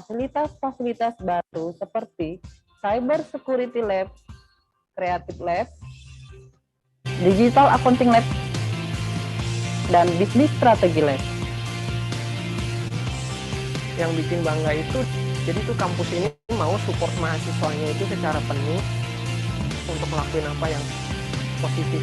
fasilitas-fasilitas baru seperti Cyber Security Lab, Creative Lab, Digital Accounting Lab, dan Business Strategy Lab. Yang bikin bangga itu, jadi tuh kampus ini mau support mahasiswanya itu secara penuh untuk ngelakuin apa yang positif.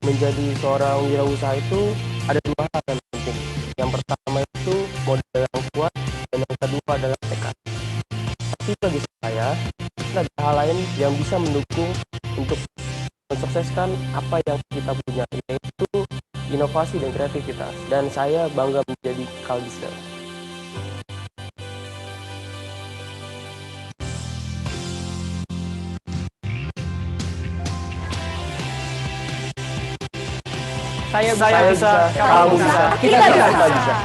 Menjadi seorang wirausaha itu ada dua hal yang penting. Yang pertama itu modal yang kuat, dan yang kedua adalah tekad. Tapi bagi saya, ada hal lain yang bisa mendukung untuk mensukseskan apa yang kita punya, yaitu inovasi dan kreativitas. Dan saya bangga menjadi Kalbisel. Saya bisa, kamu bisa, kita bisa.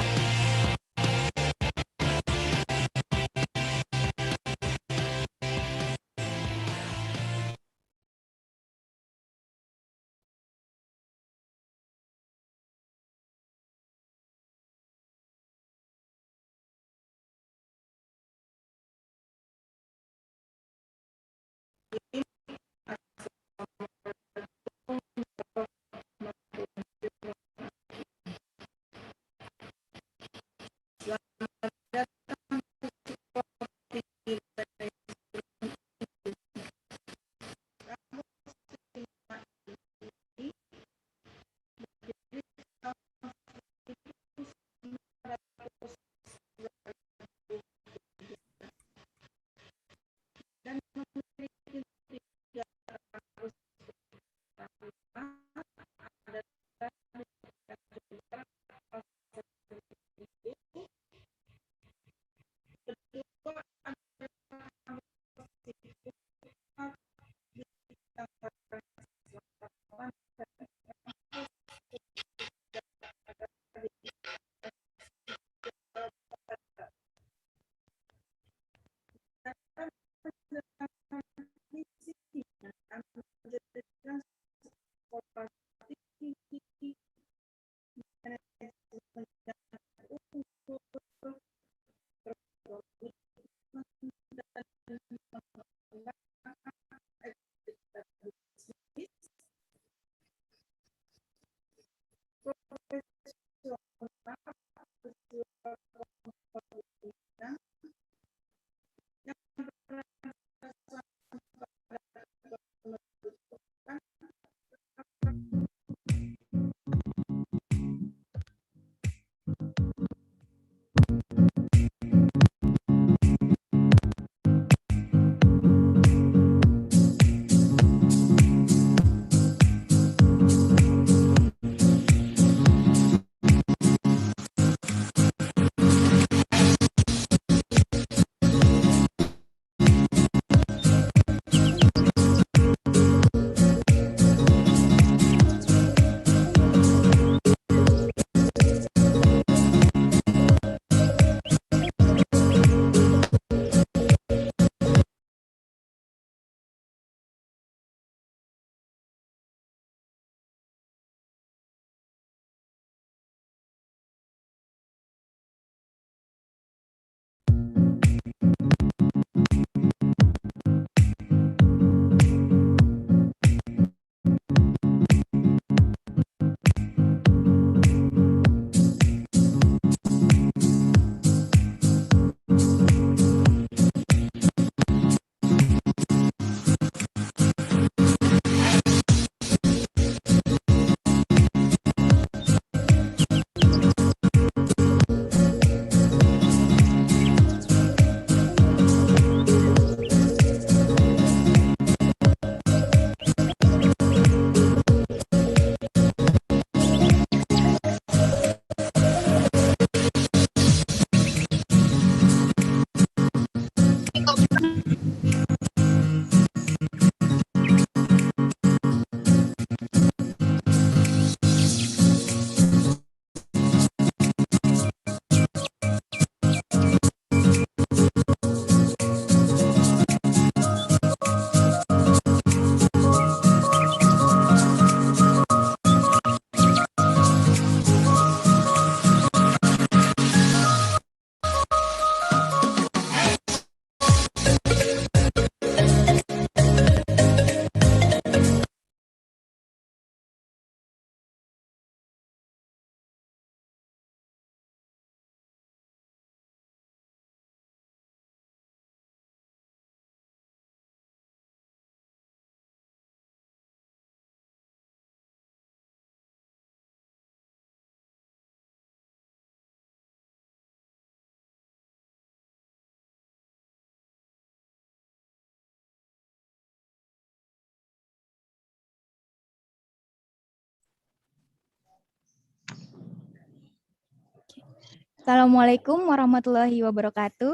Assalamualaikum warahmatullahi wabarakatuh.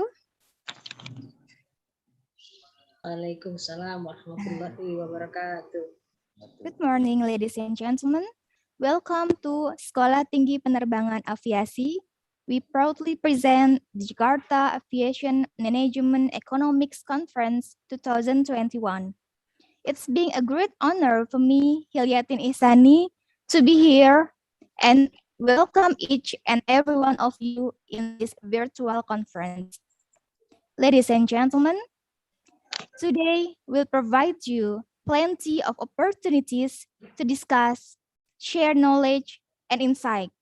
Waalaikumsalam warahmatullahi wabarakatuh. Good morning, ladies and gentlemen. Welcome to Sekolah Tinggi Penerbangan Aviasi. We proudly present the Jakarta Aviation Management Economics Conference 2021. It's been a great honor for me, Hilyatin Ihsani, to be here and welcome each and every one of you in this virtual conference. Ladies and gentlemen, today we'll provide you plenty of opportunities to discuss, share knowledge, and insight.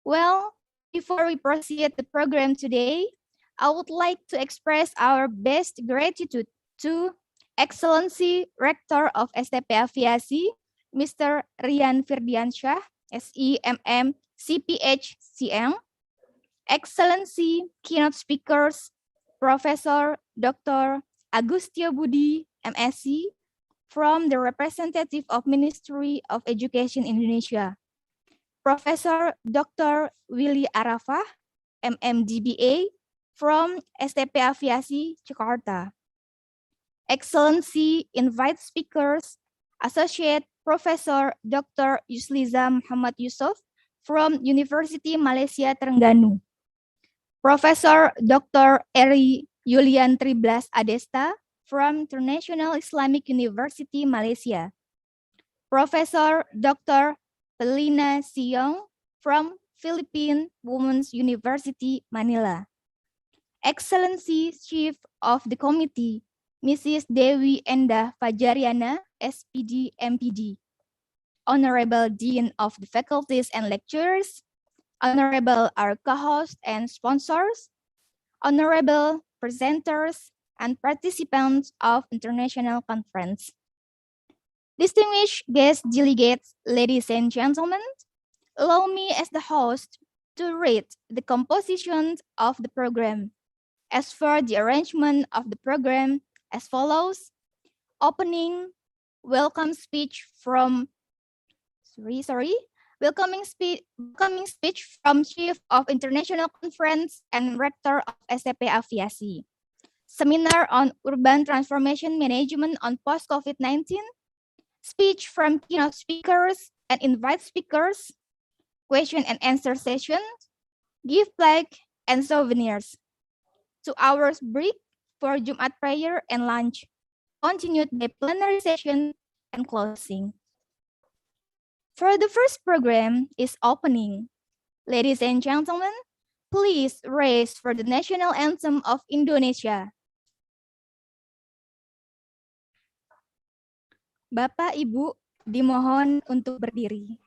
Well, before we proceed the program today, I would like to express our best gratitude to Excellency Rector of STP Aviasi, Mr. Rian Firdiansyah, SEMM CPH CM, Excellency Keynote Speakers, Professor Dr. Agustio Budi, MSc, from the representative of Ministry of Education Indonesia, Professor Dr. Willy Arafah, MMDBA, from STP Aviasi, Jakarta. Excellency invite speakers, Associate Professor Dr. Yusliza Muhammad Yusuf from University Malaysia Terengganu. Professor Dr. Eri Yulian Triblas Adesta from International Islamic University Malaysia. Professor Dr. Pelina Siong from Philippine Women's University Manila. Excellency Chief of the Committee, Mrs. Dewi Endah Fajariana, SPD MPD. Honorable Dean of the Faculties and Lecturers, Honorable our co-hosts and sponsors, honorable presenters and participants of international conference. Distinguished guest delegates, ladies and gentlemen, allow me as the host to read the composition of the program. As for the arrangement of the program as follows: opening, welcome speech from welcoming speech from Chief of International Conference and Rector of STP Aviasi. Seminar on Urban Transformation Management on Post-COVID-19. Speech from keynote speakers and invite speakers. Question and answer session. Gift plaque and souvenirs. 2 hours break for Jumat prayer and lunch. Continued by plenary session and closing. For the first program is opening. Ladies and gentlemen, please raise for the national anthem of Indonesia. Bapak Ibu dimohon untuk berdiri.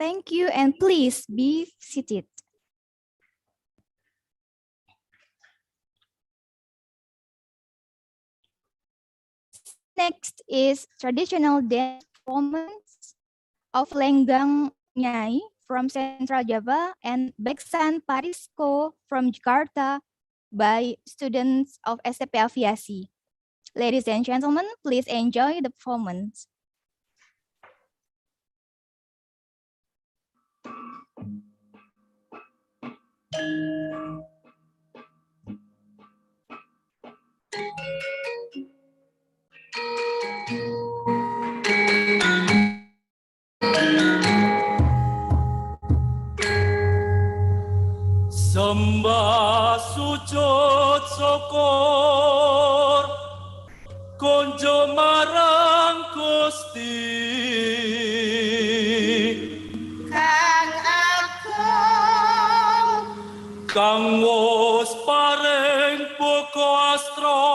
Thank you, and please be seated. Next is traditional dance performance of Lenggang Nyai from Central Java and Beksan Parisco from Jakarta by students of STP Aviasi. Ladies and gentlemen, please enjoy the performance. Sembah sujud syukur kunjo marang Gusti Kang Agung Kang wis paring buka astra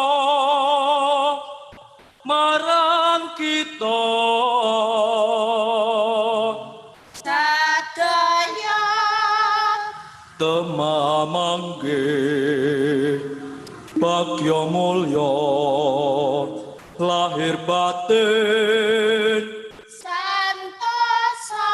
marang kita temamangge bagya mulya lahir batin santosa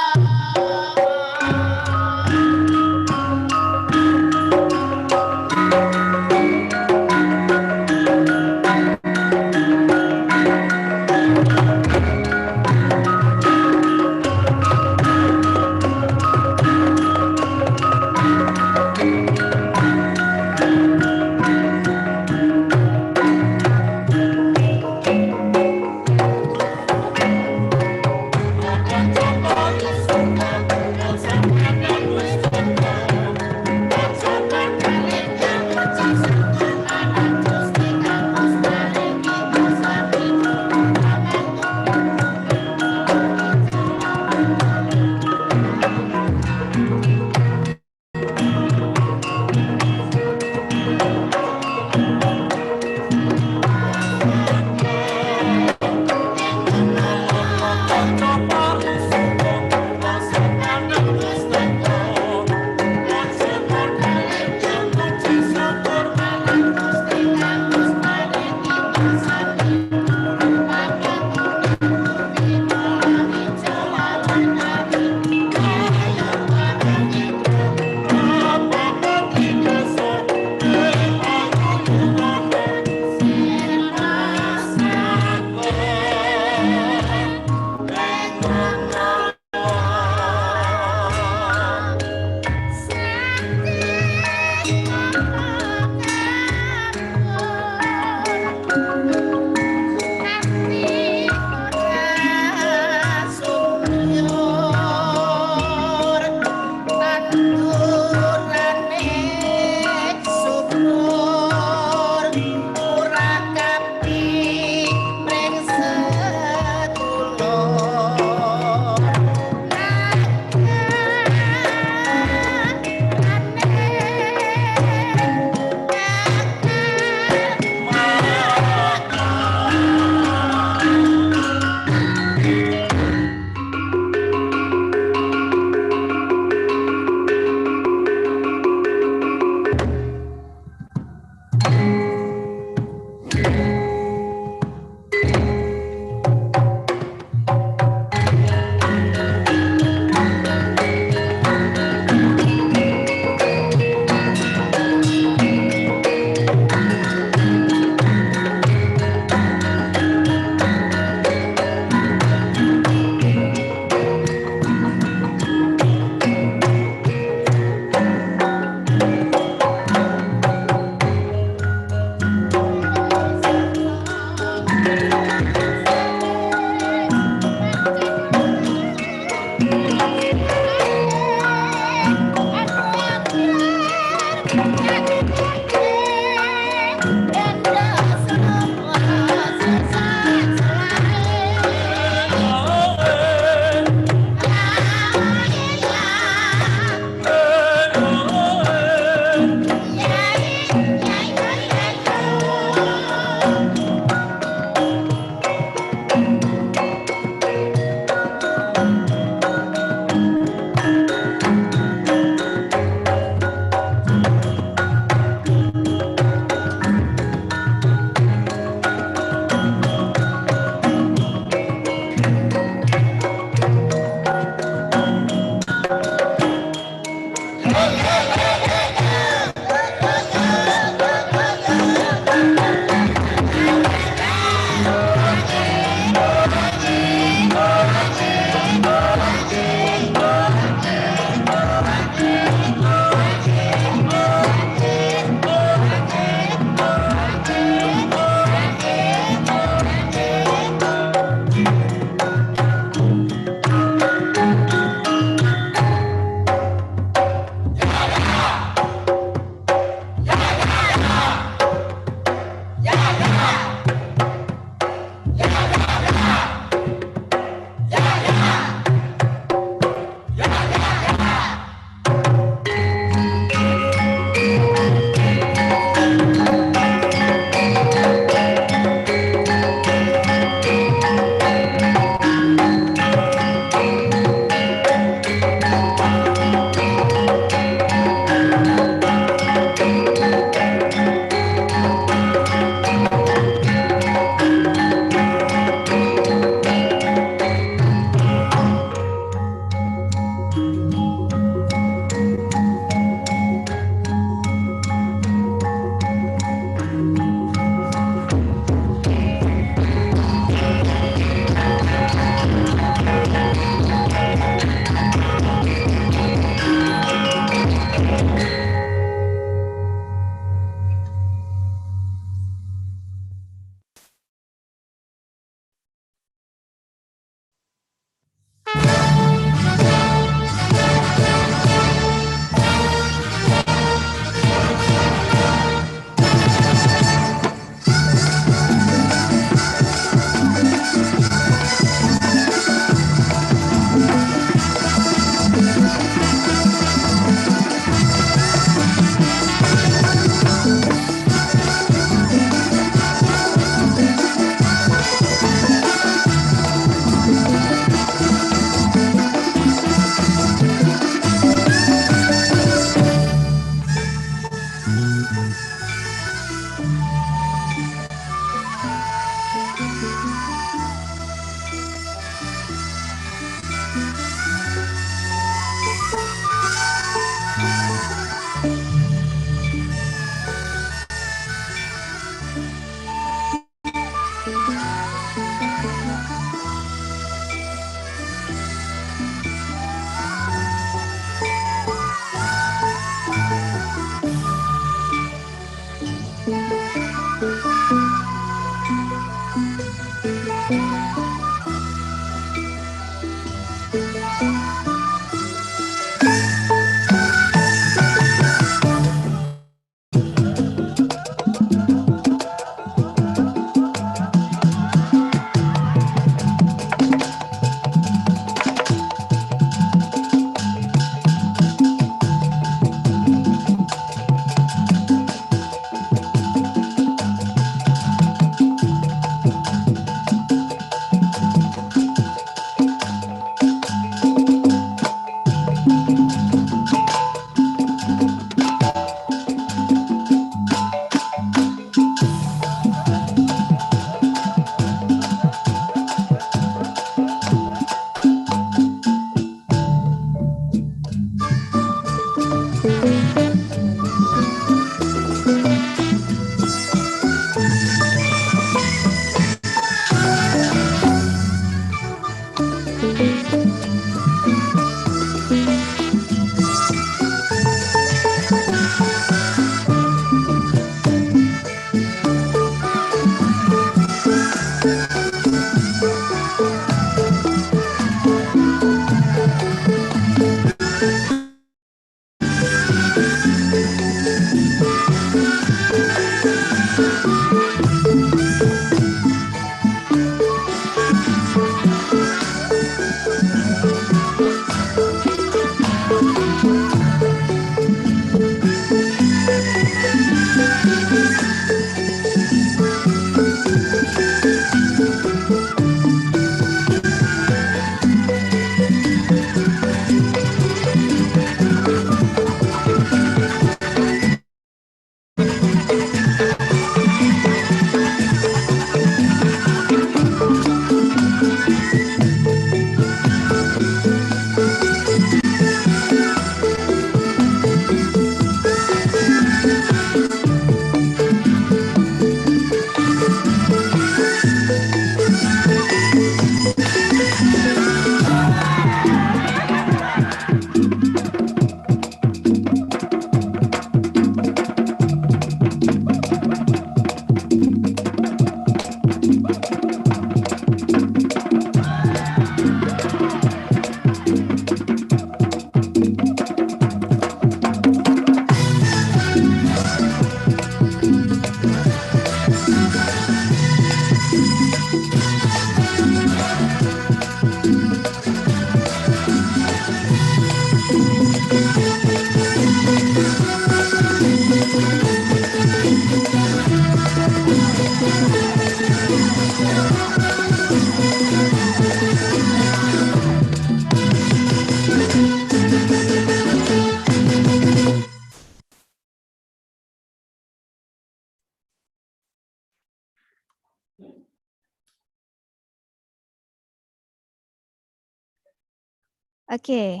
Okay.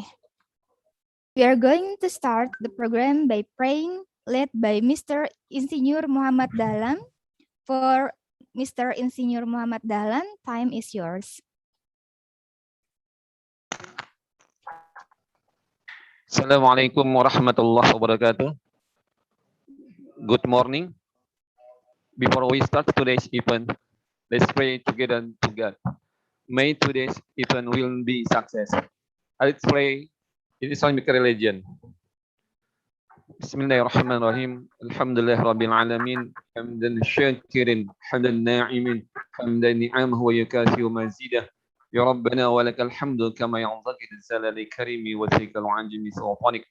We are going to start the program by praying, led by Mr. Insinyur Muhammad Dahlan. For Mr. Insinyur Muhammad Dahlan, time is yours. Assalamualaikum warahmatullahi wabarakatuh. Good morning. Before we start today's event, let's pray together to God. May today's event will be success. Let's pray in Islamic religion. Bismillahirrahmanirrahim. Alhamdulillah rabbil alamin. Hamdan syakirin, hamdan na'imin, hamdan ni'amahu wa yukasiru mazidah. Ya Rabbana wa lakal hamdu kama yanzaki rizalali karimi wa sikal anjimi sultanik.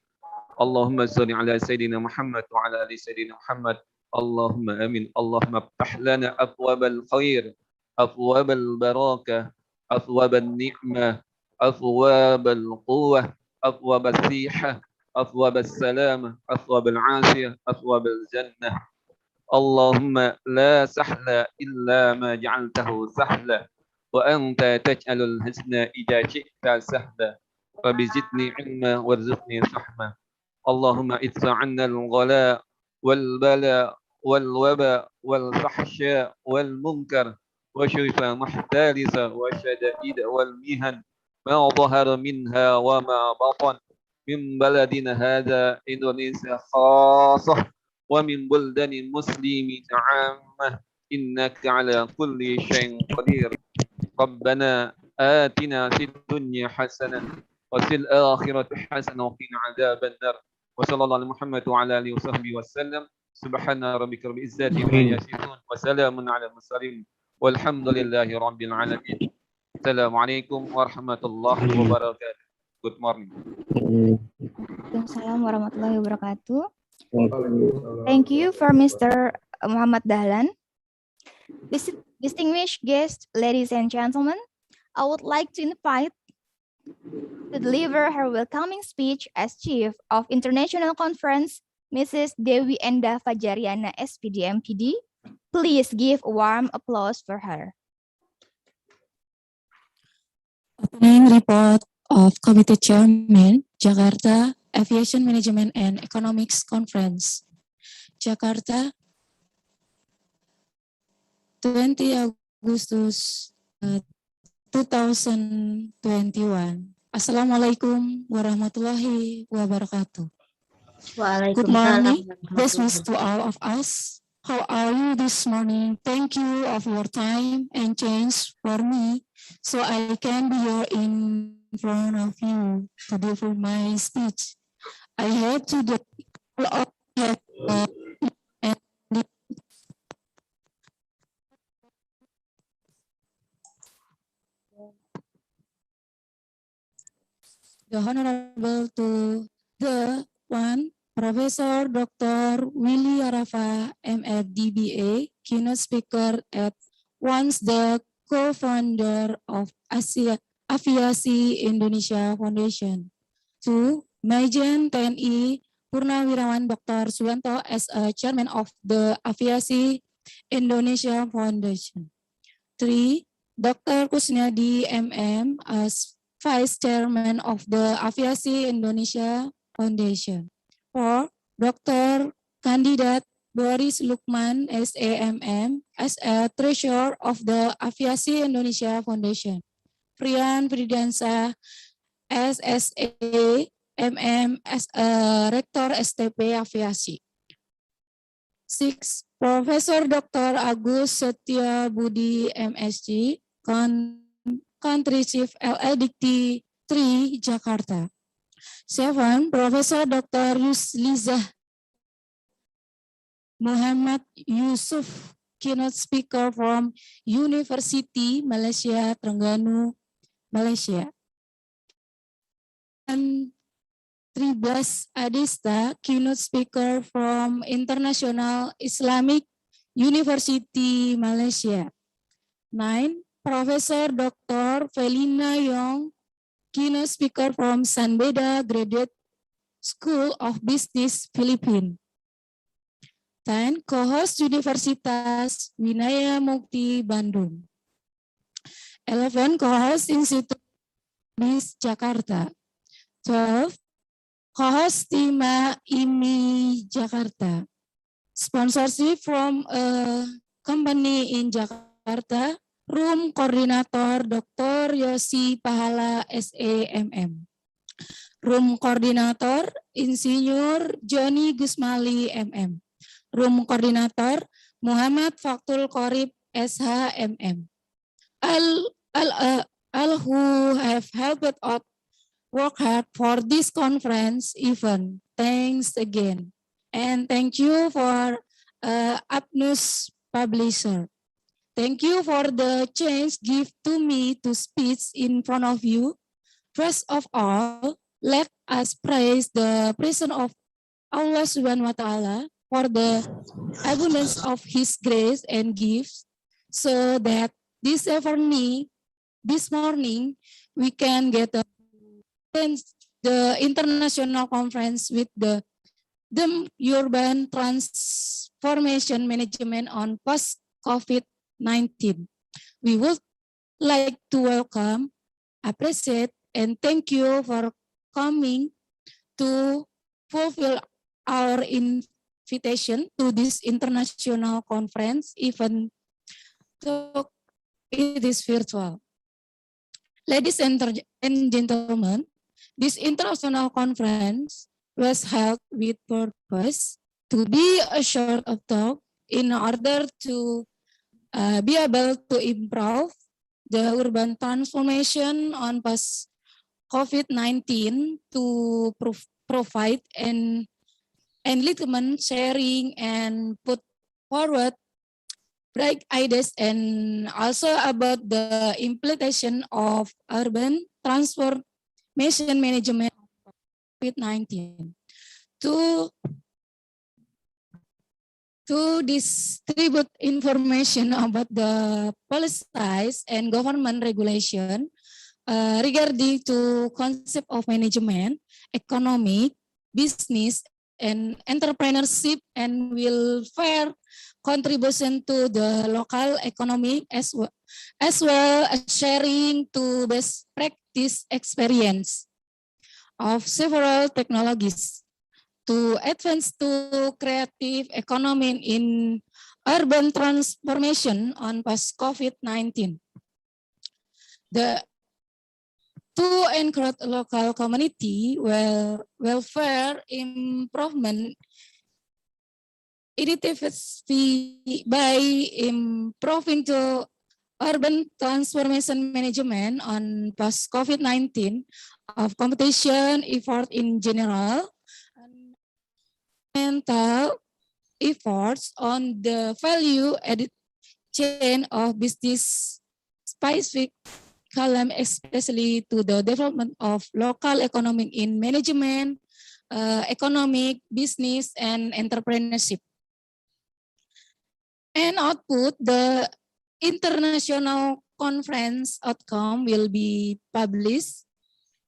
اللهم صل على سيدنا محمد وعلى ال سيدنا محمد اللهم امين اللهم افتح لنا ابواب الخير ابواب البركه ابواب النعمه ابواب القوه ابواب الصحه ابواب السلامه ابواب العافيه ابواب الجنه اللهم لا سهل الا ما جعلته سهلا وانت تجعل الحزن اذا شئت سهلا فبزدني علما وارزقني فهما اللهم ادفع عنا الغلاء والبلاء والوباء والفحشاء والمنكر وشرف محتارس وشدائد والمهن ما ظهر منها وما بطن من بلدنا هذا إندونيسيا خاصة ومن بلدان المسلمين عامة إنك على كل شيء قدير ربنا آتنا في الدنيا حسنة وفي الآخرة حسنة وقنا عذاب النار وصلى الله على محمد وعلى آله وصحبه وسلم سبحان ربك رب العزة عما يصفون وسلام على المرسلين والحمد لله رب العالمين السلام عليكم ورحمة الله وبركاته. Good morning. Assalamualaikum warahmatullahi wabarakatuh. Thank you for Mr. Muhammad Dahlan. Distinguished guests, ladies and gentlemen, I would like to invite to deliver her welcoming speech as Chief of International Conference, Mrs. Dewi Enda Fajariana, SPD MPD. Please give a warm applause for her. Opening report of Committee Chairman, Jakarta Aviation Management and Economics Conference, Jakarta, 20 Agustus 2021. Assalamualaikum warahmatullahi wabarakatuh. Good morning, best wishes to all of us. How are you this morning? Thank you of your time and change for me so I can be here in front of you to deliver my speech. I had to the Honorable to the one, Professor Dr. Willy Arafa, M.Ed. DBA, keynote speaker at once the co-founder of Aviasi Indonesia Foundation. 2. Majen TNI Purnawirawan Dr. Suwanto as a chairman of the Aviasi Indonesia Foundation. 3. Dr. Kusniadi MM as Vice Chairman of the Aviasi Indonesia Foundation. 4. Dr. Kandidat Boris Lukman SAMM as a Treasurer of the Aviasi Indonesia Foundation. Priyan Fridansa SSA MM as a Rector STP Aviasi. 6. Profesor Dr. Agus Setia Budi MSc, Country Chief LLDT 3, Jakarta. 7. Profesor Dr. Yuslizah Muhammad Yusuf, keynote speaker from University Malaysia, Terengganu, Malaysia. And 13. Adista, keynote speaker from International Islamic University, Malaysia. 9. Professor Dr. Felina Yong, keynote speaker from Sanbeda Graduate School of Business, Philippines. 10. Co-host Universitas Winaya Mukti, Bandung. 11. Co-host Institut Jakarta. 12. Co-host Tima IMI Jakarta. Sponsorship from a company in Jakarta. Room Coordinator Dr. Yosi Pahala SAMM. Room Coordinator Insinyur Joni Gusmali MM. Room Coordinator Muhammad Faktul Korib SHMM. All who have helped out work hard for this conference event. Thanks again. And thank you for Apnus Publisher. Thank you for the chance given to me to speak in front of you. First of all, let us praise the presence of Allah Subhanahu wa Ta'ala for the abundance of His grace and gifts, so that this morning we can get the international conference with the urban transformation management on post-COVID-19. We would like to welcome, appreciate, and thank you for coming to fulfill our invitation to this international conference, even though it is virtual. Ladies and gentlemen, this international conference was held with purpose to be a sort of talk in order to be able to improve the urban transformation on post-COVID-19, to provide enlightenment, sharing, and put forward bright ideas, and also about the implementation of urban transformation management COVID-19 to distribute information about the policies and government regulation regarding to concept of management, economic, business, and entrepreneurship, and will fair contribution to the local economy as well as sharing to best practice experience of several technologies to advance to creative economy in urban transformation on post-COVID-19. To encourage local community welfare improvement initiatives by improving to urban transformation management on post-COVID-19 of competition effort in general, and mental efforts on the value added chain of business specific column, especially to the development of local economic in management, economic, business, and entrepreneurship. And output, the international conference outcome will be published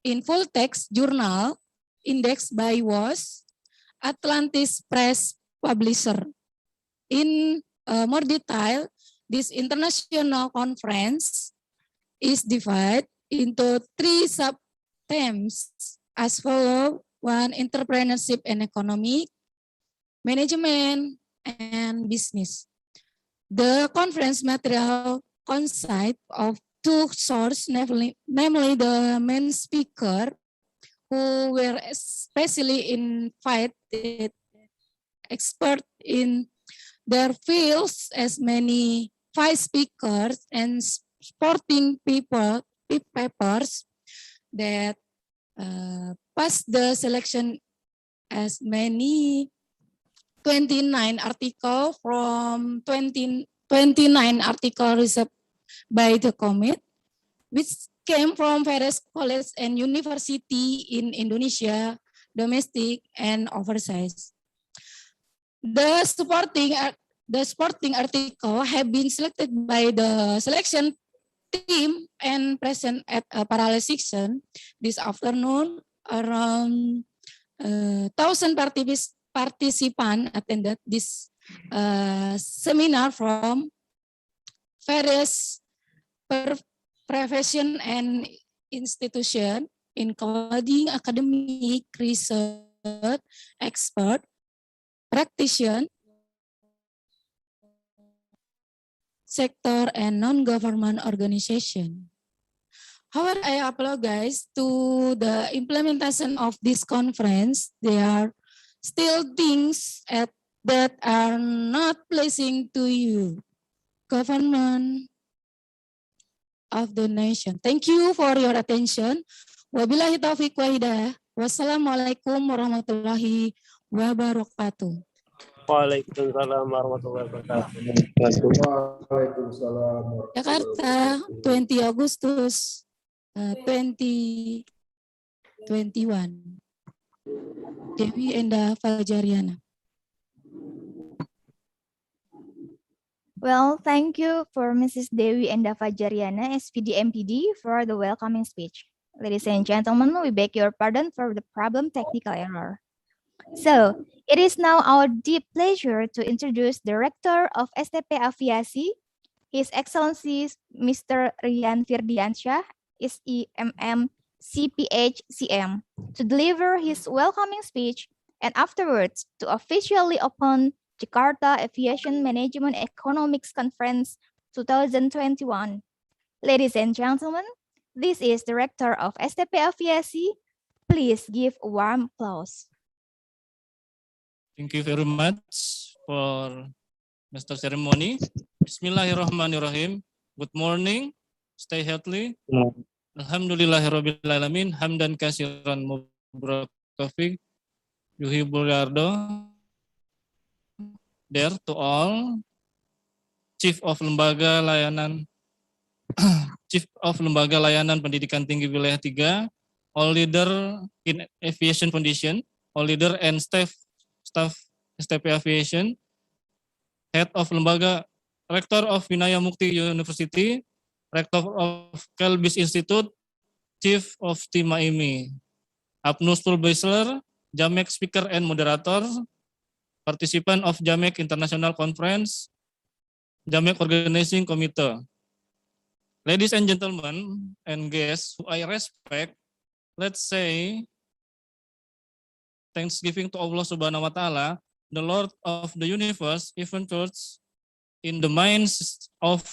in full text journal indexed by WAS, Atlantis Press Publisher. In more detail, this international conference is divided into 3 sub-themes as follows: 1, entrepreneurship and economic, management, and business. The conference material consists of 2 sources, namely the main speaker, who were especially invited expert in their fields, as many 5 speakers, and supporting papers that passed the selection, as many 29 articles from 29 articles researched by the committee, which came from various colleges and university in Indonesia, domestic and overseas. The supporting article have been selected by the selection team and present at a parallel section this afternoon. Around 1,000 participants attended this seminar from various profession and institution. including academic, research, expert, practitioner, sector, and non-government organization. However, I apologize to the implementation of this conference. There are still things that are not pleasing to you, government of the nation. Thank you for your attention. Wabillahi taufiq wa hidayah. Wassalamualaikum warahmatullahi wabarakatuh. Waalaikumsalam warahmatullahi wabarakatuh. Waalaikumsalam. Jakarta, 20 Agustus 2021. Dewi Enda Fajariana. Well, thank you for Mrs. Dewi Enda Fajariana, SPD MPD, for the welcoming speech. Ladies and gentlemen, we beg your pardon for the problem technical error. So, it is now our deep pleasure to introduce Director of STP Aviasi, His Excellency Mr. Rian Firdiansyah, SEMM CPH CM, to deliver his welcoming speech and afterwards to officially open Jakarta Aviation Management Economics Conference 2021. Ladies and gentlemen, this is Director of STP Aviasi. Please give a warm applause. Thank you very much for Mr. Ceremony. Bismillahirrahmanirrahim. Good morning. Stay healthy. Alhamdulillahirrabbilalamin. Hamdan kasiran mubarakafik. Yuhibul yardo. There to all. Chief of Lembaga Layanan Chief of Lembaga Layanan Pendidikan Tinggi Wilayah 3, all leader in Aviation Foundation, all leader and staff STP Aviation, Head of Lembaga, Rector of Vinaya Mukti University, Rector of Kelbis Institute, Chief of Team AIMI, Abnus Pulbesler, Jamek Speaker and Moderator, Participant of Jamek International Conference, Jamek Organizing Committee. Ladies and gentlemen and guests who I respect, let's say thanksgiving to Allah Subhanahu wa Ta'ala, the Lord of the universe, even church, in the minds of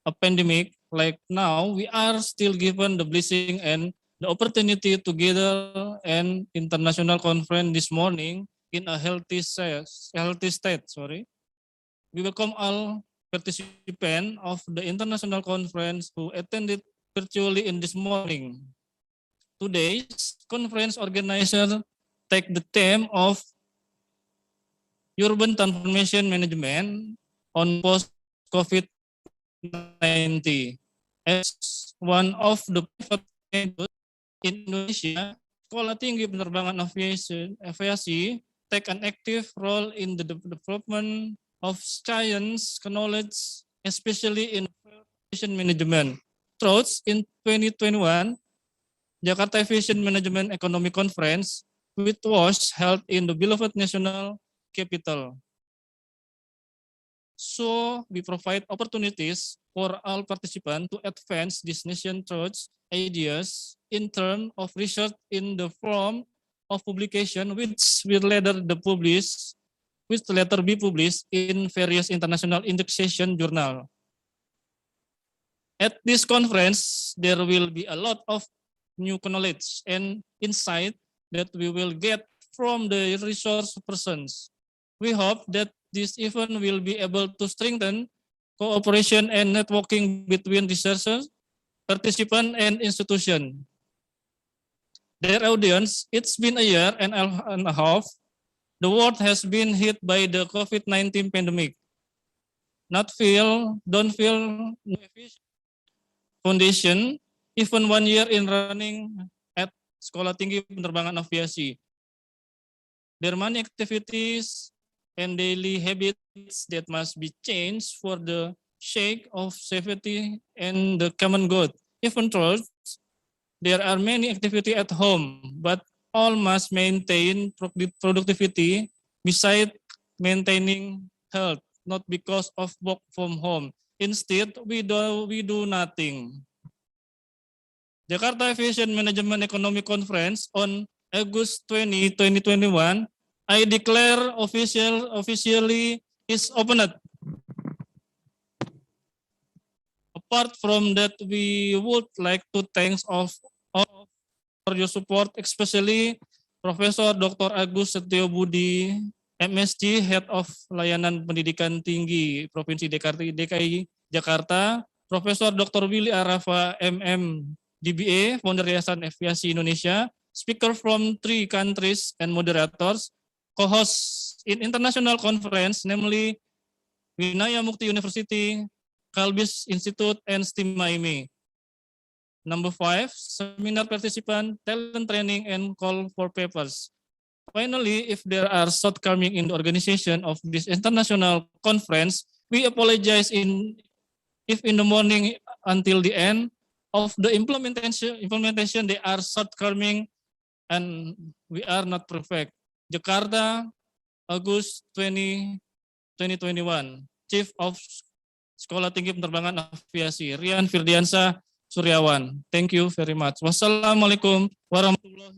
a pandemic like now, we are still given the blessing and the opportunity to gather an international conference this morning in a healthy state. We welcome all participants of the international conference who attended virtually in this morning. Today's conference organizer take the theme of urban transformation management on post-COVID-19. As one of the pivot campus in Indonesia, Sekolah Tinggi Penerbangan Aviasi take an active role in the development of science knowledge, especially in aviation management. Throughout in 2021, Jakarta Aviation Management Economic Conference, which was held in the beloved national capital. So we provide opportunities for all participants to advance this nation thoughts, ideas in terms of research in the form of publication, which will later be published in various international indexation journal. At this conference, there will be a lot of new knowledge and insight that we will get from the resource persons. We hope that this event will be able to strengthen cooperation and networking between researchers, participants, and institutions. Dear audience, it's been a year and a half. The world has been hit by the COVID-19 pandemic. Don't feel foundation, even 1 year in running at Sekolah Tinggi Penerbangan Aviasi. There are many activities and daily habits that must be changed for the sake of safety and the common good. Even though there are many activities at home, but all must maintain productivity beside maintaining health, not because of work from home. Instead, we do nothing. Jakarta Aviation Management Economic Conference on August 20, 2021, I declare officially is opened. Apart from that, we would like to thank all for your support, especially Profesor Dr. Agus Setio Budi, MSc, Head of Layanan Pendidikan Tinggi Provinsi DKI Jakarta, Profesor Dr. Willy Arafa, MM, DBA, Founder Yayasan Aviasi Indonesia, speaker from 3 countries and moderators, co-hosts in international conference, namely Vinaya Mukti University, Kalbis Institute, and STIMA IME. Number 5, seminar participant, talent training, and call for papers. Finally, if there are shortcomings in the organization of this international conference, we apologize if in the morning until the end of the implementation they are shortcoming and we are not perfect. Jakarta, August 20, 2021. Chief of Sekolah Tinggi Penerbangan Aviasi, Rian Firdiansyah Suryawan. Thank you very much. Wassalamualaikum warahmatullahi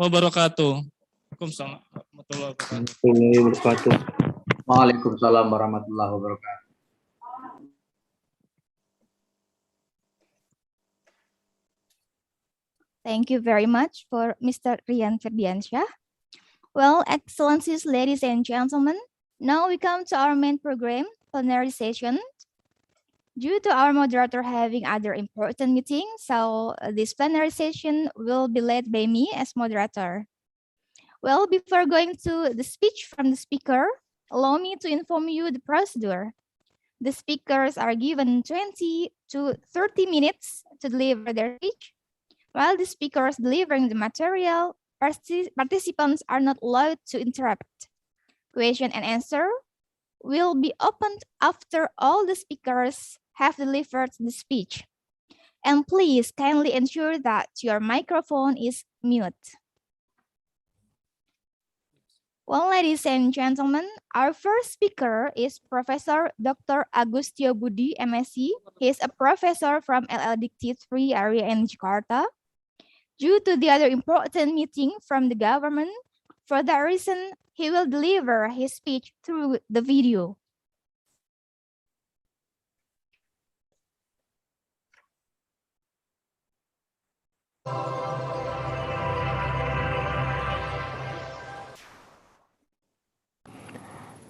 wabarakatuh. Waalaikumsalam warahmatullahi wabarakatuh. Thank you very much for Mr. Rian Firdiansyah. Well, Excellencies, ladies and gentlemen, now we come to our main program, plenary session. Due to our moderator having other important meetings, so this plenary session will be led by me as moderator. Well, before going to the speech from the speaker, allow me to inform you the procedure. The speakers are given 20 to 30 minutes to deliver their speech. While the speakers delivering the material, participants are not allowed to interrupt. Question and answer will be opened after all the speakers have delivered the speech. And please kindly ensure that your microphone is mute. Well, ladies and gentlemen, our first speaker is Professor Dr. Agus Setio Budi, MSc. He is a professor from LLDT 3 area in Jakarta. Due to the other important meeting from the government, for that reason, he will deliver his speech through the video.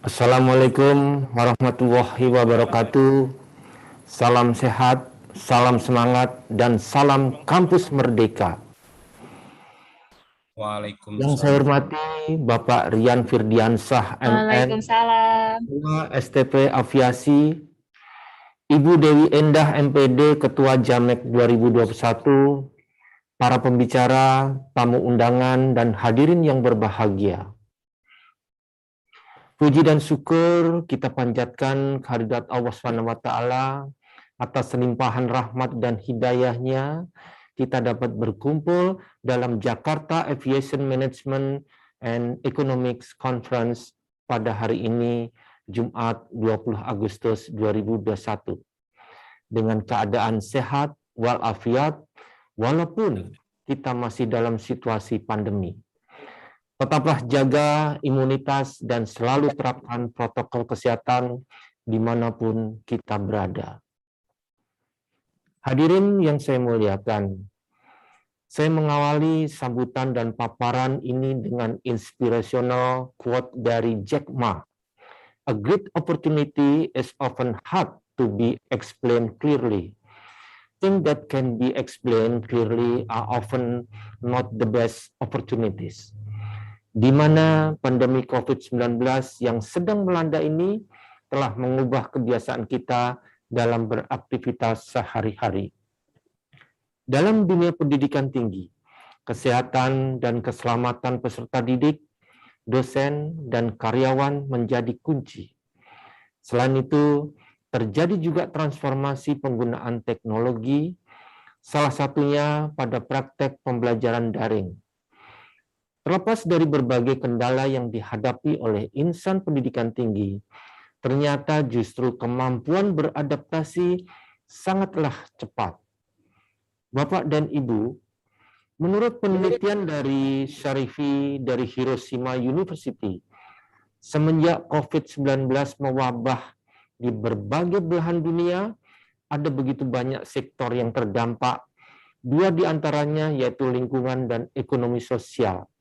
Assalamualaikum warahmatullahi wabarakatuh. Salam sehat, salam semangat, dan salam kampus merdeka. Waalaikumsalam. Yang saya hormati Bapak Rian Firdiansyah, MN, STP Aviasi, Ibu Dewi Endah, MPD, Ketua Jamek 2021, para pembicara, tamu undangan, dan hadirin yang berbahagia. Puji dan syukur kita panjatkan kehadirat Allah SWT atas limpahan rahmat dan hidayahnya, kita dapat berkumpul dalam Jakarta Aviation Management and Economics Conference pada hari ini, Jumat 20 Agustus 2021. Dengan keadaan sehat walafiat, walaupun kita masih dalam situasi pandemi. Tetaplah jaga imunitas dan selalu terapkan protokol kesehatan dimanapun kita berada. Hadirin yang saya muliakan, saya mengawali sambutan dan paparan ini dengan inspirational quote dari Jack Ma. A great opportunity is often hard to be explained clearly. Things that can be explained clearly are often not the best opportunities. Di mana pandemi COVID-19 yang sedang melanda ini telah mengubah kebiasaan kita dalam beraktivitas sehari-hari. Dalam dunia pendidikan tinggi, kesehatan dan keselamatan peserta didik, dosen, dan karyawan menjadi kunci. Selain itu, terjadi juga transformasi penggunaan teknologi, salah satunya pada praktek pembelajaran daring. Terlepas dari berbagai kendala yang dihadapi oleh insan pendidikan tinggi, ternyata justru kemampuan beradaptasi sangatlah cepat. Bapak dan Ibu, menurut penelitian dari Sharifi dari Hiroshima University, semenjak COVID-19 mewabah di berbagai belahan dunia, ada begitu banyak sektor yang terdampak. Dua di antaranya yaitu lingkungan dan ekonomi sosial.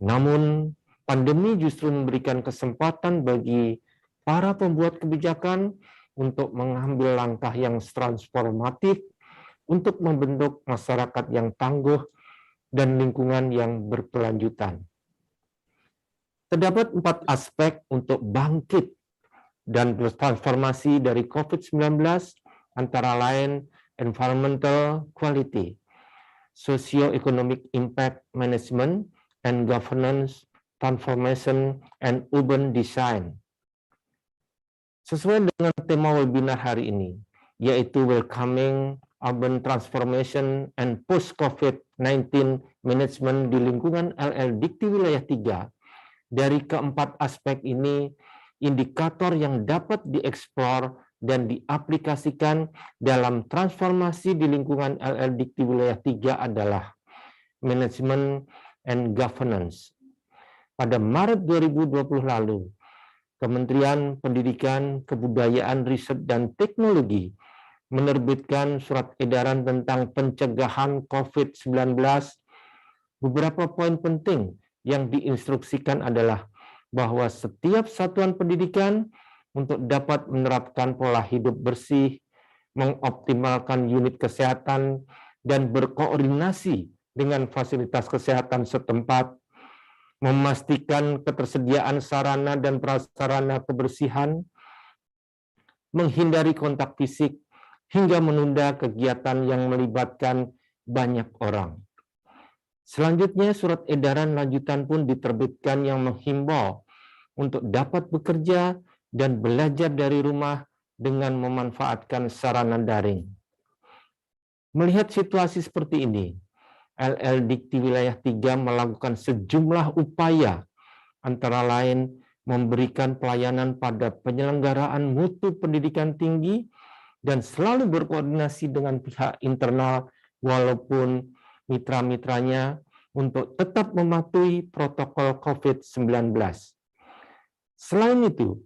Namun, pandemi justru memberikan kesempatan bagi para pembuat kebijakan untuk mengambil langkah yang transformatif untuk membentuk masyarakat yang tangguh dan lingkungan yang berkelanjutan. Terdapat 4 aspek untuk bangkit dan bertransformasi dari COVID-19, antara lain environmental quality, socio-economic impact management, and governance, transformation, and urban design. Sesuai dengan tema webinar hari ini, yaitu Welcoming Urban Transformation and Post-COVID-19 Management di lingkungan LL Dikti Wilayah 3, dari keempat aspek ini, indikator yang dapat dieksplor dan diaplikasikan dalam transformasi di lingkungan LL Dikti Wilayah 3 adalah Management and Governance. Pada Maret 2020 lalu, Kementerian Pendidikan, Kebudayaan, Riset, dan Teknologi menerbitkan surat edaran tentang pencegahan COVID-19. Beberapa poin penting yang diinstruksikan adalah bahwa setiap satuan pendidikan untuk dapat menerapkan pola hidup bersih, mengoptimalkan unit kesehatan, dan berkoordinasi dengan fasilitas kesehatan setempat, memastikan ketersediaan sarana dan prasarana kebersihan, menghindari kontak fisik, hingga menunda kegiatan yang melibatkan banyak orang. Selanjutnya, surat edaran lanjutan pun diterbitkan yang menghimbau untuk dapat bekerja dan belajar dari rumah dengan memanfaatkan sarana daring. Melihat situasi seperti ini, LL Dikti Wilayah 3 melakukan sejumlah upaya, antara lain memberikan pelayanan pada penyelenggaraan mutu pendidikan tinggi dan selalu berkoordinasi dengan pihak internal walaupun mitra-mitranya untuk tetap mematuhi protokol COVID-19. Selain itu,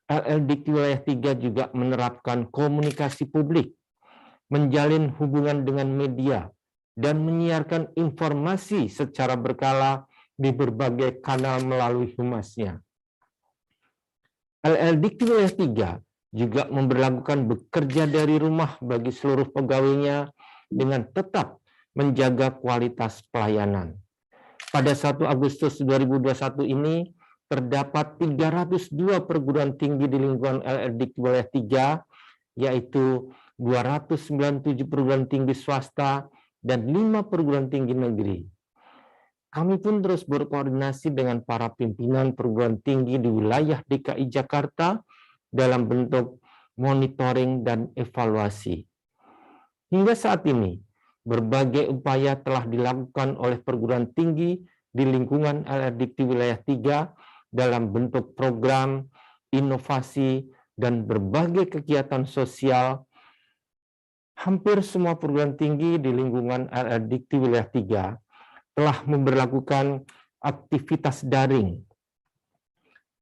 LL Dikti Wilayah 3 juga menerapkan komunikasi publik, menjalin hubungan dengan media, dan menyiarkan informasi secara berkala di berbagai kanal melalui humasnya. LL Dikti Wilayah 3 juga memberlakukan bekerja dari rumah bagi seluruh pegawainya dengan tetap menjaga kualitas pelayanan. Pada 1 Agustus 2021 ini, terdapat 302 perguruan tinggi di lingkungan LL Dikti Wilayah 3, yaitu 297 perguruan tinggi swasta dan 5 perguruan tinggi negeri. Kami pun terus berkoordinasi dengan para pimpinan perguruan tinggi di wilayah DKI Jakarta dalam bentuk monitoring dan evaluasi. Hingga saat ini, berbagai upaya telah dilakukan oleh perguruan tinggi di lingkungan LL Dikti Wilayah 3 dalam bentuk program, inovasi, dan berbagai kegiatan sosial. Hampir semua perguruan tinggi di lingkungan LL Dikti Wilayah 3 telah memberlakukan aktivitas daring.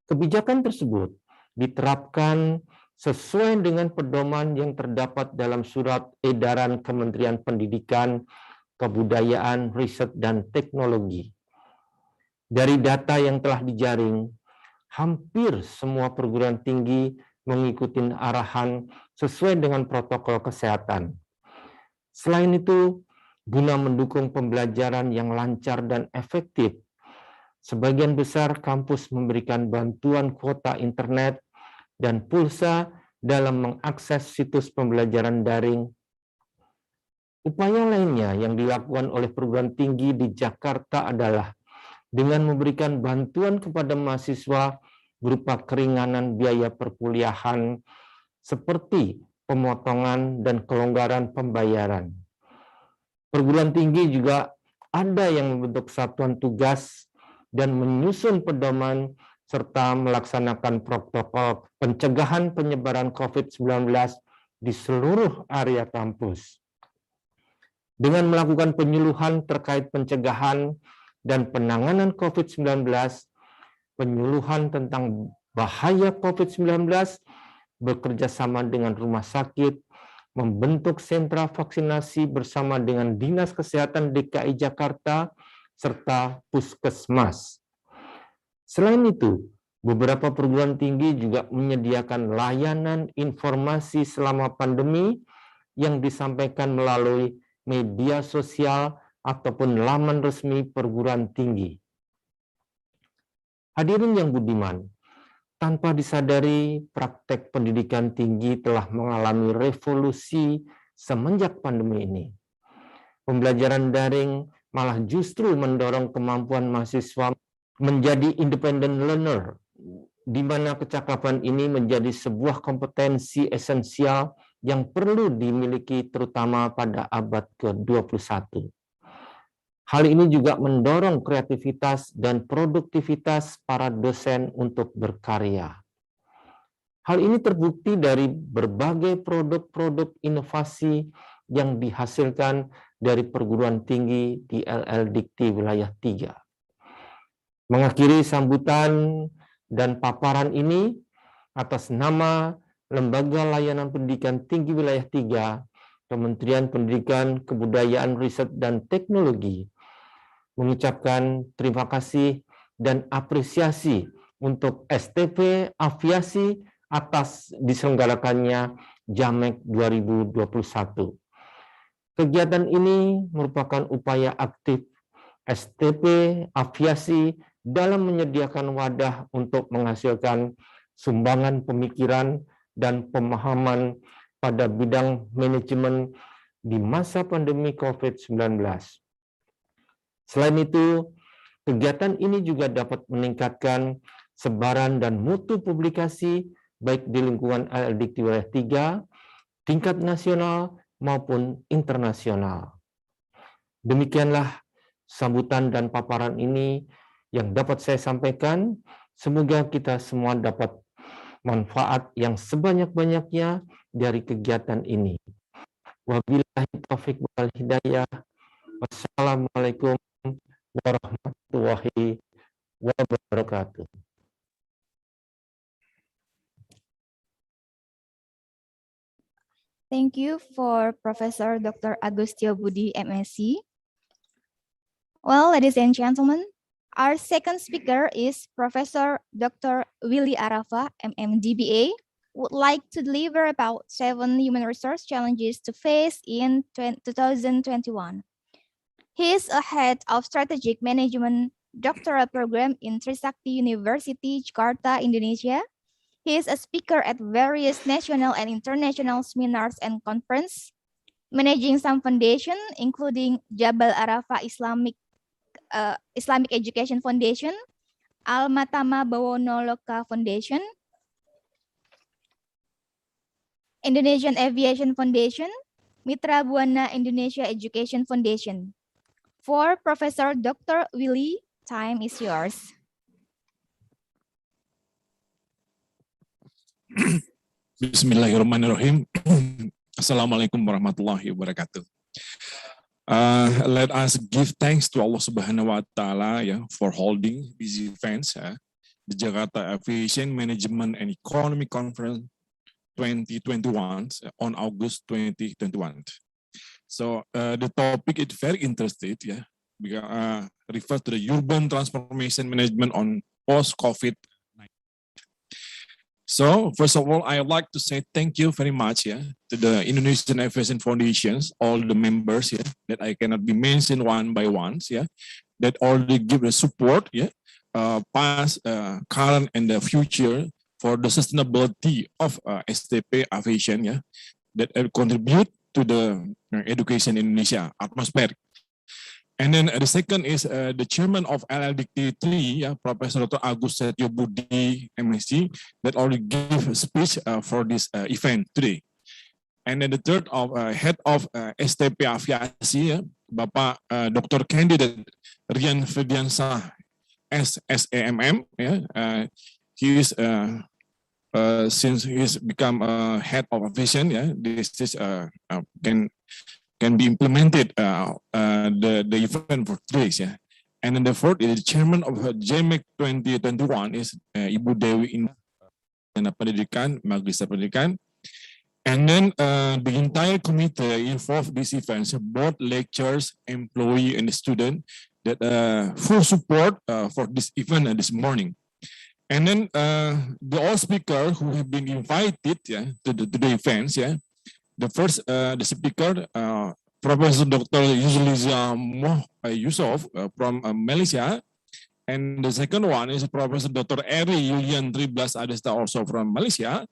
Kebijakan tersebut diterapkan sesuai dengan pedoman yang terdapat dalam surat edaran Kementerian Pendidikan, Kebudayaan, Riset, dan Teknologi. Dari data yang telah dijaring, hampir semua perguruan tinggi mengikuti arahan sesuai dengan protokol kesehatan. Selain itu, guna mendukung pembelajaran yang lancar dan efektif, sebagian besar kampus memberikan bantuan kuota internet dan pulsa dalam mengakses situs pembelajaran daring. Upaya lainnya yang dilakukan oleh perguruan tinggi di Jakarta adalah dengan memberikan bantuan kepada mahasiswa berupa keringanan biaya perkuliahan seperti pemotongan dan kelonggaran pembayaran. Perguruan tinggi juga ada yang membentuk satuan tugas dan menyusun pedoman serta melaksanakan protokol pencegahan penyebaran COVID-19 di seluruh area kampus. Dengan melakukan penyuluhan terkait pencegahan dan penanganan COVID-19, penyuluhan tentang bahaya COVID-19, bekerja sama dengan rumah sakit, membentuk sentra vaksinasi bersama dengan Dinas Kesehatan DKI Jakarta, serta puskesmas. Selain itu, beberapa perguruan tinggi juga menyediakan layanan informasi selama pandemi yang disampaikan melalui media sosial ataupun laman resmi perguruan tinggi. Hadirin yang budiman, tanpa disadari, praktek pendidikan tinggi telah mengalami revolusi semenjak pandemi ini. Pembelajaran daring malah justru mendorong kemampuan mahasiswa menjadi independent learner, di mana kecakapan ini menjadi sebuah kompetensi esensial yang perlu dimiliki terutama pada abad ke-21. Hal ini juga mendorong kreativitas dan produktivitas para dosen untuk berkarya. Hal ini terbukti dari berbagai produk-produk inovasi yang dihasilkan dari perguruan tinggi di LL Dikti Wilayah 3. Mengakhiri sambutan dan paparan ini, atas nama Lembaga Layanan Pendidikan Tinggi Wilayah 3, Kementerian Pendidikan, Kebudayaan, Riset, dan Teknologi, mengucapkan terima kasih dan apresiasi untuk STP Aviasi atas diselenggarakannya Jamek 2021. Kegiatan ini merupakan upaya aktif STP Aviasi dalam menyediakan wadah untuk menghasilkan sumbangan pemikiran dan pemahaman pada bidang manajemen di masa pandemi COVID-19. Selain itu, kegiatan ini juga dapat meningkatkan sebaran dan mutu publikasi baik di lingkungan LL Dikti Wilayah 3, tingkat nasional maupun internasional. Demikianlah sambutan dan paparan ini yang dapat saya sampaikan. Semoga kita semua dapat manfaat yang sebanyak-banyaknya dari kegiatan ini. Wabillahi taufiq wal hidayah. Wassalamualaikum warahmatullahi wabarakatuh. Thank you for Professor Dr. Agustio Budi, MSc. Well, ladies and gentlemen, our second speaker is Professor Dr. Willy Arafa, MMDBA, would like to deliver about 7 human resource challenges to face in 2021. He is a head of strategic management doctoral program in Trisakti University, Jakarta, Indonesia. He is a speaker at various national and international seminars and conferences, managing some foundation, including Jabal Arafah Islamic Education Foundation, Al-Matama Bawono Loka Foundation, Indonesian Aviation Foundation, Mitra Buana Indonesia Education Foundation. For Professor Dr. Willy, time is yours. Bismillahirrahmanirrahim. Assalamualaikum warahmatullahi wabarakatuh. Let us give thanks to Allah Subhanahu wa Ta'ala for holding these events, the Jakarta Aviation Management and Economy Conference 2021 on August 2021. So the topic is very interesting, because refers to the urban transformation management on post-COVID-19. So first of all, I would like to say thank you very much to the Indonesian Aviation Foundations, all the members that I cannot be mentioned one by one, that already give the support, past, current, and the future for the sustainability of STP Aviation, that contribute to the education in Indonesia atmosphere. And then the second is the chairman of LL Dikti 3, Professor Dr. Agustio Budi, MSc, that already gave a speech for this event today. And then the third of head of STP Aviasi, Bapak Dr. Candidate Rian Febiansah, SAMM. He is since he's become head of aviation, this is can can be implemented the event for 3 days. Yeah. And then the fourth is the chairman of JMEC 2021 is Ibu Dewi Indah Pendidikan, Magister Pendidikan. And then the entire committee involved these events, both lecturers, employee, and the student, that full support for this event this morning. And then the all speakers who have been invited to the events, the first the speaker, Professor Dr. Yusliza Yusuf from Malaysia, and the second one is Professor Dr. Eri Yulian Triblas Adesta also from Malaysia.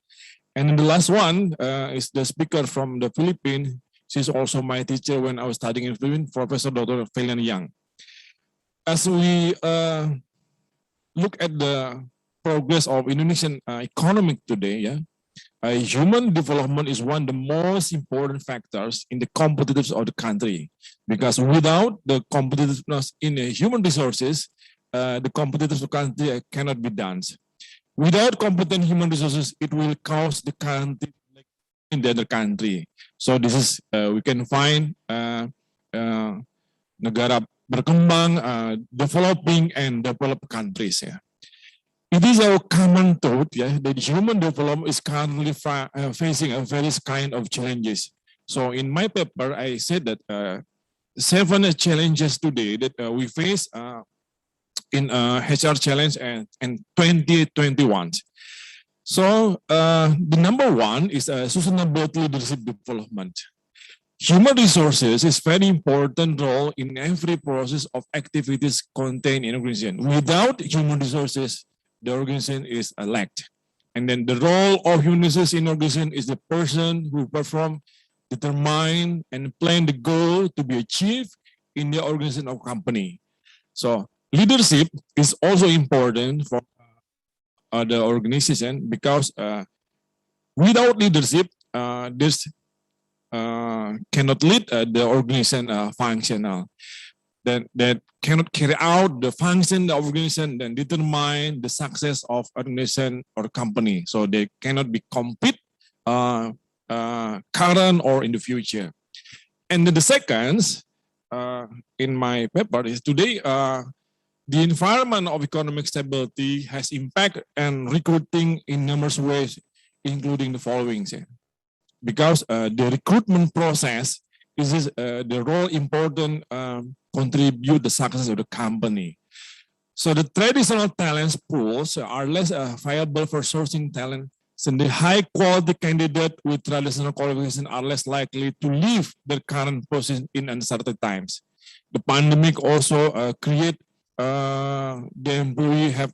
And then the last one is the speaker from the Philippines. She's also my teacher when I was studying in Philippines, Professor Dr. Felian Yang. As we look at the progress of Indonesian economy today, human development is one of the most important factors in the competitiveness of the country. Because without the competitiveness in human resources, the competitiveness of the country cannot be done. Without competent human resources, it will cause the country in the other country. So this is we can find negara berkembang, developing and developed countries. It is our common thought that human development is currently facing a various kind of challenges. So in my paper, I said that 7 challenges today that we face in HR challenge and 2021. So the number one is sustainability leadership development. Human resources is very important role in every process of activities contained in organization. Without human resources, the organization is lacked. And then the role of human resources in organization is the person who perform, determine, and plan the goal to be achieved in the organization of company. So leadership is also important for the organization because without leadership, this cannot lead the organization functional. That cannot carry out the function of the organization, then determine the success of organization or company. So they cannot be compete current or in the future. And then the second in my paper is today, the environment of economic stability has impact and recruiting in numerous ways, including the following. Because the recruitment process is the role important contribute the success of the company. So the traditional talents pools are less viable for sourcing talent, since the high quality candidate with traditional qualifications are less likely to leave their current position in uncertain times. The pandemic also create the employee have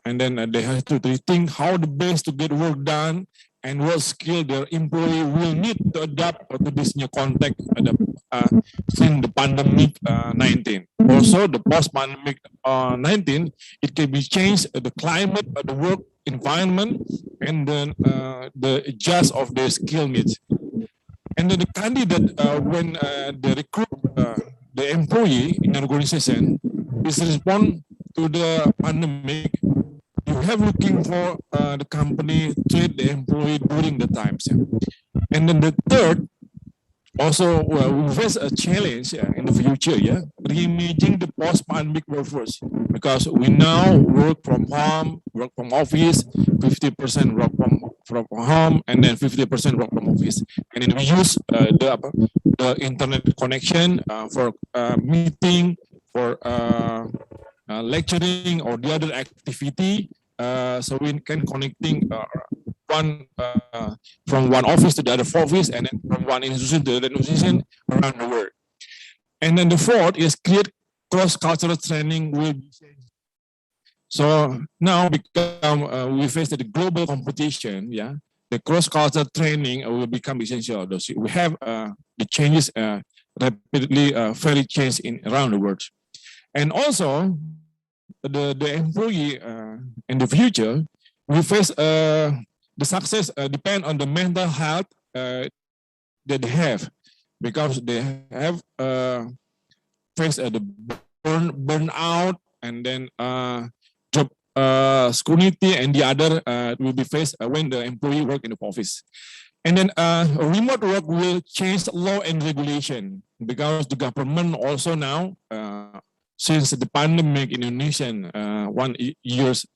and then they have to rethink how the best to get work done and what skill their employee will need to adapt to this new context since the pandemic 19. Also, the post-pandemic 19, it can be changed the climate of the work environment and then the adjust of the skill needs. And then the candidate, when they recruit the employee in an organization, is respond to the pandemic. You have looking for the company treat the employee during the times. And then the third, also we face a challenge in the future, reimaging the post-pandemic workforce, because we now work from home, work from office, 50% work from home, and then 50% work from office. And then we use the internet connection for meeting, for lecturing or the other activity, so we can connecting one from one office to the other office, and then from one institution to the other institution around the world. And then the fourth is create cross-cultural training will be changed. So now become we face the global competition, the cross-cultural training will become essential. We have the changes rapidly, very change around the world. And also, the employee in the future will face the success depend on the mental health that they have, because they have face the burnout, and then job scrutiny, and the other will be faced when the employee work in the office. And then remote work will change law and regulation because the government also now, since the pandemic in Indonesia 1 years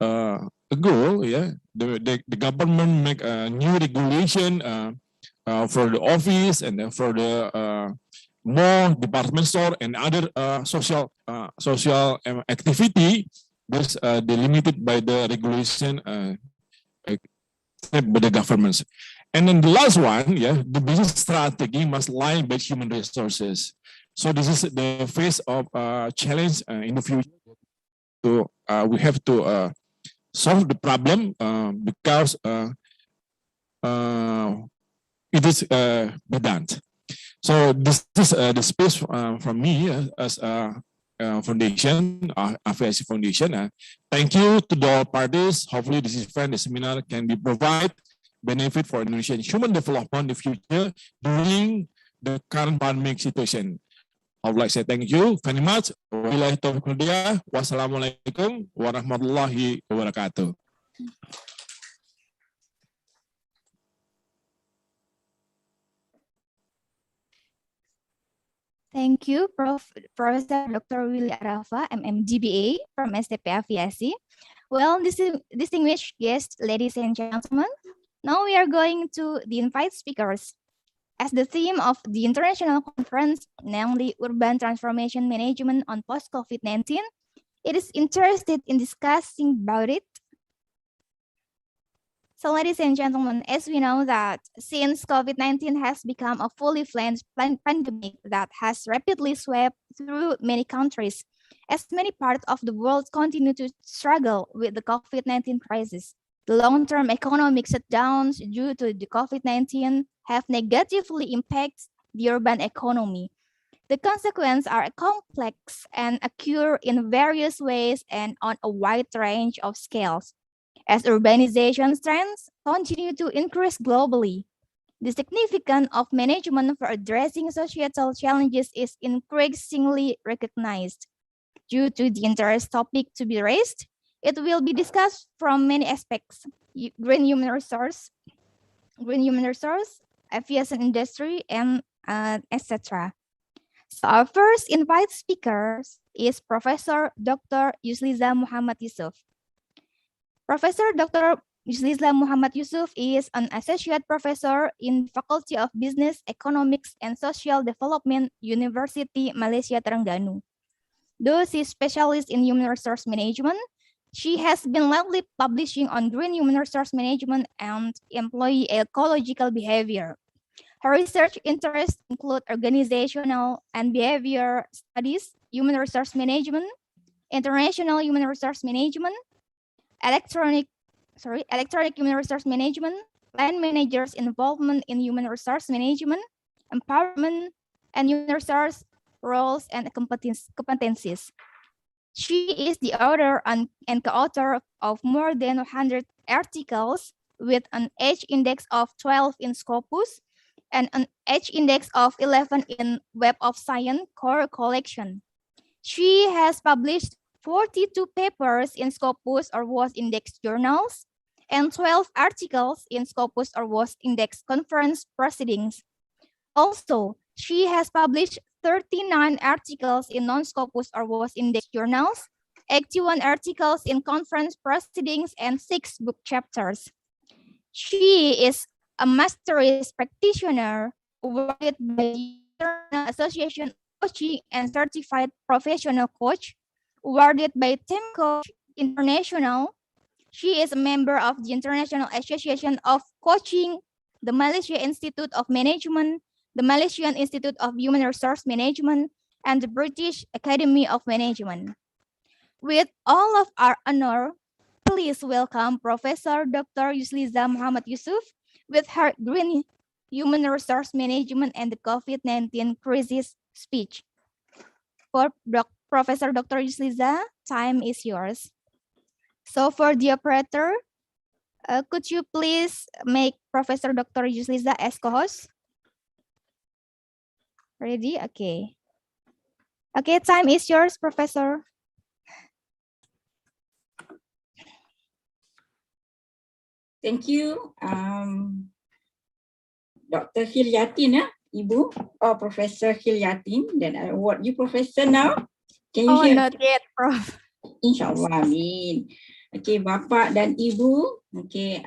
ago, yeah, the government make a new regulation for the office and then for the mall, department store, and other social activity. That's delimited by the regulation set by the governments. And then the last one, yeah, the business strategy must lie with human resources. So this is the phase of challenge in the future. So we have to solve the problem because it is redundant. So this is the space from me as a foundation, Aviation Foundation. Thank you to all parties. Hopefully this event, the seminar can be provide benefit for Indonesian human development in the future during the current pandemic situation. I would like to say thank you very much. Wassalamualaikum warahmatullahi wabarakatuh. Thank you, Professor Dr. Willy Arafa, MMGBA from STP Aviasi. Well, distinguished guests, ladies and gentlemen, now we are going to the invite speakers. As the theme of the international conference, namely Urban Transformation Management on Post-COVID-19, it is interested in discussing about it. So ladies and gentlemen, as we know that since COVID-19 has become a fully fledged pandemic that has rapidly swept through many countries, as many parts of the world continue to struggle with the COVID-19 crisis, the long-term economic shutdowns due to the COVID-19 have negatively impacted the urban economy. The consequences are complex and occur in various ways and on a wide range of scales. As urbanization trends continue to increase globally, the significance of management for addressing societal challenges is increasingly recognized. Due to the interest topic to be raised, it will be discussed from many aspects: green human resource, aviation industry, and etc. So our first invite speaker is Professor Dr. Yusliza Muhammad Yusuf. Professor Dr. Yusliza Muhammad Yusuf is an associate professor in the Faculty of Business, Economics, and Social Development, University Malaysia Terengganu. Though she is specialist in human resource management, she has been lately publishing on green human resource management and employee ecological behavior. Her research interests include organizational and behavior studies, human resource management, international human resource management, electronic human resource management, line managers' involvement in human resource management, empowerment, and human resource roles and competencies. She is the author and co-author of more than 100 articles with an H index of 12 in Scopus and an H index of 11 in Web of Science core collection. She has published 42 papers in Scopus or WAS Index journals and 12 articles in Scopus or WAS Index conference proceedings. Also, she has published 39 articles in non-Scopus or WAS Index journals, 81 articles in conference proceedings, and 6 book chapters. She is a master's practitioner awarded by the International Association of Coaching and Certified Professional Coach, awarded by Team Coach International. She is a member of the International Association of Coaching, the Malaysia Institute of Management, the Malaysian Institute of Human Resource Management, and the British Academy of Management. With all of our honor, please welcome Professor Dr. Yusliza Muhammad Yusuf with her Green Human Resource Management and the COVID-19 Crisis speech. For Professor Dr. Yusliza, time is yours. So for the operator, could you please make Professor Dr. Yusliza as co-host? Ready? Okay. Okay, time is yours, Professor. Thank you. Dr. Hilyatin, Ibu, or Professor Hilyatin. Then I award you Professor now. Can you Oh, hear? not yet, Prof. InsyaAllah, amin. Okay, Bapa dan Ibu, okay,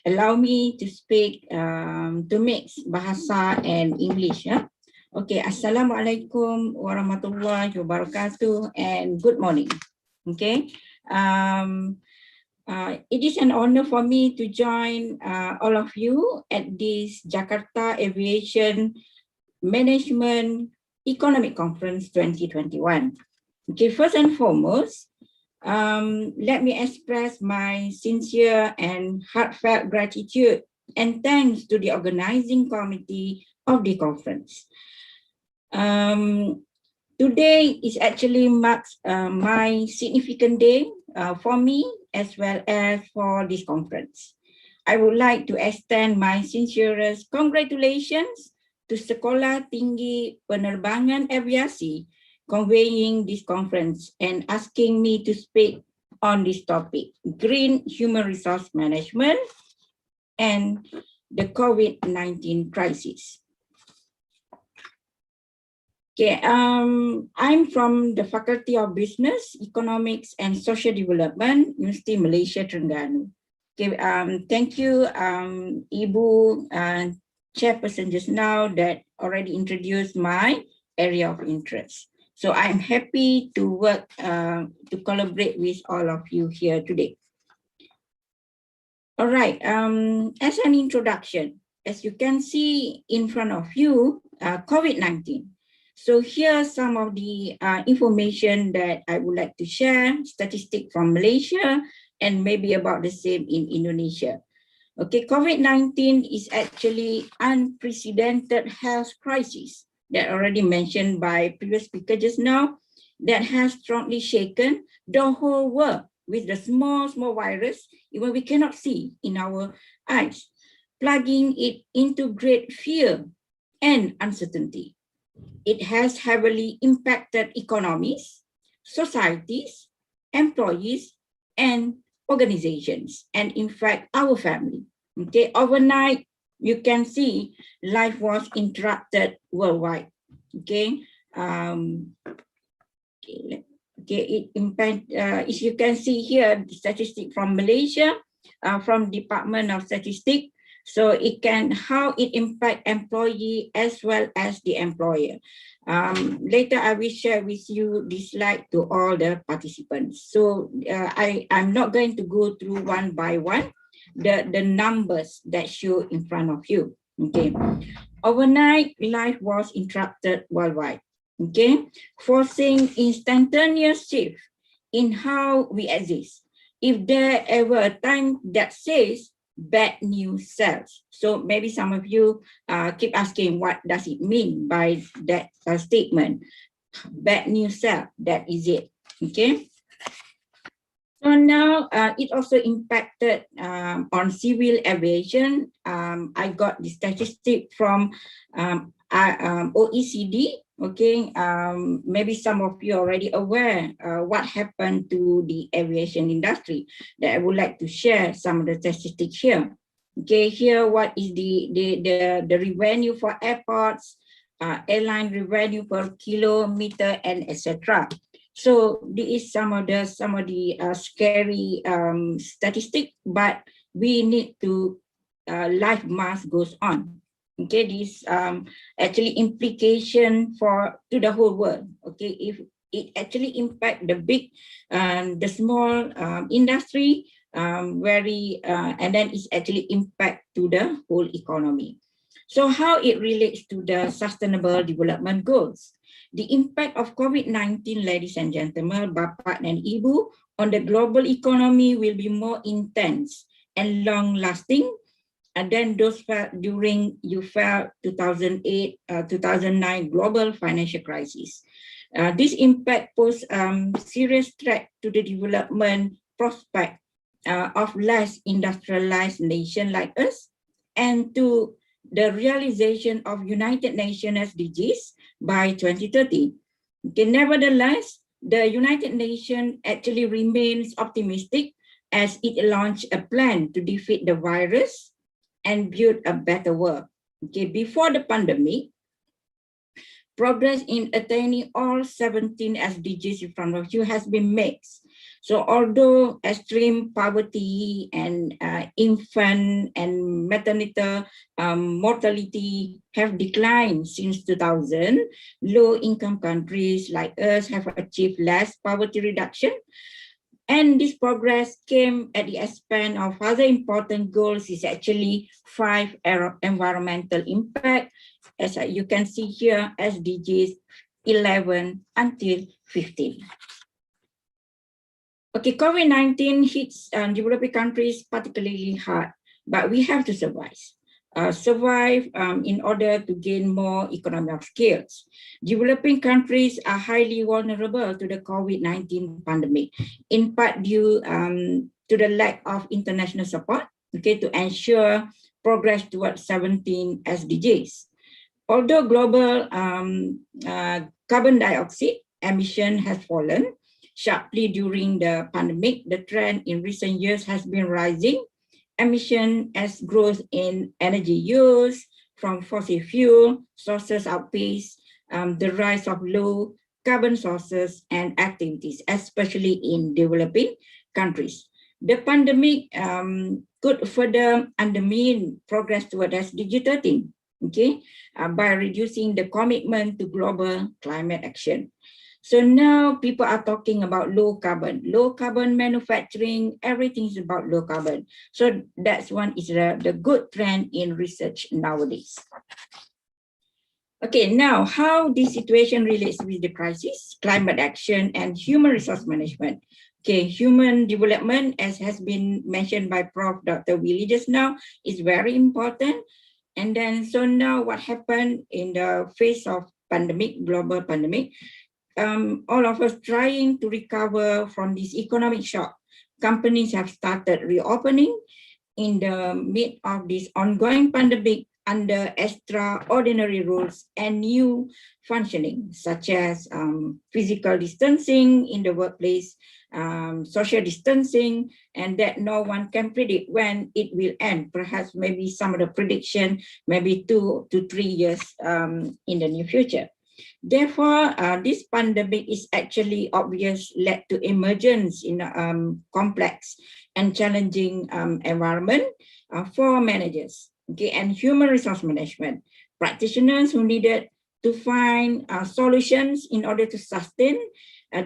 allow me to speak, to mix bahasa and English. Okay, Assalamualaikum warahmatullahi wabarakatuh and good morning. Okay, it is an honor for me to join all of you at this Jakarta Aviation Management Economic Conference 2021. Okay, first and foremost, let me express my sincere and heartfelt gratitude and thanks to the organizing committee of the conference. Today is actually marks my significant day for me as well as for this conference. I would like to extend my sincerest congratulations to Sekolah Tinggi Penerbangan Aviasi convening this conference and asking me to speak on this topic, green human resource management and the COVID-19 crisis. Okay, I'm from the Faculty of Business, Economics and Social Development, University Malaysia, Terengganu. Okay, thank you, Ibu Chairperson just now that already introduced my area of interest. So I'm happy to work, to collaborate with all of you here today. All right, as an introduction, as you can see in front of you, COVID-19. So here's some of the information that I would like to share, statistic from Malaysia, and maybe about the same in Indonesia. Okay, COVID-19 is actually unprecedented health crisis that already mentioned by previous speaker just now, that has strongly shaken the whole world with the small virus, even we cannot see in our eyes, plugging it into great fear and uncertainty. It has heavily impacted economies, societies, employees, and organizations, and in fact, our family. Okay, overnight, you can see life was interrupted worldwide. Okay, it impact, as you can see here, the statistic from Malaysia, from Department of Statistics. So it can, how it impact employee as well as the employer. Later I will share with you this slide to all the participants. So I'm not going to go through one by one, the numbers that show in front of you. Okay, overnight life was interrupted worldwide. Okay, forcing instantaneous shift in how we exist. If there ever a time that says bad news sells. So maybe some of you keep asking, what does it mean by that statement? Bad news sell, that is it. Okay. So now it also impacted on civil aviation. I got the statistic from OECD. Okay, maybe some of you are already aware what happened to the aviation industry, that I would like to share some of the statistics here. Okay, here what is the revenue for airports, airline revenue per kilometer, and etc. So this is some of the scary statistic, but we need to life must goes on. Okay, this actually implication to the whole world. Okay, if it actually impact the big the small industry very and then it's actually impact to the whole economy. So how it relates to the sustainable development goals? The impact of COVID-19, ladies and gentlemen, Bapak and Ibu, on the global economy will be more intense and long lasting. And then those felt during 2008, 2009 global financial crisis. This impact posed serious threat to the development prospect of less industrialized nation like us, and to the realization of United Nations SDGs by 2030. Okay, nevertheless, the United Nations actually remains optimistic as it launched a plan to defeat the virus and build a better world. Okay, before the pandemic, progress in attaining all 17 SDGs in front of you has been mixed. So although extreme poverty and infant and maternal mortality have declined since 2000, low-income countries like us have achieved less poverty reduction. And this progress came at the expense of other important goals is actually 5 environmental impact. As you can see here, SDGs 11 until 15. Okay, COVID-19 hits developing countries particularly hard, but we have to survive. In order to gain more economic skills. Developing countries are highly vulnerable to the COVID-19 pandemic, in part due to the lack of international support, okay, to ensure progress towards 17 SDGs. Although global carbon dioxide emission has fallen sharply during the pandemic, the trend in recent years has been rising. Emission as growth in energy use from fossil fuel sources outpace the rise of low carbon sources and activities, especially in developing countries. The pandemic could further undermine progress toward SDG 13, okay, by reducing the commitment to global climate action. So now people are talking about low carbon manufacturing, everything is about low carbon. So that's one is the good trend in research nowadays. Okay, now how this situation relates with the crisis, climate action and human resource management. Okay, human development, as has been mentioned by Prof. Dr. Willie just now, is very important. And then, so now what happened in the face of pandemic, global pandemic, all of us trying to recover from this economic shock. Companies have started reopening in the mid of this ongoing pandemic under extraordinary rules and new functioning, such as physical distancing in the workplace, social distancing, and that no one can predict when it will end. Perhaps maybe some of the prediction, maybe 2 to 3 years in the near future. Therefore, this pandemic is actually obvious led to emergence in a complex and challenging environment for managers, okay, and human resource management practitioners who needed to find solutions in order to sustain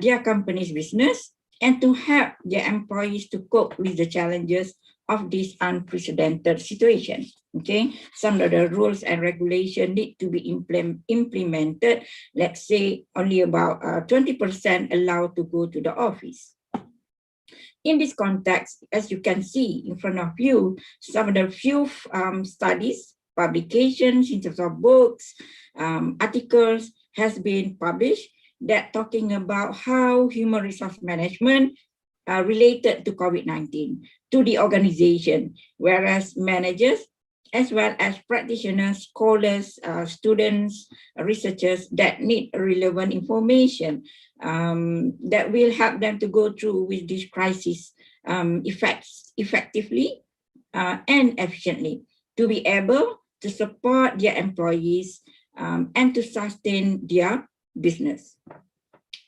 their company's business and to help their employees to cope with the challenges of this unprecedented situation. Okay, some of the rules and regulations need to be implemented. Let's say only about 20% allowed to go to the office. In this context, as you can see in front of you, some of the few studies, publications in terms of books, articles has been published that talking about how human resource management related to COVID-19 to the organization, whereas managers as well as practitioners, scholars, students, researchers that need relevant information that will help them to go through with this crisis effectively and efficiently to be able to support their employees and to sustain their business.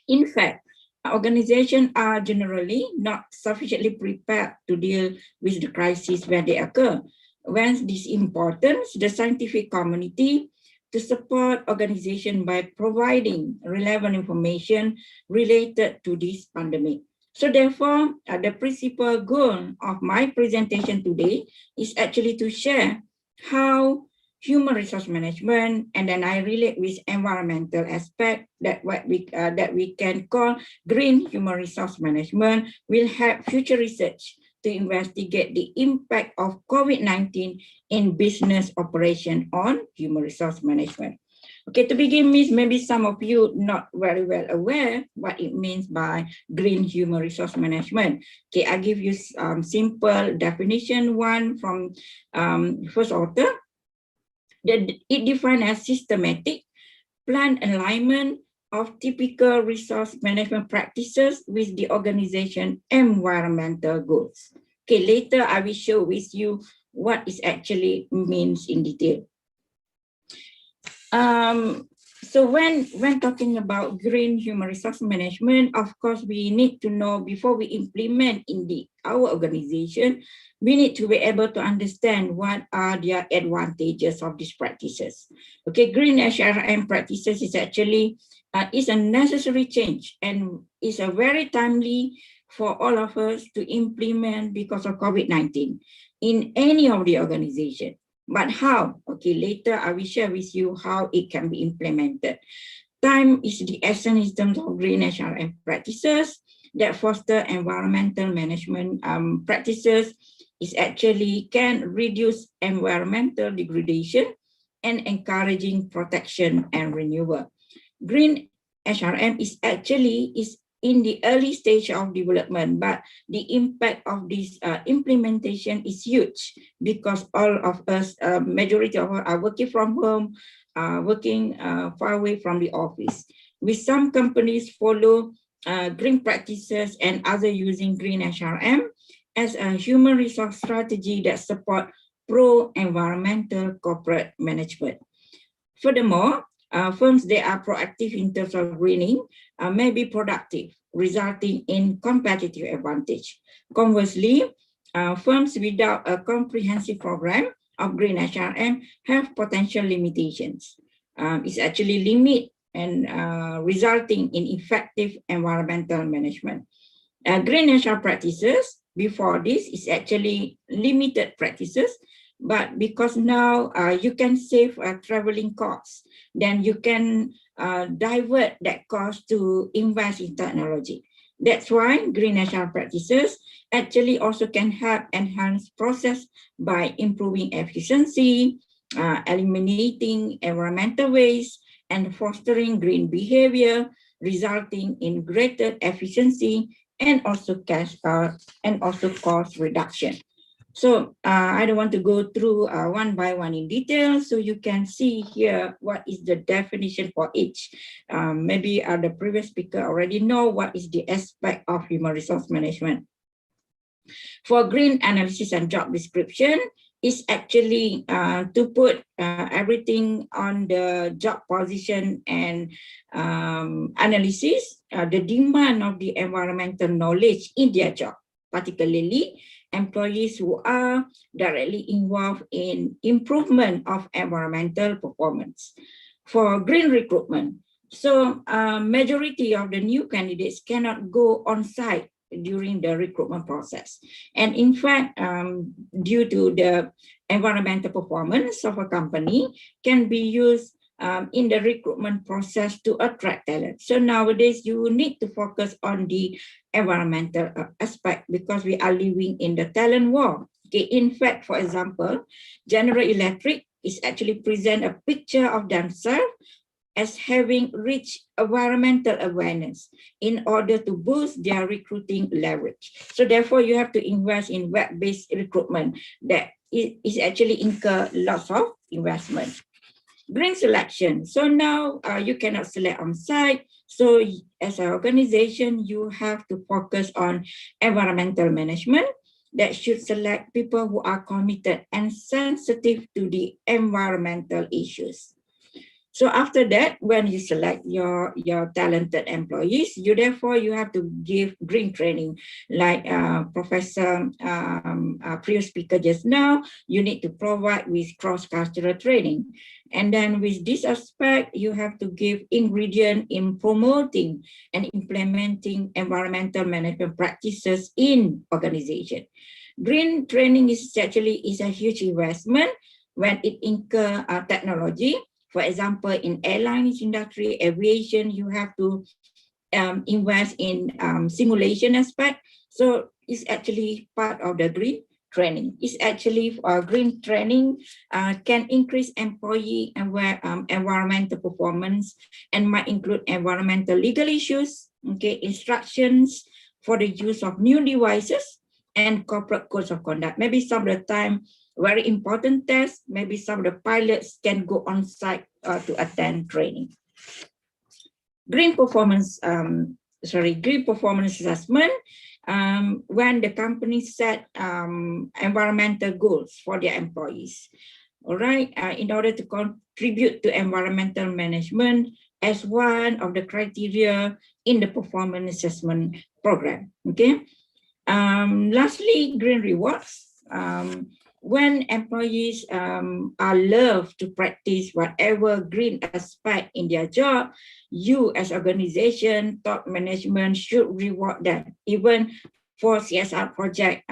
In fact, organizations are generally not sufficiently prepared to deal with the crisis when they occur. Whence this importance, the scientific community to support organization by providing relevant information related to this pandemic. So therefore, the principal goal of my presentation today is actually to share how human resource management, and then I relate with environmental aspect that what we can call green human resource management will help future research to investigate the impact of COVID-19 in business operation on human resource management. Okay, to begin with, maybe some of you not very well aware what it means by green human resource management. Okay, I give you simple definition, one from first author. It defined as systematic plan alignment of typical resource management practices with the organization environmental goals. Okay, later I will show with you what it actually means in detail. So when talking about green human resource management, of course, we need to know before we implement in our organization, we need to be able to understand what are the advantages of these practices. Okay, green HRM practices is actually is a necessary change and is a very timely for all of us to implement because of COVID-19 in any of the organization. But how? Okay, later I will share with you how it can be implemented. Time is the essence in terms of green HRM practices that foster environmental management practices is actually can reduce environmental degradation and encouraging protection and renewal. Green HRM is actually in the early stage of development, but the impact of this implementation is huge because all of us, majority of us are working from home, working far away from the office. With some companies follow green practices and other using green HRM as a human resource strategy that support pro-environmental corporate management. Furthermore, firms that are proactive in terms of greening may be productive, resulting in competitive advantage. Conversely, firms without a comprehensive program of green HRM have potential limitations. It's actually limit and resulting in effective environmental management. Green HR practices before this is actually limited practices, but because now you can save traveling costs, then you can divert that cost to invest in technology. That's why green HR practices actually also can help enhance process by improving efficiency, eliminating environmental waste, and fostering green behavior, resulting in greater efficiency and also cost reduction. So I don't want to go through one by one in detail, so you can see here what is the definition for each. Maybe the previous speaker already know what is the aspect of human resource management. For green analysis and job description, is actually to put everything on the job position and analysis, the demand of the environmental knowledge in their job, particularly employees who are directly involved in improvement of environmental performance. For green recruitment, so majority of the new candidates cannot go on site during the recruitment process. And in fact, due to the environmental performance of a company can be used in the recruitment process to attract talent. So nowadays you need to focus on the environmental aspect because we are living in the talent war. Okay, in fact, for example, General Electric is actually present a picture of themselves as having reached environmental awareness in order to boost their recruiting leverage. So therefore, you have to invest in web-based recruitment that is actually incur lots of investment. Green selection. So now you cannot select on site. So as an organization, you have to focus on environmental management that should select people who are committed and sensitive to the environmental issues. So after that, when you select your talented employees, you have to give green training. Like Professor previous speaker just now, you need to provide with cross-cultural training. And then with this aspect, you have to give ingredient in promoting and implementing environmental management practices in organization. Green training is actually a huge investment when it incur technology. For example, in airlines industry, aviation, you have to invest in simulation aspect. So it's actually part of the green training. It's actually green training can increase employee environmental performance and might include environmental legal issues, okay, instructions for the use of new devices and corporate codes of conduct. Maybe some of the time, very important tests, maybe some of the pilots can go on site to attend training. Green performance assessment, when the company set environmental goals for their employees. all right, in order to contribute to environmental management as one of the criteria in the performance assessment program. Okay. Lastly, green rewards. When employees are loved to practice whatever green aspect in their job, you as organization, top management should reward them, even for CSR project,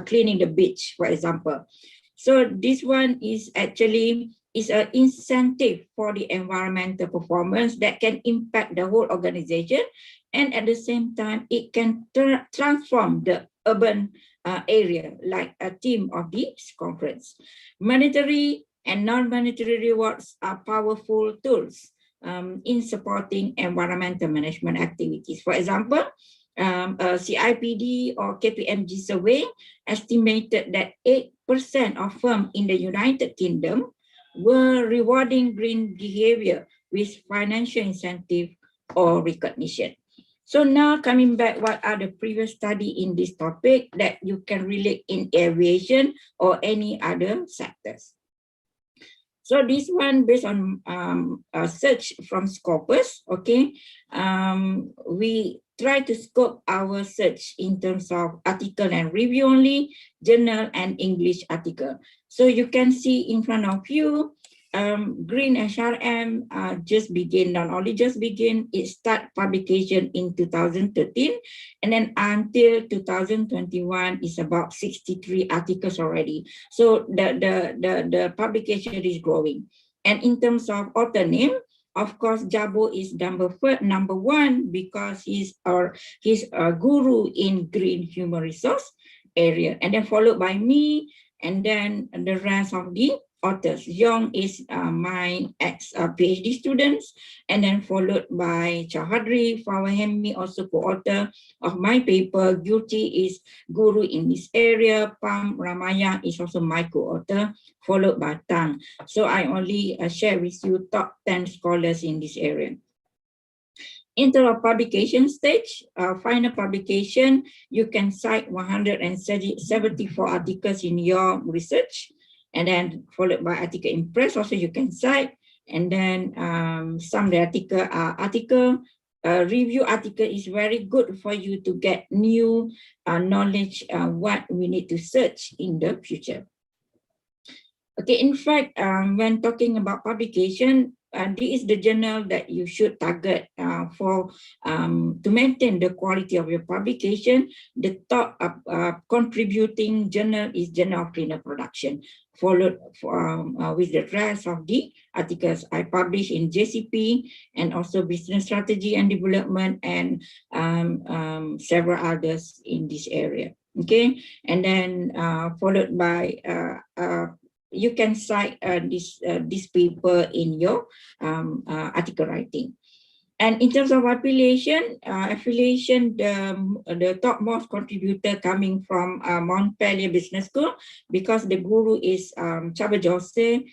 cleaning the beach, for example. So this one is actually an incentive for the environmental performance that can impact the whole organization, and at the same time, it can transform the urban area, like a theme of this conference. Monetary and non-monetary rewards are powerful tools in supporting environmental management activities. For example, a CIPD or KPMG survey estimated that 8% of firms in the United Kingdom were rewarding green behavior with financial incentive or recognition. So now coming back, what are the previous study in this topic that you can relate in aviation or any other sectors? So this one based on a search from Scopus, okay, we try to scope our search in terms of article and review only, journal and English article. So you can see in front of you, Green HRM just begin, not only just begin, it start publication in 2013, and then until 2021 is about 63 articles already. So the publication is growing. And in terms of author name, of course, Jabo is number one because he's a guru in green human resource area, and then followed by me, and then the rest of the authors. Young is my ex-PhD students, and then followed by Chahadri, Fawahemi, also co-author of my paper. Gyuti is guru in this area. Pam Ramaya is also my co-author, followed by Tang. So I only share with you top 10 scholars in this area. In terms of publication stage, final publication, you can cite 174 articles in your research, and then followed by article in press, also you can cite, and then some of the article review article is very good for you to get new knowledge what we need to search in the future. Okay, in fact, when talking about publication, this is the journal that you should target to maintain the quality of your publication. The top contributing journal is Journal of Cleaner Production, followed with the rest of the articles I publish in JCP and also Business Strategy and Development and several others in this area. Okay, and then followed by you can cite this paper in your article writing. And in terms of affiliation, the topmost contributor coming from Montpellier Business School, because the guru is Chaba Jose.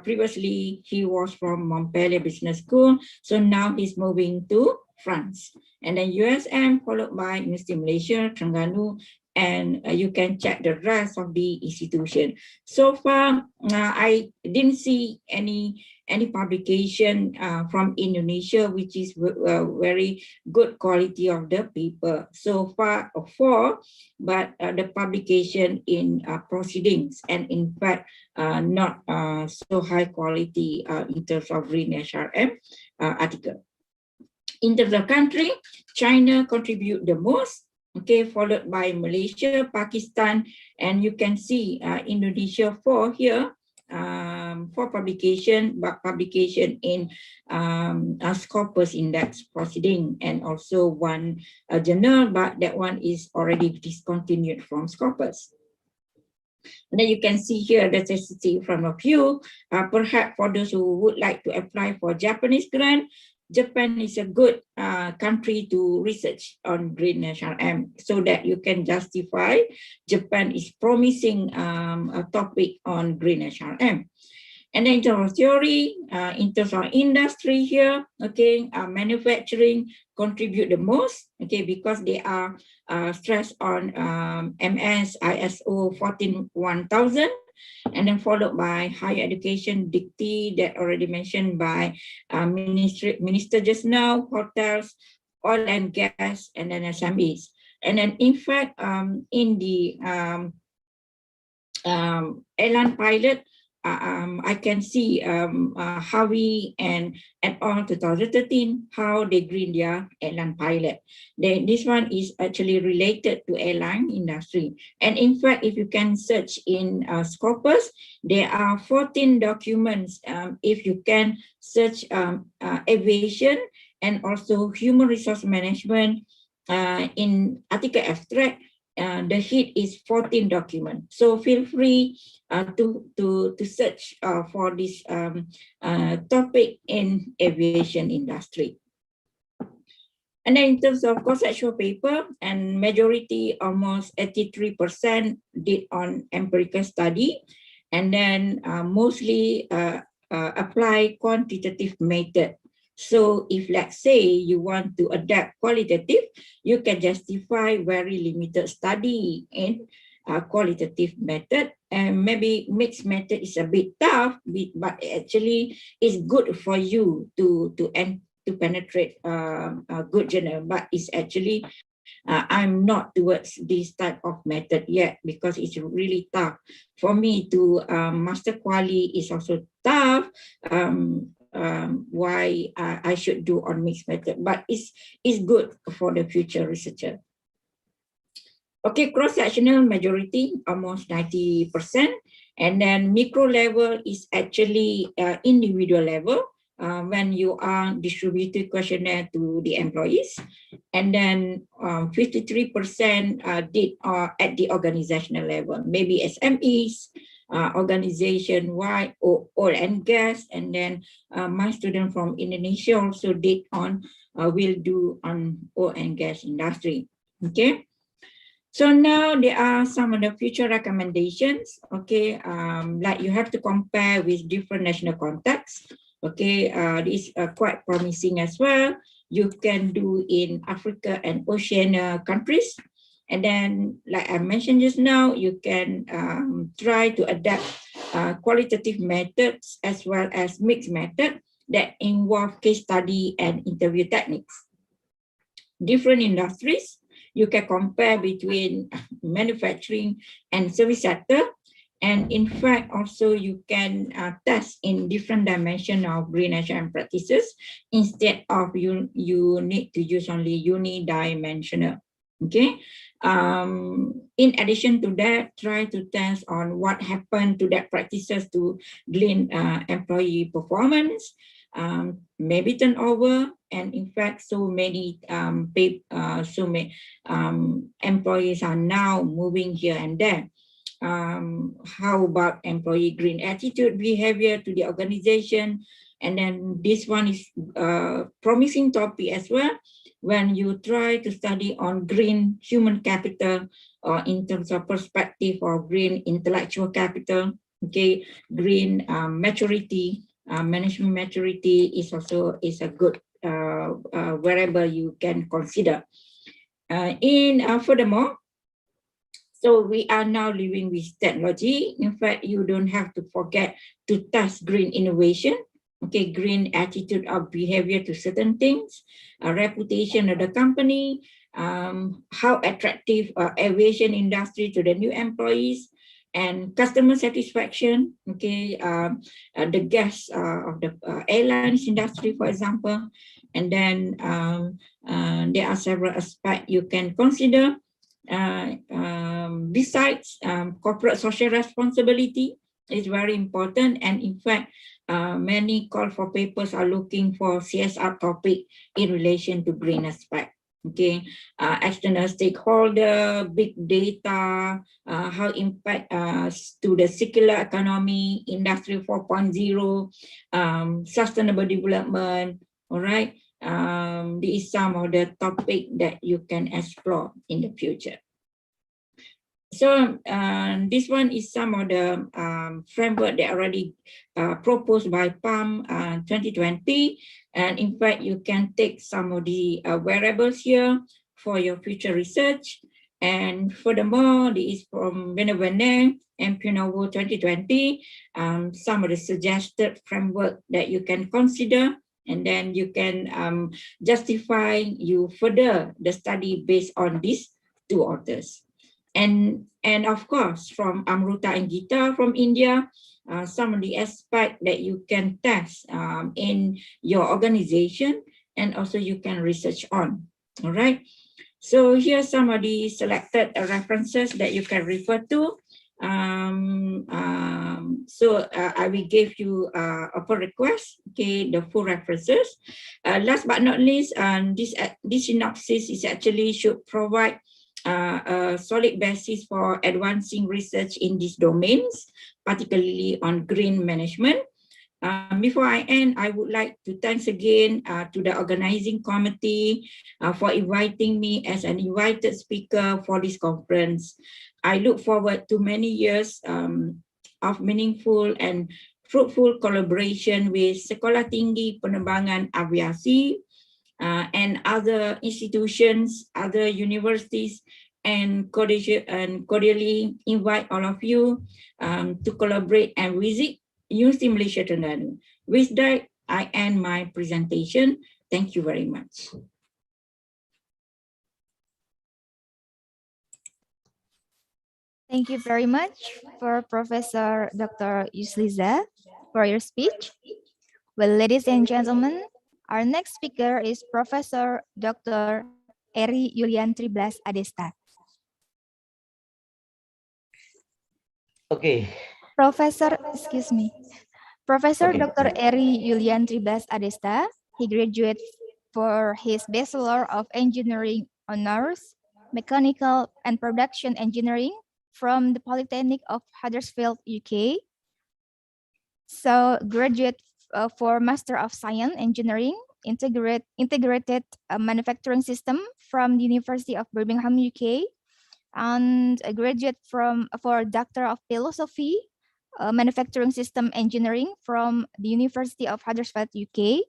Previously, he was from Montpellier Business School, so now he's moving to France. And then USM, followed by University of Malaysia, Terengganu, and you can check the rest of the institution. So far, I didn't see any publication from Indonesia, which is very good quality of the paper. So far, 4, but the publication in proceedings, and in fact, not so high quality in terms of green HRM article. In terms of country, China contribute the most. Okay, followed by Malaysia, Pakistan, and you can see Indonesia 4 here for publication, but publication in Scopus Index proceeding, and also one journal, but that one is already discontinued from Scopus. And then you can see here the statistic in front of you. Perhaps for those who would like to apply for Japanese grant, Japan is a good country to research on green HRM, so that you can justify Japan is promising a topic on green HRM. And then in terms of theory, in terms of industry here, okay, manufacturing contribute the most, okay, because they are stressed on MS, ISO 14000, and then followed by higher education, dictee that already mentioned by Minister just now, hotels, oil and gas, and then SMEs. And then in fact, in the airline pilot, I can see Harvey and all 2013 how they green their airline pilot. This one is actually related to airline industry. And in fact, if you can search in Scopus, there are 14 documents. If you can search aviation and also human resource management in article abstract, the hit is 14 documents. So feel free to search for this topic in aviation industry. And then in terms of conceptual paper, and majority, almost 83% did on empirical study, and then mostly apply quantitative method. So if, let's say, you want to adapt qualitative, you can justify very limited study in qualitative method, and maybe mixed method is a bit tough, but actually it's good for you to penetrate a good journal. But it's actually I'm not towards this type of method yet, because it's really tough for me to master quali. Is also tough. Why I should do on mixed method, but it's good for the future researcher. Okay, cross-sectional majority, almost 90%. And then micro level is actually individual level when you are distributed questionnaire to the employees. And then 53% did at the organizational level, maybe SMEs, organization-wide, oil and gas. And then my student from Indonesia also did on, will do on oil and gas industry. Okay. So now there are some of the future recommendations. Okay, like you have to compare with different national contexts. Okay, this is quite promising as well. You can do in Africa and Oceania countries. And then, like I mentioned just now, you can try to adapt qualitative methods as well as mixed method that involve case study and interview techniques. Different industries, you can compare between manufacturing and service sector. And in fact, also you can test in different dimensions of green HRM practices instead of you need to use only unidimensional. Okay. In addition to that, try to test on what happened to that practices to glean employee performance, maybe turnover, and in fact, so many employees are now moving here and there. How about employee green attitude, behavior to the organization? And then this one is a promising topic as well, when you try to study on green human capital or in terms of perspective of green intellectual capital. Okay, green maturity, management maturity is also a good variable you can consider. Furthermore, so we are now living with technology. In fact, you don't have to forget to test green innovation. Okay, green attitude of behavior to certain things, reputation of the company, how attractive aviation industry to the new employees, and customer satisfaction. Okay, the guests of the airlines industry, for example. And then there are several aspects you can consider. Besides corporate social responsibility is very important, and in fact many call for papers are looking for CSR topic in relation to green aspect. Okay, external stakeholder, big data, how impact to the circular economy, industry 4.0, sustainable development. All right. These are some of the topic that you can explore in the future. So this one is some of the framework that already proposed by PAM 2020. And in fact, you can take some of the variables here for your future research. And furthermore, this is from Benevenent and Punovo 2020, some of the suggested framework that you can consider, and then you can justify you further the study based on these two authors. And of course, from Amruta and Gita from India, some of the aspects that you can test in your organization, and also you can research on. All right. So here's some of the selected references that you can refer to. I will give you upon request, okay, the full references. Last but not least, this synopsis is actually should provide a solid basis for advancing research in these domains, particularly on green management. Before I end, I would like to thanks again to the organizing committee for inviting me as an invited speaker for this conference. I look forward to many years of meaningful and fruitful collaboration with Sekolah Tinggi Penerbangan Aviasi and other institutions, other universities, and cordially invite all of you to collaborate and visit UNISI Malaysia Terengganu. With that, I end my presentation. Thank you very much. Thank you very much for Professor Dr. Yusliza for your speech. Well, ladies and gentlemen, our next speaker is Professor Dr. Eri Yuliantri Blas Adesta. Okay. Professor Dr. Eri Yuliantri Blas Adesta, he graduated for his Bachelor of Engineering Honors, Mechanical and Production Engineering from the Polytechnic of Huddersfield, UK. So graduate for Master of Science Engineering, Integrated Manufacturing System from the University of Birmingham, UK, and a graduate for Doctor of Philosophy, Manufacturing System Engineering from the University of Huddersfield, UK.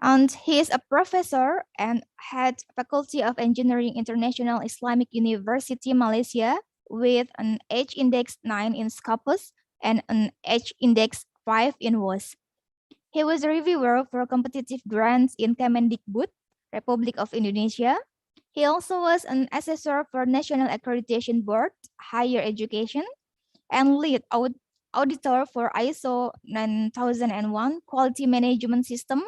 And he is a professor and head Faculty of Engineering, International Islamic University, Malaysia, with an H index 9 in Scopus and an H index 5 in WAS. He was a reviewer for competitive grants in Kemendikbud, Republic of Indonesia. He also was an assessor for National Accreditation Board, Higher Education, and lead auditor for ISO 9001 Quality Management System,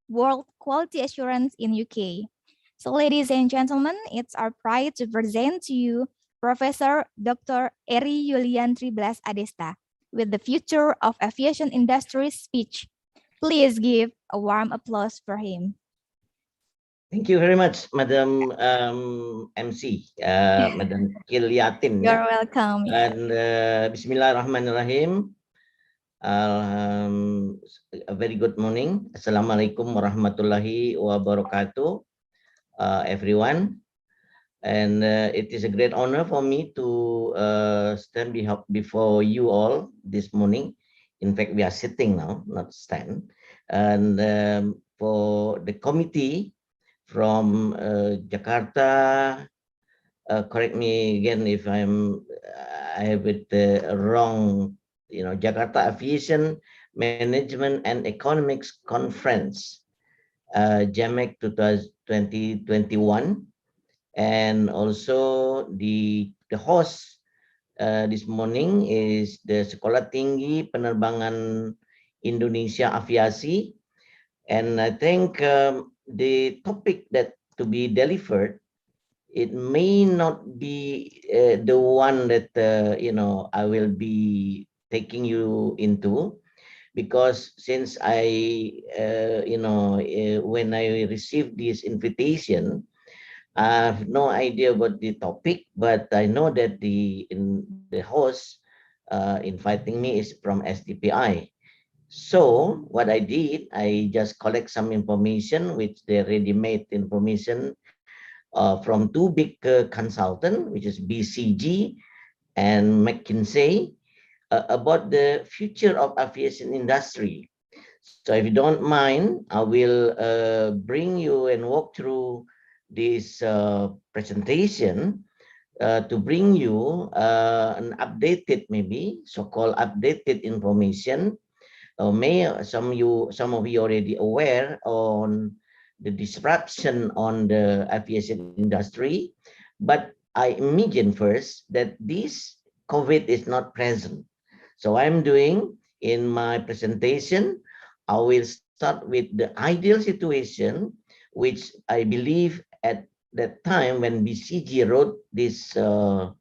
World Quality Assurance in UK. So ladies and gentlemen, it's our pride to present to you Professor Dr. Eri Yuliantri Blas Adesta with the Future of Aviation Industry speech. Please give a warm applause for him. Thank you very much, Madam MC, Madam Kilyatin. You're welcome. And Bismillahirrahmanirrahim. A very good morning. Assalamualaikum warahmatullahi wabarakatuh, everyone. And it is a great honor for me to stand before you all this morning. In fact, we are sitting now, not stand. And for the committee from Jakarta, correct me again if I have it wrong, Jakarta Aviation Management and Economics Conference, JAMEC 2021, and also the host this morning is the Sekolah Tinggi Penerbangan Indonesia Aviasi, and I think the topic that to be delivered, it may not be the one that I will be taking you into, because since I when I received this invitation, I have no idea about the topic, but I know that the host inviting me is from SDPI. So what I did, I just collect some information, which they ready-made information from two big consultants, which is BCG and McKinsey, about the future of aviation industry. So if you don't mind, I will bring you and walk through this presentation to bring you an updated, maybe so-called updated information. Some of you already aware on the disruption on the aviation industry, but I imagine first that this COVID is not present. So I'm doing in my presentation, I will start with the ideal situation, which I believe at that time when BCG wrote this what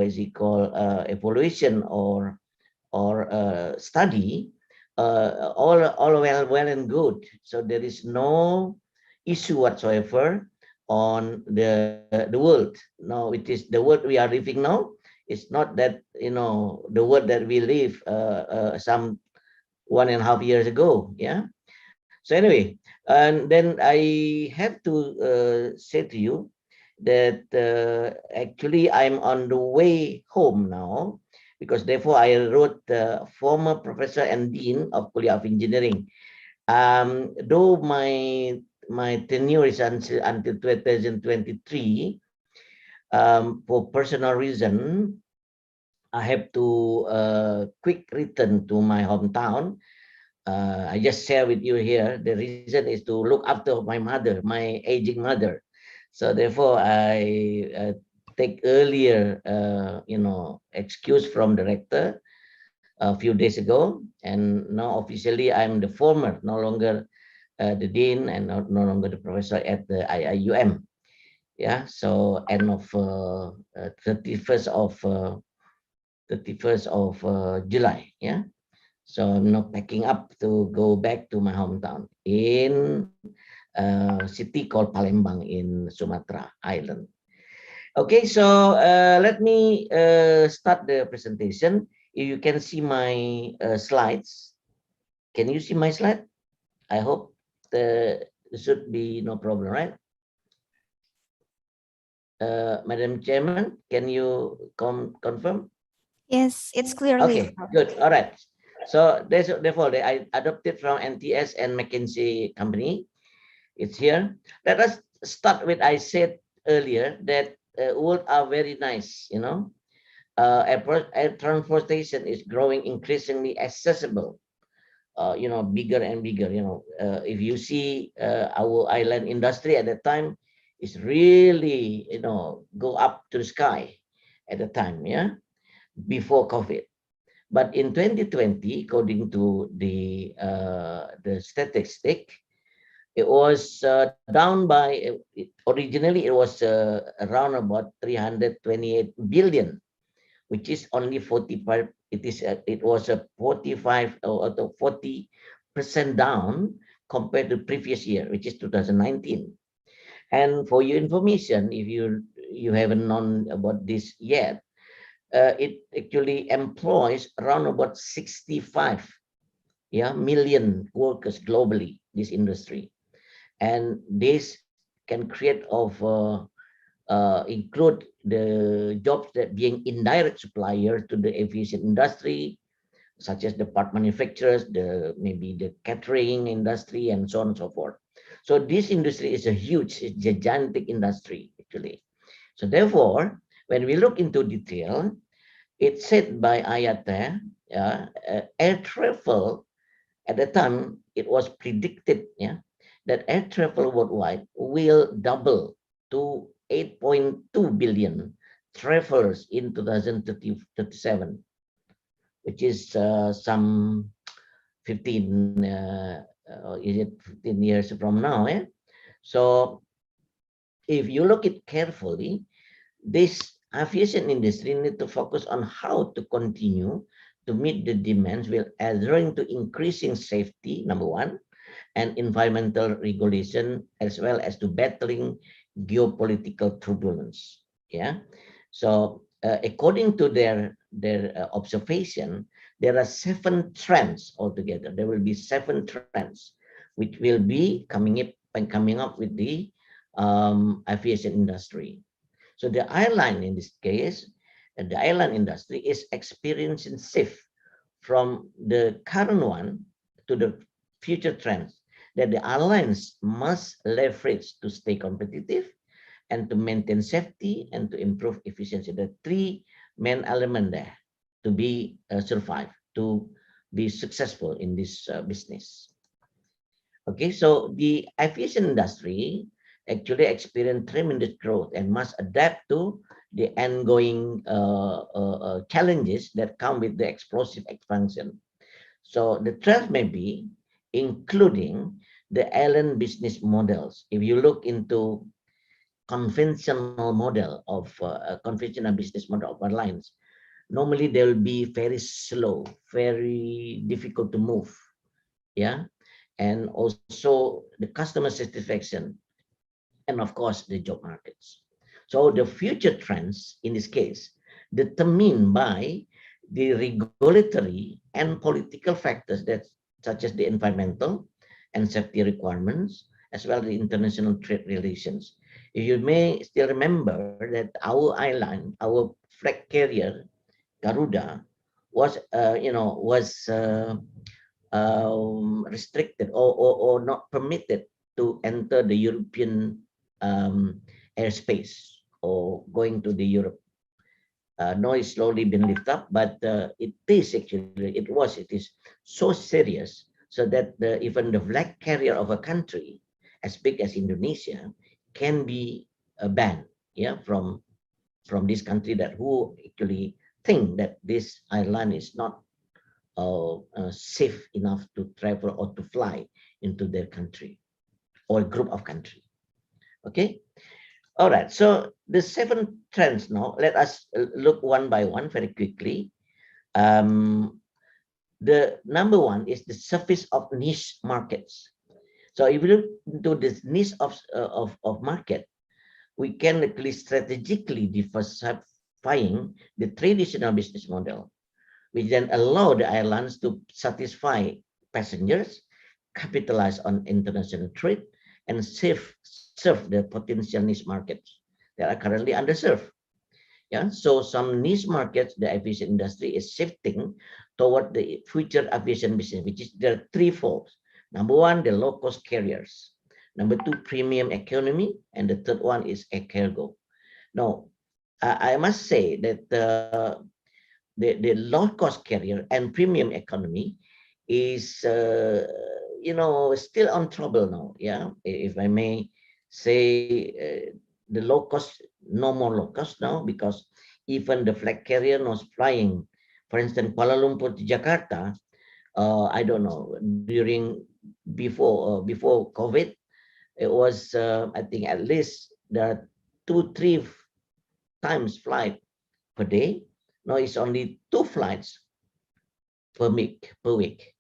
is it called, evaluation or study, all well and good. So there is no issue whatsoever on the world. Now it is the world we are living now. It's not that, you know, the world that we live some 1.5 years ago. Yeah. So anyway, and then I have to say to you that actually I'm on the way home now, because therefore I wrote the former professor and dean of Kuliah of Engineering. Though my tenure is until 2023, for personal reason, I have to quick return to my hometown. I just share with you here. The reason is to look after my mother, my aging mother. So therefore, I take earlier, excuse from the rector a few days ago, and now officially I'm the former, no longer the dean and no longer the professor at the IIUM. Yeah. So end of 31st of July. Yeah. So I'm now packing up to go back to my hometown in a city called Palembang in Sumatra Island. Okay, so let me start the presentation. If you can see my slides. Can you see my slide? I hope there should be no problem, right? Madam Chairman, can you confirm? Yes, it's clearly. Okay, good. All right. So therefore, I adopted from NTS and McKinsey company. It's here. Let us start with I said earlier that world are very nice. You know, air transportation is growing increasingly accessible. Bigger and bigger. If you see our island industry at that time, is really go up to the sky at the time. Yeah, before COVID. But in 2020, according to the statistic, it was down by, originally it was around about 328 billion, which is only 45. It was a 45 or 40% down compared to previous year, which is 2019. And for your information, if you haven't known about this yet, it actually employs around about 65 million workers globally, this industry. And this can create include the jobs that being indirect suppliers to the aviation industry, such as the part manufacturers, maybe the catering industry, and so on and so forth. So this industry is a huge, gigantic industry actually. So therefore, when we look into detail, it's said by IATA, air travel at the time, it was predicted that air travel worldwide will double to 8.2 billion travelers in 2037, which is some 15, is it 15 years from now? So if you look at carefully, this aviation industry need to focus on how to continue to meet the demands while adhering to increasing safety, number one, and environmental regulation, as well as to battling geopolitical turbulence. Yeah. So according to their observation, there are 7 trends altogether. There will be 7 trends which will be coming up with the aviation industry. So the airline in this case, the airline industry is experiencing shift from the current one to the future trends that the airlines must leverage to stay competitive and to maintain safety and to improve efficiency. The three main elements there to be survive, to be successful in this business. Okay, so the aviation industry actually experienced tremendous growth and must adapt to the ongoing challenges that come with the explosive expansion. So the trend may be including the airline business models. If you look into conventional model of conventional business model of airlines, normally they will be very slow, very difficult to move, yeah, and also the customer satisfaction, and of course the job markets. So the future trends in this case determined by the regulatory and political factors that such as the environmental and safety requirements, as well as the international trade relations. If you may still remember that our airline, our flag carrier, Garuda, was restricted or not permitted to enter the European airspace or going to the Europe. Now it's slowly been lifted up, but it is so serious so that even the flag carrier of a country as big as Indonesia can be banned, yeah, from this country that who actually think that this airline is not safe enough to travel or to fly into their country or group of country. Okay. All right. So the 7 trends now, let us look one by one very quickly. The number 1 is the surface of niche markets. So if you look into this niche of market, we can actually strategically diversifying the traditional business model, which then allow the airlines to satisfy passengers, capitalize on international trade, and serve the potential niche markets that are currently underserved. Yeah, so some niche markets, the aviation industry is shifting toward the future aviation business, which is there are threefold. Number 1, the low-cost carriers. Number 2, premium economy, and the third one is air cargo. Now, I must say that the low-cost carrier and premium economy is still on trouble now. Yeah, if I may say, the low cost, no more low cost now, because even the flag carrier was flying, for instance, Kuala Lumpur to Jakarta. I don't know, before COVID, it was I think at least there are 2-3 times flight per day. Now it's only 2 flights per week.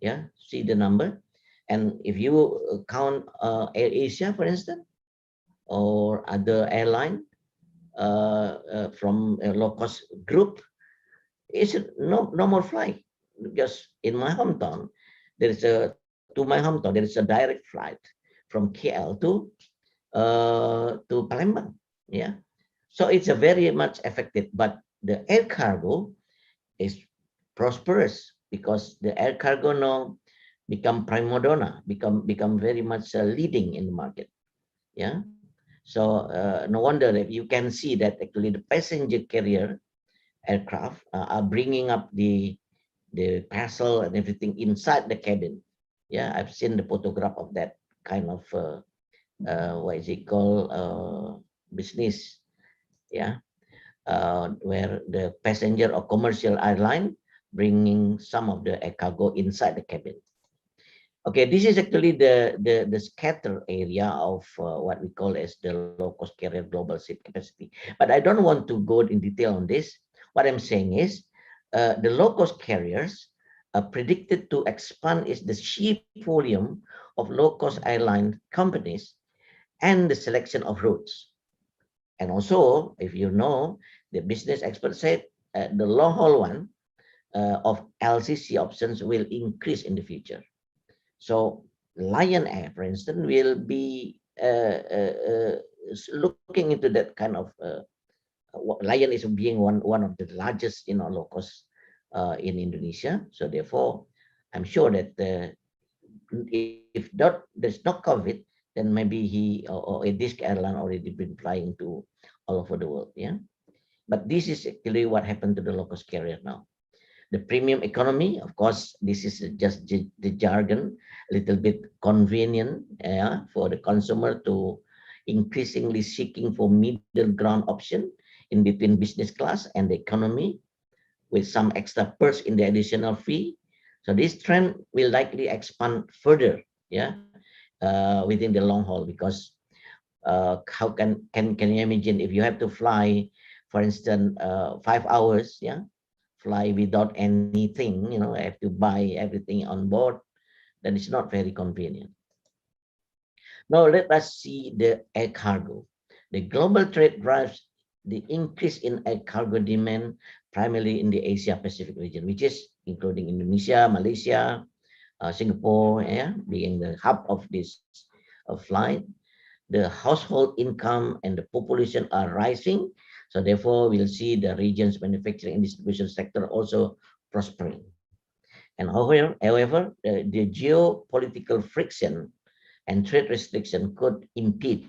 Yeah, see the number. And if you count AirAsia, for instance, or other airline from a low-cost group, it's no more flight. Because in my hometown, there is a direct flight from KL to Palembang. Yeah, so it's a very much affected. But the air cargo is prosperous because the air cargo now become prima donna, become very much leading in the market. Yeah, so no wonder that you can see that actually the passenger carrier aircraft are bringing up the parcel and everything inside the cabin. Yeah, I've seen the photograph of that kind of what is it called, business. Yeah, where the passenger or commercial airline bringing some of the cargo inside the cabin. Okay, this is actually the scatter area of what we call as the low-cost carrier global seat capacity. But I don't want to go in detail on this. What I'm saying is the low-cost carriers are predicted to expand is the sheer volume of low-cost airline companies and the selection of routes. And also, if you know, the business expert said the long-haul one of LCC options will increase in the future. So Lion Air, for instance, will be looking into that kind of. Lion is being one of the largest, low cost in Indonesia. So therefore, I'm sure that if there's no COVID, then maybe he or this airline already been flying to all over the world. Yeah, but this is actually what happened to the low-cost carrier now. The premium economy, of course, this is just the jargon, a little bit convenient for the consumer to increasingly seeking for middle ground option in between business class and the economy with some extra perks in the additional fee. So this trend will likely expand further, within the long haul, because how can you imagine if you have to fly, for instance, 5 hours, fly without anything, have to buy everything on board, then it's not very convenient. Now let us see the air cargo. The global trade drives the increase in air cargo demand primarily in the Asia Pacific region, which is including Indonesia, Malaysia, Singapore, being the hub of this flight. The household income and the population are rising. So therefore, we'll see the region's manufacturing and distribution sector also prospering. And however, the geopolitical friction and trade restriction could impede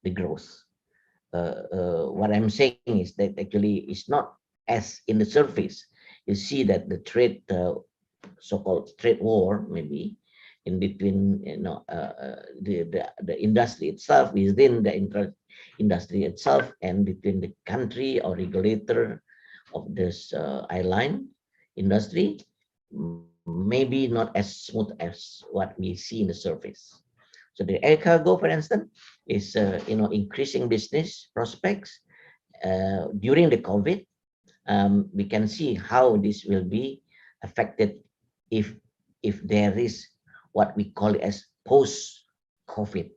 the growth. What I'm saying is that actually it's not as in the surface. You see that the trade, so-called trade war, maybe in between, the industry itself, within the industry itself, and between the country or regulator of this airline industry, maybe not as smooth as what we see in the surface. So the air cargo, for instance, is increasing business prospects during the COVID. We can see how this will be affected if there is what we call it as post-COVID.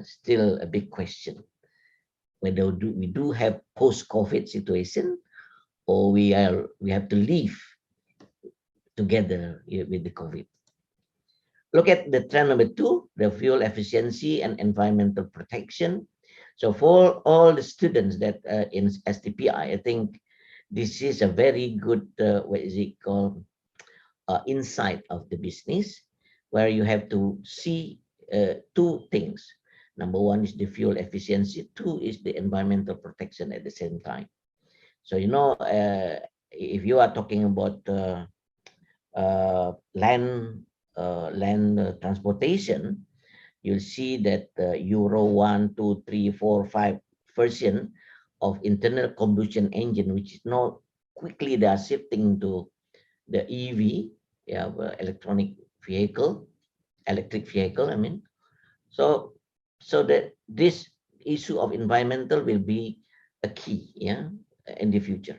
Still a big question whether we do have post-COVID situation, or we have to live together with the COVID. Look at the trend number 2, the fuel efficiency and environmental protection. So for all the students that in STPI, I think this is a very good, insight of the business, where you have to see 2 things. Number 1 is the fuel efficiency, 2 is the environmental protection at the same time. So, if you are talking about land transportation, you'll see that Euro 1, 2, 3, 4, 5 version of internal combustion engine, which is now quickly they are shifting to the EV, electric vehicle, I mean. So that this issue of environmental will be a key, in the future.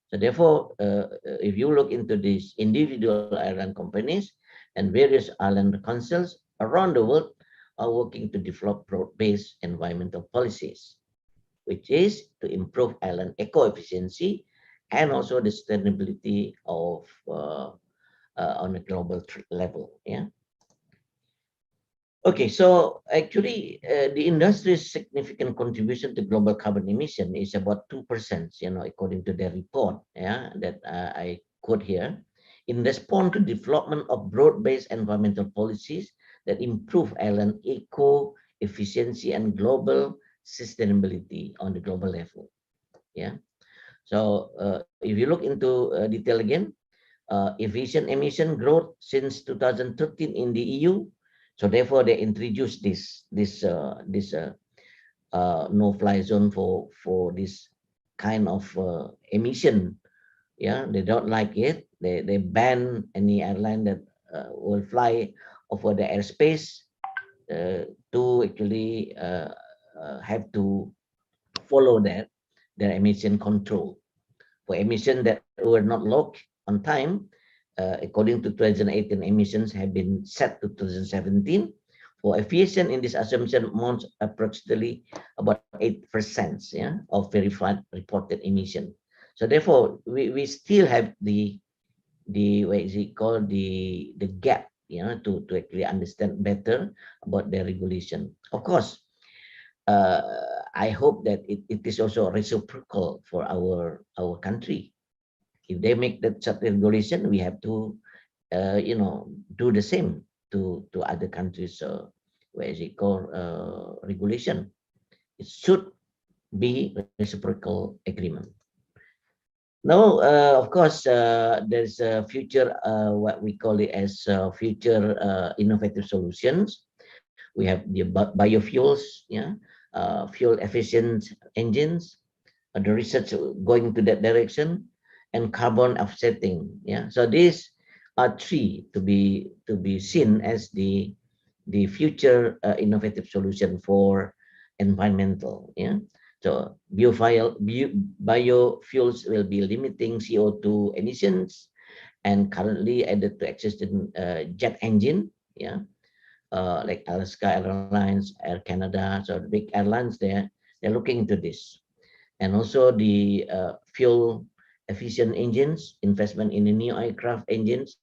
So therefore, if you look into these individual airline companies and various airline councils around the world are working to develop broad-based environmental policies, which is to improve airline eco-efficiency and also the sustainability of on a global level. Okay, so actually, the industry's significant contribution to global carbon emission is about 2%, according to their report, that I quote here. In response to development of broad-based environmental policies that improve airline eco-efficiency and global sustainability on the global level. So if you look into detail again, aviation emission growth since 2013 in the EU. So therefore, they introduced this no-fly zone for this kind of emission. They don't like it. They ban any airline that will fly over the airspace to actually have to follow their emission control. For emission that were not locked on time, according to 2018, emissions have been set to 2017. For aviation, in this assumption, amounts approximately about 8% of verified reported emission. So therefore, we still have the what is it called, the gap, to actually understand better about the regulation. Of course, I hope that it is also reciprocal for our country. If they make that such regulation, we have to, do the same. to other countries, where is it called, regulation. It should be reciprocal agreement. Now, of course, there's a future, what we call it as future innovative solutions. We have the biofuels, yeah, fuel efficient engines, the research going to that direction, and carbon offsetting. Yeah, so these are three to be seen as the future innovative solution for environmental. Yeah, so biofuels will be limiting CO2 emissions, and currently added to existing jet engine. Yeah, like Alaska Airlines, Air Canada, so the big airlines there, they're looking into this. And also the fuel efficient engines, investment in the new aircraft engines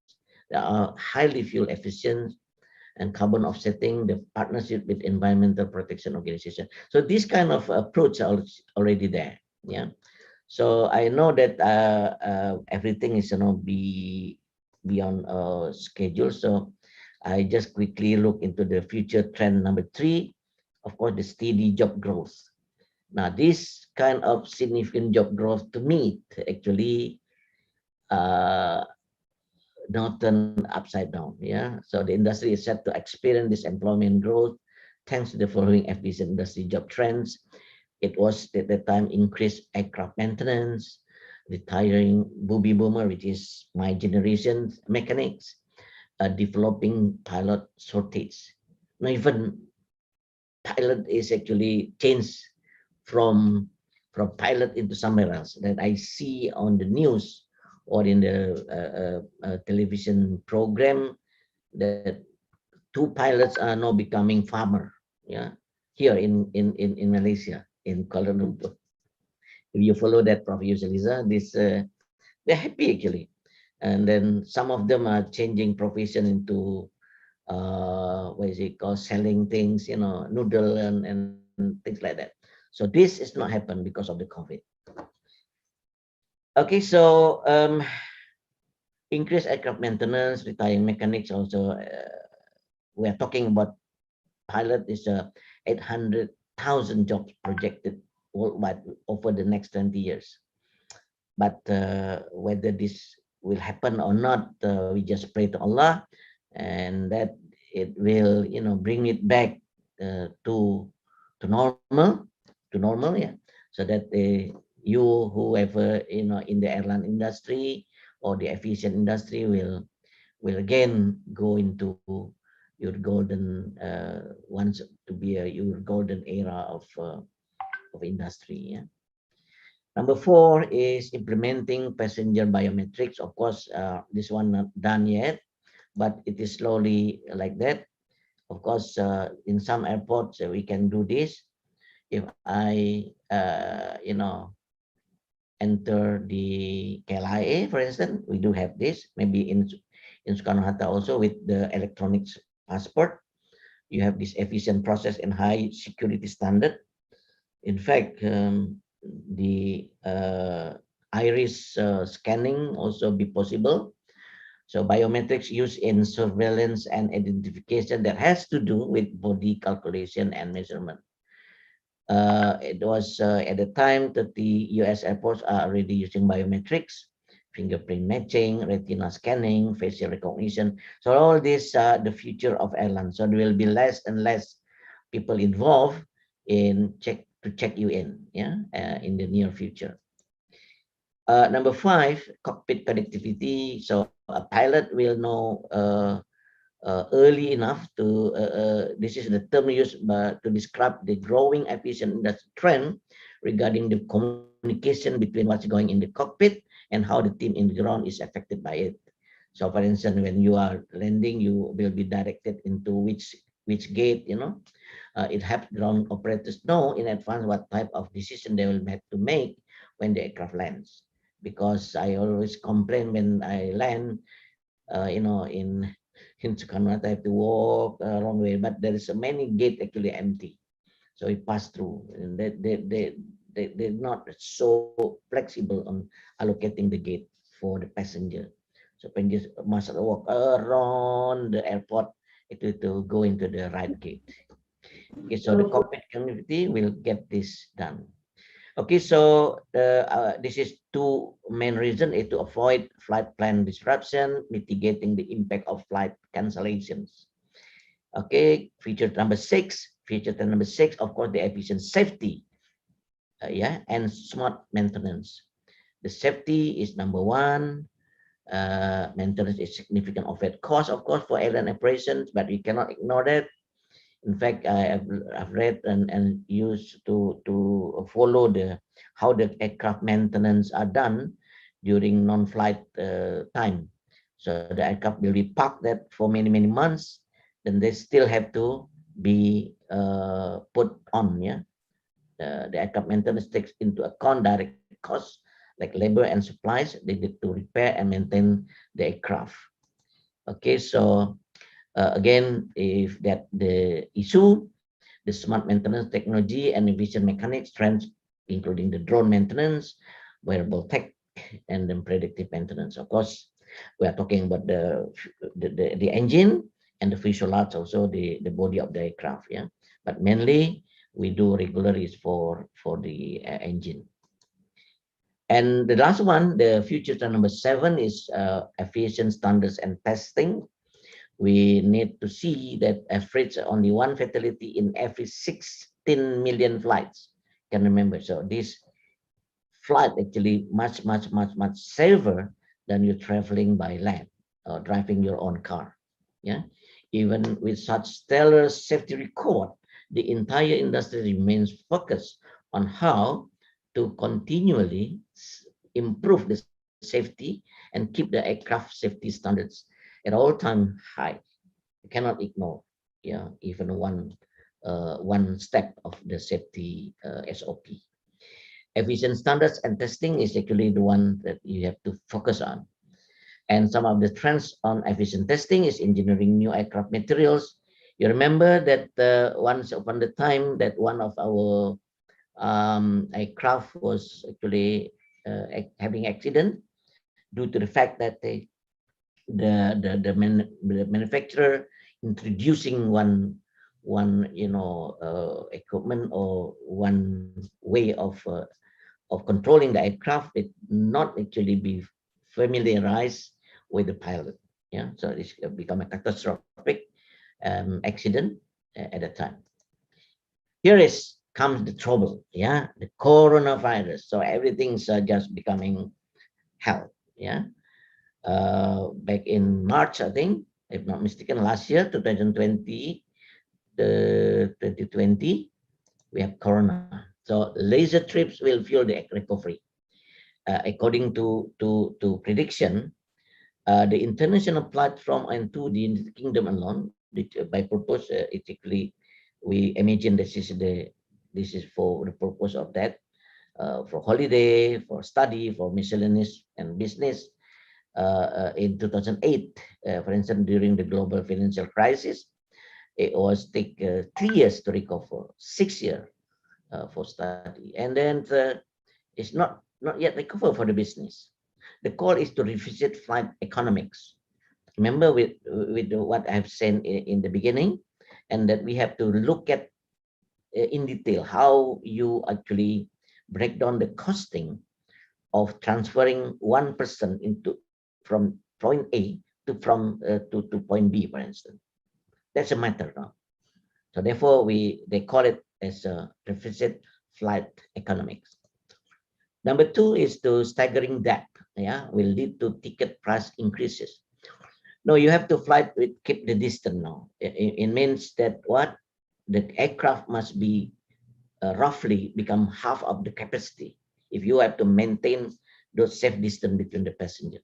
that are highly fuel efficient, and carbon offsetting, the partnership with environmental protection organization. So this kind of approach are already there. Yeah. So I know that everything is be on schedule. So I just quickly look into the future trend number 3, of course, the steady job growth. Now, this kind of significant job growth to meet actually not turn upside down. Yeah, so the industry is set to experience this employment growth thanks to the following efficient industry job trends. It was at the time increased aircraft maintenance, retiring baby boomer, which is my generation mechanics, developing pilot shortage. Now even pilot is actually changed from pilot into somewhere else that I see on the news or in the television program, that 2 pilots are now becoming farmer. Yeah, here in Malaysia, in Kuala Lumpur. If you follow that, Prof. Yuseliza, this they're happy actually, and then some of them are changing profession into what is it called, selling things, noodle and things like that. So this is not happen because of the COVID. Okay, so increased aircraft maintenance, retiring mechanics also. We are talking about pilot is 800,000 jobs projected worldwide over the next 20 years. But whether this will happen or not, we just pray to Allah, and that it will, bring it back to normal, yeah. So that whoever in the airline industry or the aviation industry will again go into your golden wants to be your golden era of industry. Yeah. Number 4 is implementing passenger biometrics. Of course, this one not done yet, but it is slowly like that. Of course, in some airports we can do this. If I, enter the KLIA, for instance, we do have this. Maybe in Soekarno-Hatta also with the electronic passport, you have this efficient process and high security standard. In fact, the iris scanning also be possible. So biometrics used in surveillance and identification that has to do with body calculation and measurement. It was at the time that the US airports are already using biometrics, fingerprint matching, retina scanning, facial recognition. So all this are the future of airlines. So there will be less and less people involved in check you in, in the near future. Number 5, cockpit connectivity. So a pilot will know early enough to, this is the term used to describe the growing efficient industry trend regarding the communication between what's going in the cockpit and how the team in the ground is affected by it. So for instance, when you are landing, you will be directed into which gate, it helps ground operators know in advance what type of decision they will have to make when the aircraft lands. Because I always complain when I land, in Soekarno-Hatta, I have to walk a long way, but there is many gate actually empty. So we pass through, and they're not so flexible on allocating the gate for the passenger. So passengers must walk around the airport to go into the right gate. Okay, so the cockpit connectivity will get this done. Okay, so this is two main reasons: to avoid flight plan disruption, mitigating the impact of flight cancellations. Okay, feature number six, of course, the efficient safety, yeah, and smart maintenance. The safety is number one. Maintenance is significant overhead cost, of course, for airline operations, but we cannot ignore that. In fact, I've read and used to follow how the aircraft maintenance are done during non-flight time. So the aircraft will be parked there for many months, then they still have to be put on. Yeah, the aircraft maintenance takes into account direct costs like labor and supplies they need to repair and maintain the aircraft. Okay, so again, if that the issue, the smart maintenance technology and efficient mechanics trends, including the drone maintenance, wearable tech, and then predictive maintenance. Of course, we are talking about the engine and the fuselage, also the body of the aircraft. Yeah, but mainly we do regularly for the engine. And the last one, the future number 7 is aviation standards and testing. We need to see that average only one fatality in every 16 million flights. Can remember. So this flight actually much safer than you traveling by land or driving your own car. Yeah, even with such stellar safety record, the entire industry remains focused on how to continually improve the safety and keep the aircraft safety standards at all time high. You cannot ignore, yeah, even one step of the safety SOP. Aviation standards and testing is actually the one that you have to focus on. And some of the trends on aviation testing is engineering new aircraft materials. You remember that once upon the time that one of our aircraft was actually having accident due to the fact that the manufacturer introducing one equipment or one way of controlling the aircraft, it not actually be familiarized with the pilot. Yeah, so it's become a catastrophic accident at the time. Here comes the trouble. Yeah, the coronavirus. So everything's just becoming hell. Yeah. Back in March, I think, if not mistaken, last year, 2020, we have Corona. So leisure trips will fuel the recovery. According to prediction, the international platform and to the United Kingdom alone, by purpose, ethically, we imagine this is for the purpose of that, for holiday, for study, for miscellaneous and business. In 2008, for instance, during the global financial crisis, it was take 3 years to recover, 6 years for study, and then it's not yet recover for the business. The call is to revisit flight economics. Remember with what I've said in the beginning, and that we have to look at in detail how you actually break down the costing of transferring one person from point A to point B, for instance. That's a matter now. So therefore, they call it as a revisit flight economics. Number 2 is to staggering debt. Yeah, will lead to ticket price increases. No, you have to fly with keep the distance now. It means that what the aircraft must be roughly become half of the capacity if you have to maintain those safe distance between the passenger.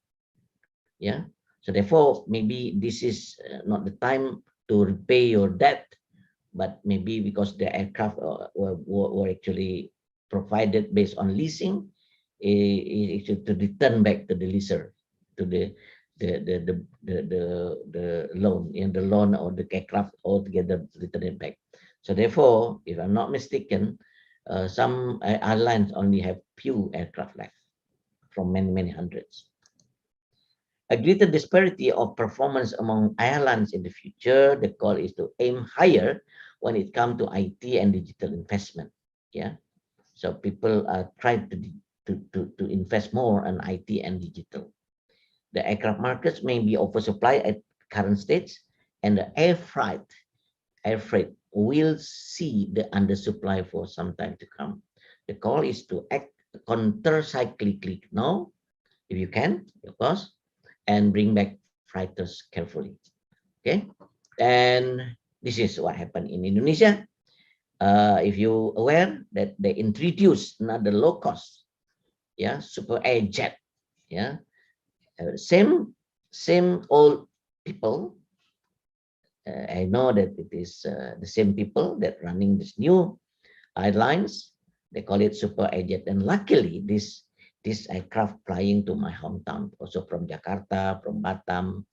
Yeah, so therefore maybe this is not the time to repay your debt, but maybe because the aircraft were actually provided based on leasing, to return back to the leaser, to the loan, in the loan or the aircraft altogether, return it back. So therefore, if I'm not mistaken, some airlines only have few aircraft left from many hundreds. a greater disparity of performance among airlines in the future. The call is to aim higher when it comes to IT and digital investment. Yeah, so people are trying to invest more on IT and digital. The aircraft markets may be oversupplied at current stage, and the air freight will see the undersupply for some time to come. The call is to act counter-cyclically now, if you can, of course, and bring back freighters carefully. Okay, and this is what happened in Indonesia. If you aware that they introduced another low cost, yeah, super air jet, yeah, same old people. I know that it is the same people that running this new airlines. They call it super air jet, and luckily this aircraft flying to my hometown, also from Jakarta, from Batam,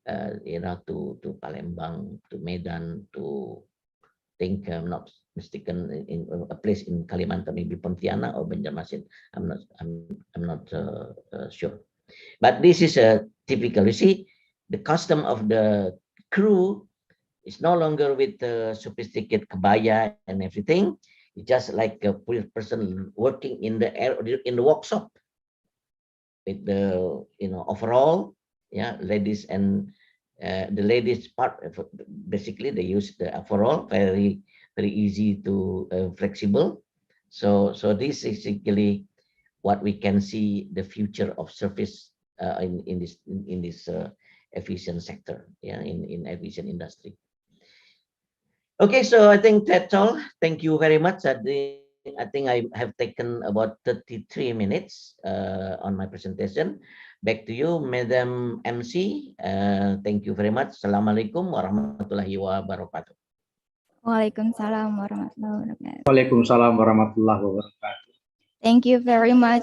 to Palembang, to Medan, to think I'm not mistaken in a place in Kalimantan, maybe Pontianak or Banjarmasin. I'm not sure. But this is a typical. You see, the custom of the crew is no longer with the sophisticated kebaya and everything. It's just like a person working in the workshop with the overall, yeah, ladies and the ladies part. Basically, they use the overall, very easy to flexible. So this is basically what we can see the future of service in this aviation sector, yeah, in aviation industry. Okay, so I think that's all. Thank you very much. I think I have taken about 33 minutes on my presentation. Back to you, Madam MC. Thank you very much. Assalamualaikum warahmatullahi wabarakatuh. Waalaikumsalam warahmatullahi wabarakatuh. Waalaikumsalam warahmatullahi wabarakatuh. Thank you very much,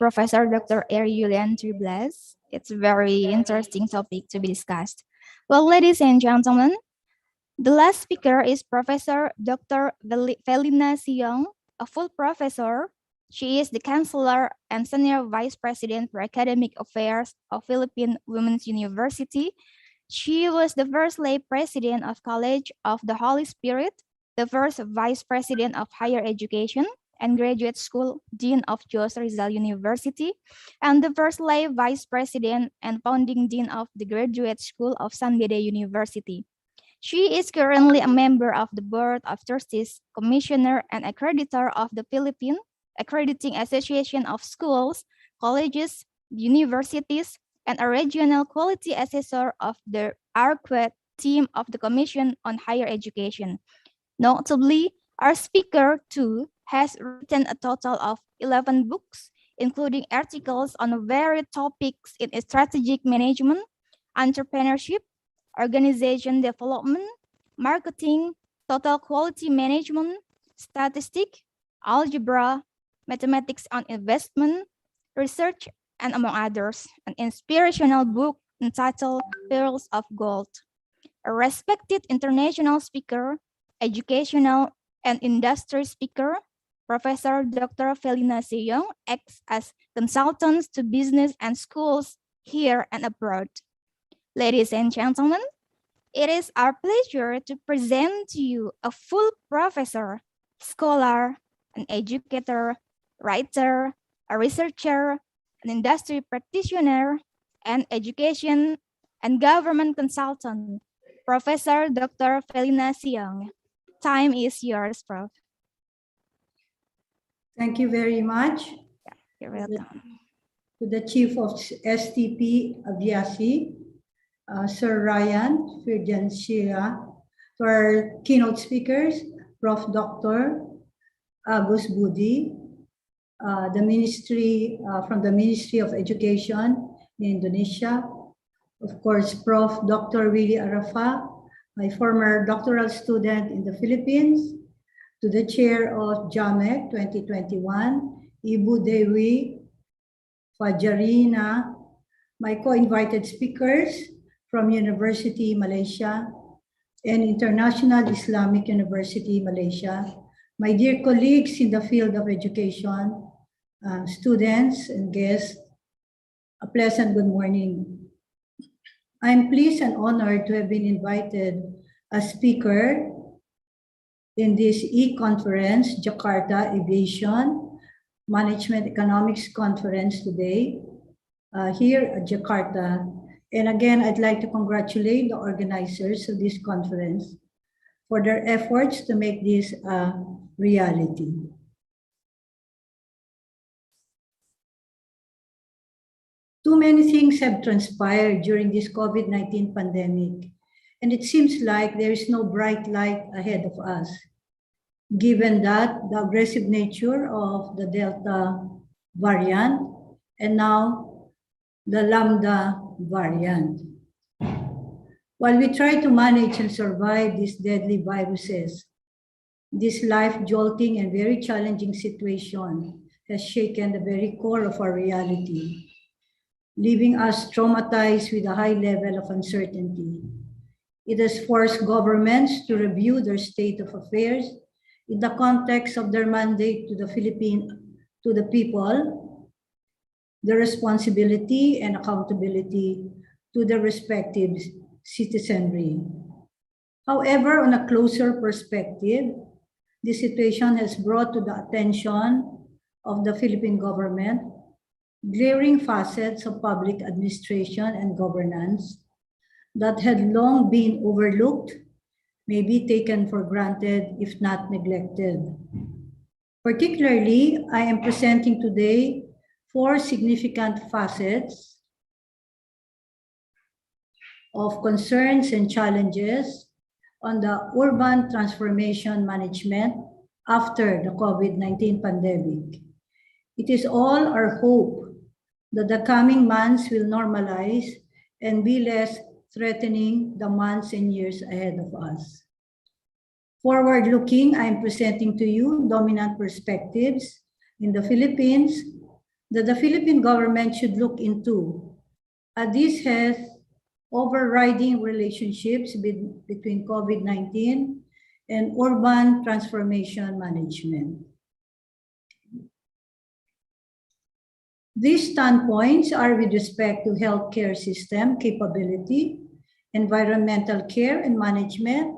Professor Dr. Julian Triblas. It's a very interesting topic to be discussed. Well, ladies and gentlemen, the last speaker is Professor Dr. Felina Siong, a full professor. She is the Chancellor and Senior Vice President for Academic Affairs of Philippine Women's University. She was the first lay president of College of the Holy Spirit, the first vice president of Higher Education and Graduate School Dean of Jose Rizal University, and the first lay vice president and founding dean of the Graduate School of San Beda University. She is currently a member of the Board of Trustees, Commissioner, and Accreditor of the Philippine Accrediting Association of Schools, Colleges, Universities, and a Regional Quality Assessor of the ARQUET team of the Commission on Higher Education. Notably, our speaker, too, has written a total of 11 books, including articles on varied topics in strategic management, entrepreneurship, organization development, marketing, total quality management, statistics, algebra, mathematics on investment, research, and among others, an inspirational book entitled Pearls of Gold. A respected international speaker, educational and industry speaker, Professor Dr. Felina Siong acts as consultants to business and schools here and abroad. Ladies and gentlemen, it is our pleasure to present to you a full professor, scholar, an educator, writer, a researcher, an industry practitioner, and education and government consultant, Professor Dr. Felina Siong. Time is yours, Prof. Thank you very much. You're welcome. To the Chief of STP Aviation, Sir Ryan Firjansya, to our keynote speakers, Prof. Dr. Agus Budi, the Ministry from the Ministry of Education in Indonesia, of course, Prof. Dr. Willie Arafa, my former doctoral student in the Philippines, to the Chair of JAMEC 2021, Ibu Dewi Fajarina, my co-invited speakers from University Malaysia and International Islamic University Malaysia, my dear colleagues in the field of education, students and guests, A pleasant good morning. I'm pleased and honored to have been invited as speaker in this e-conference, Jakarta Aviation Management Economics Conference today, here at Jakarta. And again, I'd like to congratulate the organizers of this conference for their efforts to make this a reality. Too many things have transpired during this COVID-19 pandemic, and it seems like there is no bright light ahead of us, given that the aggressive nature of the Delta variant and now the Lambda variant. While we try to manage and survive these deadly viruses, this life-jolting and very challenging situation has shaken the very core of our reality, leaving us traumatized with a high level of uncertainty. It has forced governments to review their state of affairs in the context of their mandate to the people, the responsibility and accountability to their respective citizenry. However, on a closer perspective, this situation has brought to the attention of the Philippine government glaring facets of public administration and governance that had long been overlooked, may be taken for granted if not neglected. Particularly, I am presenting today 4 significant facets of concerns and challenges on the urban transformation management after the COVID-19 pandemic. It is all our hope that the coming months will normalize and be less threatening the months and years ahead of us. Forward-looking, I am presenting to you dominant perspectives in the Philippines that the Philippine government should look into. This has overriding relationships between COVID-19 and urban transformation management. These standpoints are with respect to healthcare system capability, environmental care and management,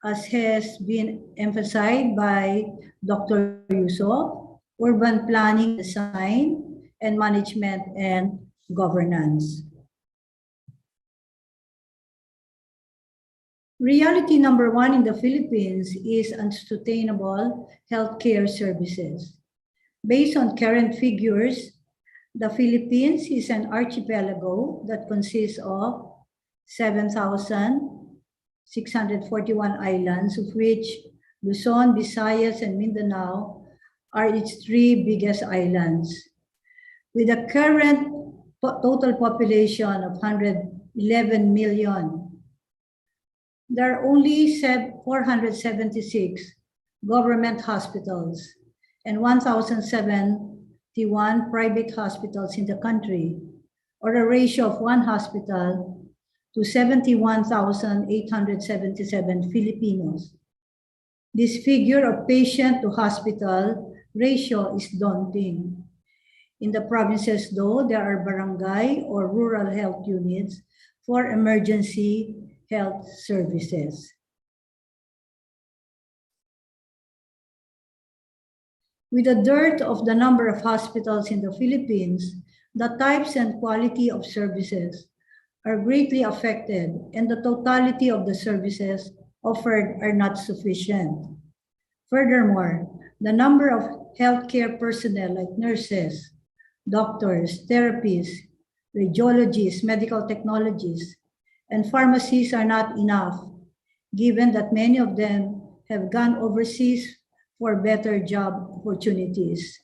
as has been emphasized by Dr. Yusuf, urban planning, design, and management and governance. Reality number 1 in the Philippines is unsustainable healthcare services. Based on current figures, the Philippines is an archipelago that consists of 7,641 islands, of which Luzon, Visayas, and Mindanao are its 3 biggest islands. With a current total population of 111 million, there are only 476 government hospitals and 1,071 private hospitals in the country, or a ratio of 1 hospital to 71,877 Filipinos. This figure of patient to hospital ratio is daunting. In the provinces, though, there are barangay or rural health units for emergency health services. With a dearth of the number of hospitals in the Philippines, the types and quality of services are greatly affected, and the totality of the services offered are not sufficient. Furthermore, the number of healthcare personnel like nurses, doctors, therapists, radiologists, medical technologists, and pharmacists are not enough, given that many of them have gone overseas for better job opportunities.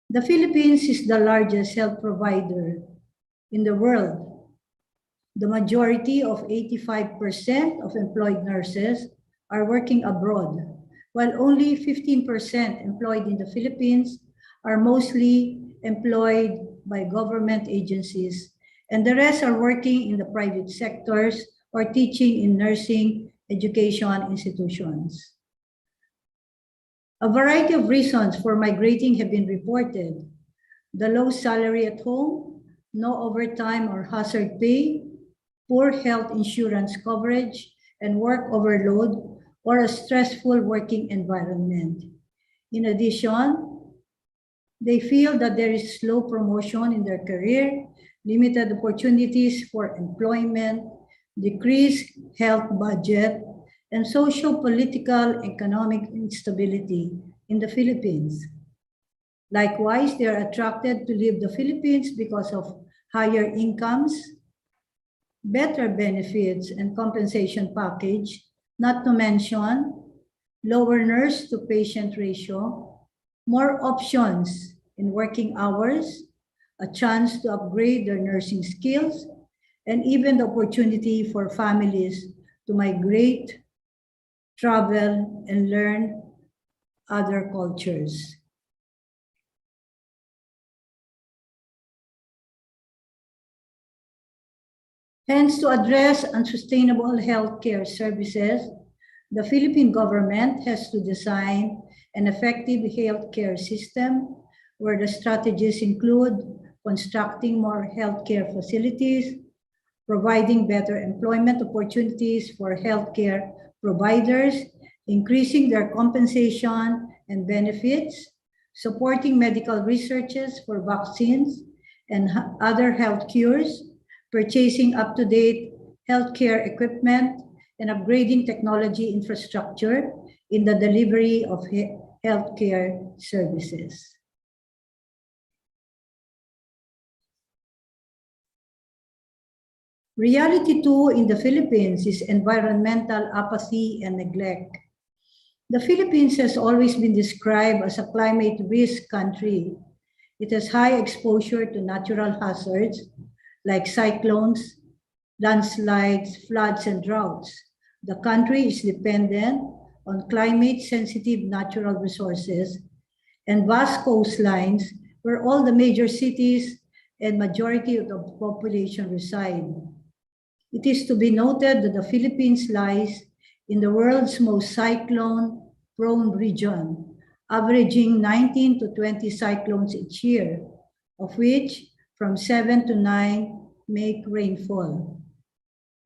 The Philippines is the largest health provider in the world. The majority of 85% of employed nurses are working abroad, while only 15% employed in the Philippines are mostly employed by government agencies, and the rest are working in the private sectors or teaching in nursing education institutions. A variety of reasons for migrating have been reported. The low salary at home, no overtime or hazard pay, poor health insurance coverage, and work overload or a stressful working environment. In addition, they feel that there is slow promotion in their career, limited opportunities for employment, decreased health budget, and socio-political economic instability in the Philippines. Likewise, they are attracted to leave the Philippines because of higher incomes, better benefits and compensation package, not to mention lower nurse-to-patient ratio, more options in working hours, a chance to upgrade their nursing skills, and even the opportunity for families to migrate, travel, and learn other cultures. Hence, to address unsustainable healthcare services, the Philippine government has to design an effective healthcare system where the strategies include constructing more healthcare facilities, providing better employment opportunities for healthcare providers, increasing their compensation and benefits, supporting medical researches for vaccines and other health cures, purchasing up-to-date healthcare equipment, and upgrading technology infrastructure in the delivery of healthcare services. Reality too in the Philippines is environmental apathy and neglect. The Philippines has always been described as a climate risk country. It has high exposure to natural hazards like cyclones, landslides, floods, and droughts. The country is dependent on climate-sensitive natural resources and vast coastlines where all the major cities and majority of the population reside. It is to be noted that the Philippines lies in the world's most cyclone-prone region, averaging 19 to 20 cyclones each year, of which from 7 to 9 make rainfall.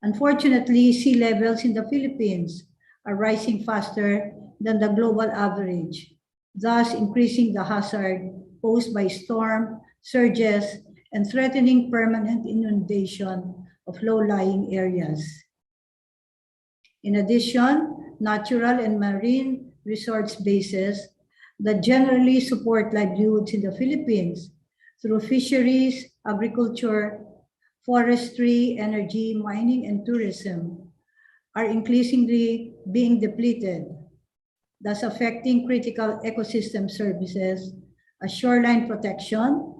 Unfortunately, sea levels in the Philippines are rising faster than the global average, thus increasing the hazard posed by storm, surges, and threatening permanent inundation of low-lying areas. In addition, natural and marine resource bases that generally support livelihoods in the Philippines through fisheries, agriculture, forestry, energy, mining, and tourism are increasingly being depleted, thus affecting critical ecosystem services as shoreline protection,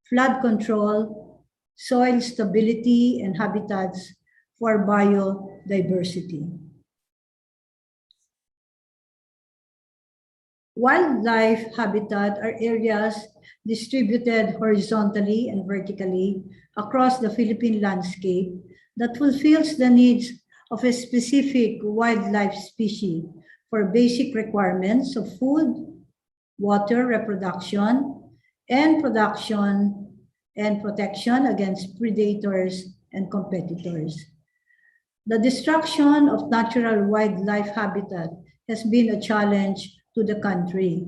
flood control, soil stability, and habitats for biodiversity. Wildlife habitat are areas distributed horizontally and vertically across the Philippine landscape that fulfills the needs of a specific wildlife species for basic requirements of food, water, reproduction, and production and protection against predators and competitors. The destruction of natural wildlife habitat has been a challenge to the country.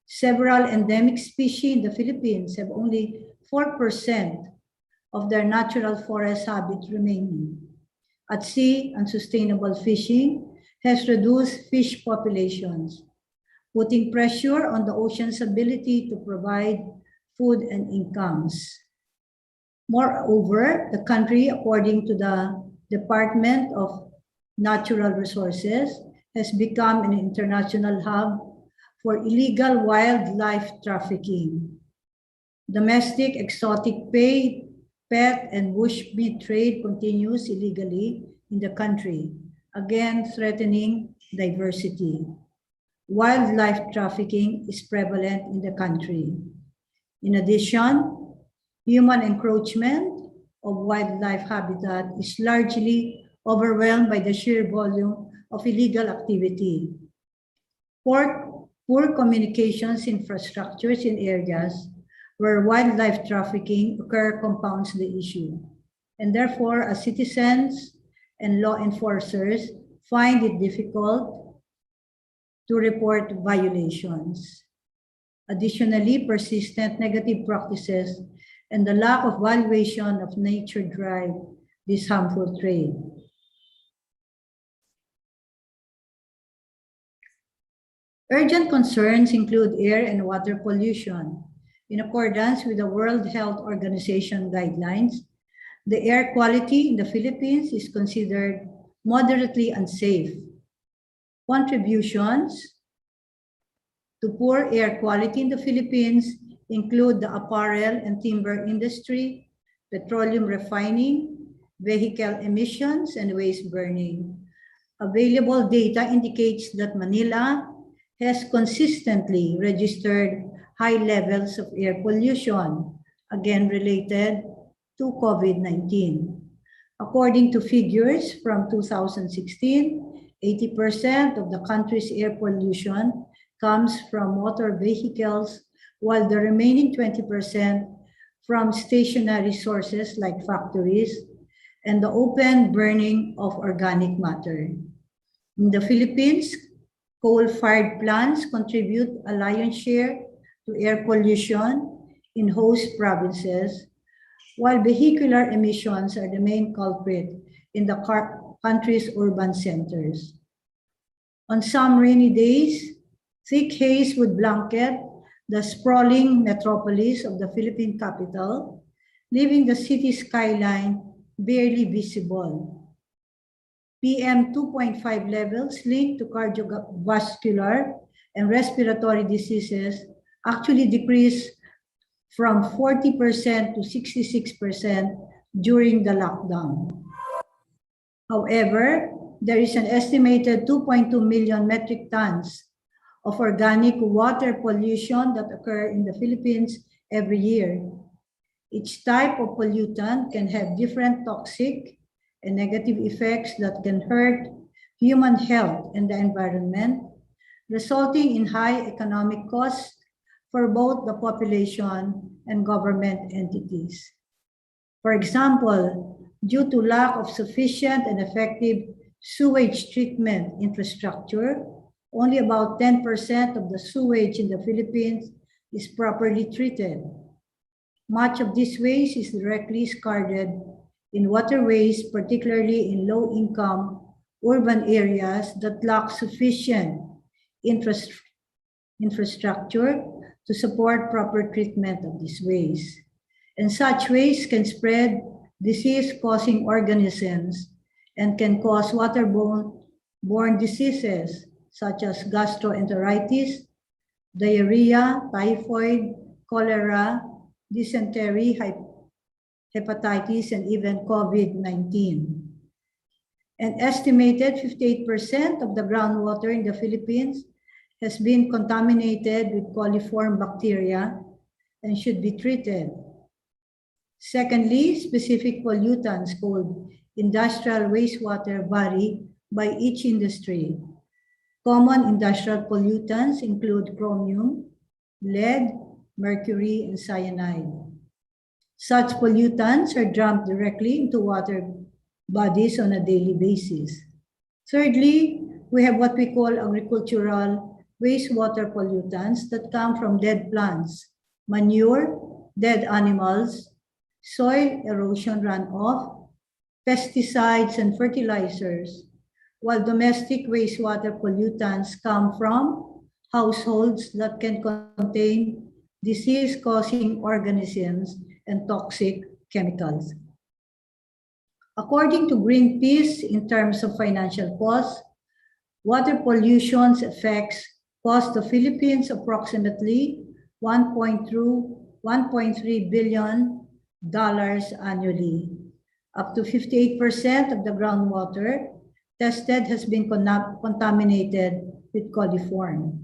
Several endemic species in the Philippines have only 4% of their natural forest habitat remaining. At sea, unsustainable fishing has reduced fish populations, putting pressure on the ocean's ability to provide food and incomes. Moreover, the country, according to the Department of Natural Resources, has become an international hub for illegal wildlife trafficking. Domestic exotic pet and bushmeat trade continues illegally in the country, again threatening diversity. Wildlife trafficking is prevalent in the country. In addition, human encroachment of wildlife habitat is largely overwhelmed by the sheer volume of illegal activity. Poor communications infrastructures in areas where wildlife trafficking compounds the issue. And therefore, as citizens and law enforcers find it difficult to report violations. Additionally, persistent negative practices and the lack of valuation of nature drive this harmful trade. Urgent concerns include air and water pollution. In accordance with the World Health Organization guidelines, the air quality in the Philippines is considered moderately unsafe. Contributions to poor air quality in the Philippines include the apparel and timber industry, petroleum refining, vehicle emissions, and waste burning. Available data indicates that Manila has consistently registered high levels of air pollution, again related to COVID-19. According to figures from 2016, 80% of the country's air pollution comes from motor vehicles, while the remaining 20% from stationary sources like factories and the open burning of organic matter. In the Philippines, coal-fired plants contribute a lion's share to air pollution in host provinces, while vehicular emissions are the main culprit in the country's urban centers. On some rainy days, thick haze would blanket the sprawling metropolis of the Philippine capital, leaving the city skyline barely visible. PM 2.5 levels linked to cardiovascular and respiratory diseases actually decreased from 40% to 66% during the lockdown. However, there is an estimated 2.2 million metric tons of organic water pollution that occur in the Philippines every year. Each type of pollutant can have different toxic and negative effects that can hurt human health and the environment, resulting in high economic costs for both the population and government entities. For example, due to lack of sufficient and effective sewage treatment infrastructure, only about 10% of the sewage in the Philippines is properly treated. Much of this waste is directly discarded in waterways, particularly in low-income urban areas that lack sufficient infrastructure to support proper treatment of this waste. And such waste can spread disease-causing organisms and can cause waterborne diseases such as gastroenteritis, diarrhea, typhoid, cholera, dysentery, hepatitis, and even COVID-19. An estimated 58% of the groundwater in the Philippines has been contaminated with coliform bacteria and should be treated. Secondly, specific pollutants called industrial wastewater vary by each industry. Common industrial pollutants include chromium, lead, mercury, and cyanide. Such pollutants are dumped directly into water bodies on a daily basis. Thirdly, we have what we call agricultural wastewater pollutants that come from dead plants, manure, dead animals, soil erosion runoff, pesticides, and fertilizers, while domestic wastewater pollutants come from households that can contain disease-causing organisms and toxic chemicals. According to Greenpeace, in terms of financial costs, water pollution's effects cost the Philippines approximately $1.3 billion annually. Up to 58% of the groundwater tested has been contaminated with coliform.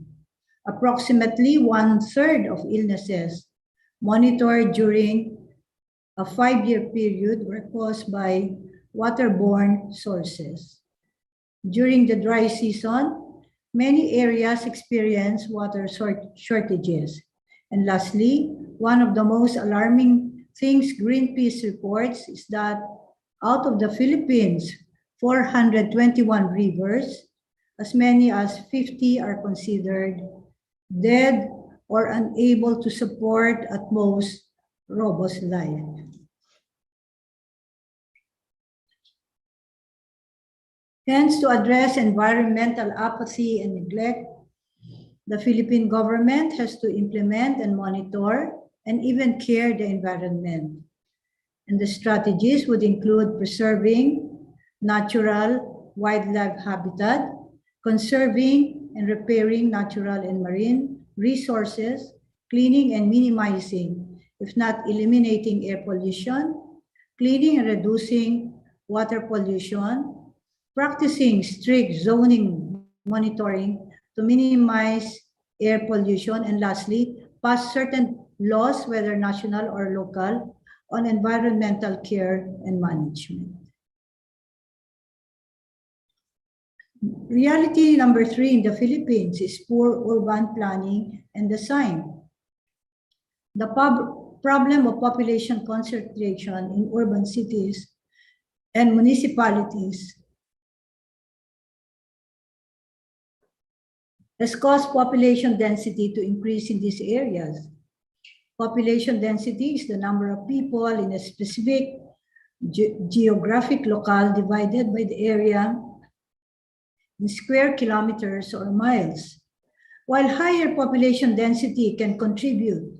Approximately 1/3 of illnesses monitored during a 5-year period were caused by waterborne sources. During the dry season, many areas experience water shortages, And lastly, one of the most alarming things Greenpeace reports is that out of the Philippines' 421 rivers, as many as 50 are considered dead or unable to support at most robust life. Hence, to address environmental apathy and neglect, the Philippine government has to implement and monitor and even care the environment. And the strategies would include preserving natural wildlife habitat, conserving and repairing natural and marine resources, cleaning and minimizing, if not eliminating, air pollution, cleaning and reducing water pollution, practicing strict zoning monitoring to minimize air pollution, and lastly, pass certain laws, whether national or local, on environmental care and management. Reality number 3 in the Philippines is poor urban planning and design. The problem of population concentration in urban cities and municipalities has caused population density to increase in these areas. Population density is the number of people in a specific geographic locale divided by the area in square kilometers or miles. While higher population density can contribute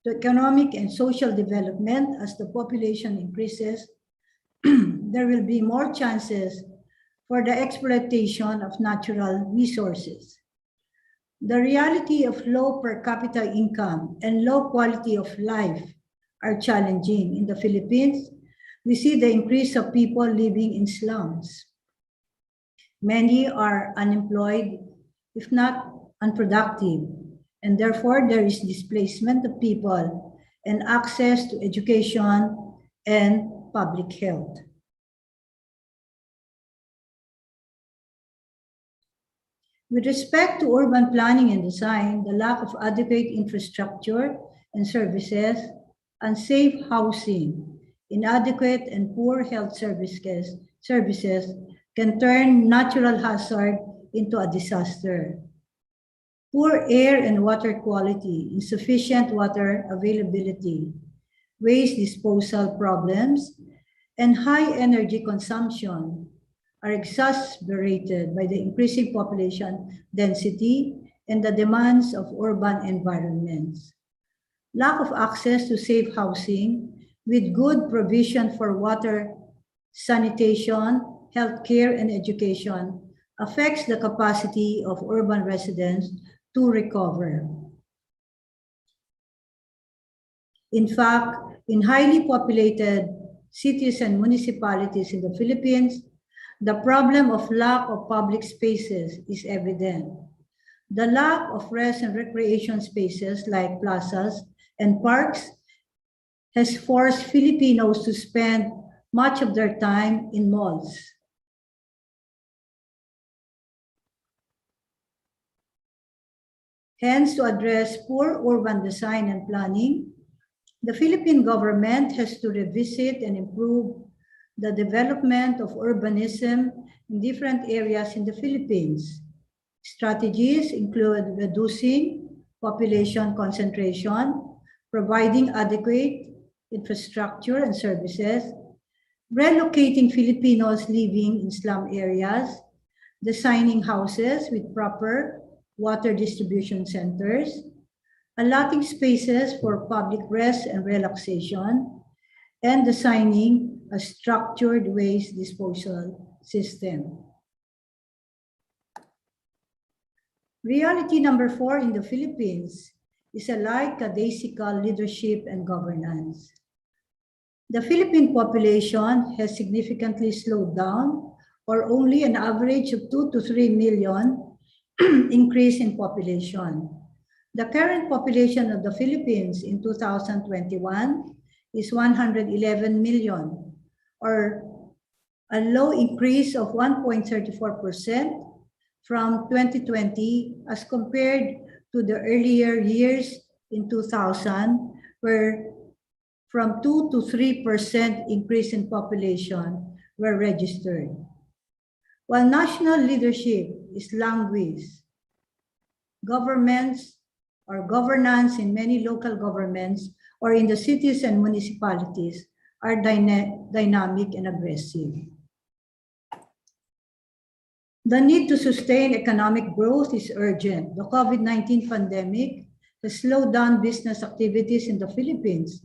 to economic and social development as the population increases, there will be more chances for the exploitation of natural resources. The reality of low per capita income and low quality of life are challenging. In the Philippines, we see the increase of people living in slums. Many are unemployed, if not unproductive, and therefore there is displacement of people and access to education and public health. With respect to urban planning and design, the lack of adequate infrastructure and services, unsafe housing, inadequate and poor health services can turn natural hazard into a disaster. Poor air and water quality, insufficient water availability, waste disposal problems, and high energy consumption are exacerbated by the increasing population density and the demands of urban environments. Lack of access to safe housing with good provision for water, sanitation, healthcare, and education affects the capacity of urban residents to recover. In fact, in highly populated cities and municipalities in the Philippines, the problem of lack of public spaces is evident. The lack of rest and recreation spaces like plazas and parks has forced Filipinos to spend much of their time in malls. Hence, to address poor urban design and planning, the Philippine government has to revisit and improve the development of urbanism in different areas in the Philippines. Strategies include reducing population concentration, providing adequate infrastructure and services, relocating Filipinos living in slum areas, designing houses with proper water distribution centers, allotting spaces for public rest and relaxation, and designing a structured waste disposal system. Reality number 4 in the Philippines is a lackadaisical leadership and governance. The Philippine population has significantly slowed down, or only an average of 2 to 3 million increase in population. The current population of the Philippines in 2021 is 111 million, or a low increase of 1.34% from 2020 as compared to the earlier years in 2000 were from 2 to 3% increase in population were registered. While national leadership is languished, governments or governance in many local governments or in the cities and municipalities are dynamic and aggressive. The need to sustain economic growth is urgent. The COVID-19 pandemic has slowed down business activities in the Philippines.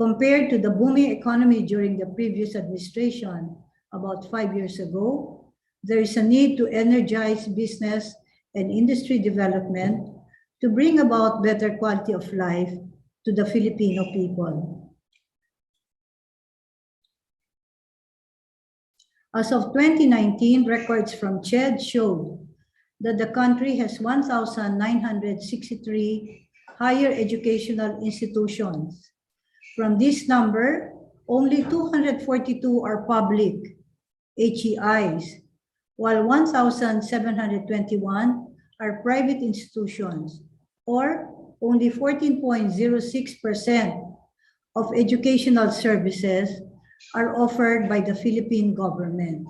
Compared to the booming economy during the previous administration about 5 years ago, there is a need to energize business and industry development to bring about better quality of life to the Filipino people. As of 2019, records from CHED showed that the country has 1,963 higher educational institutions. From this number, only 242 are public HEIs, while 1,721 are private institutions, or only 14.06% of educational services are offered by the Philippine government.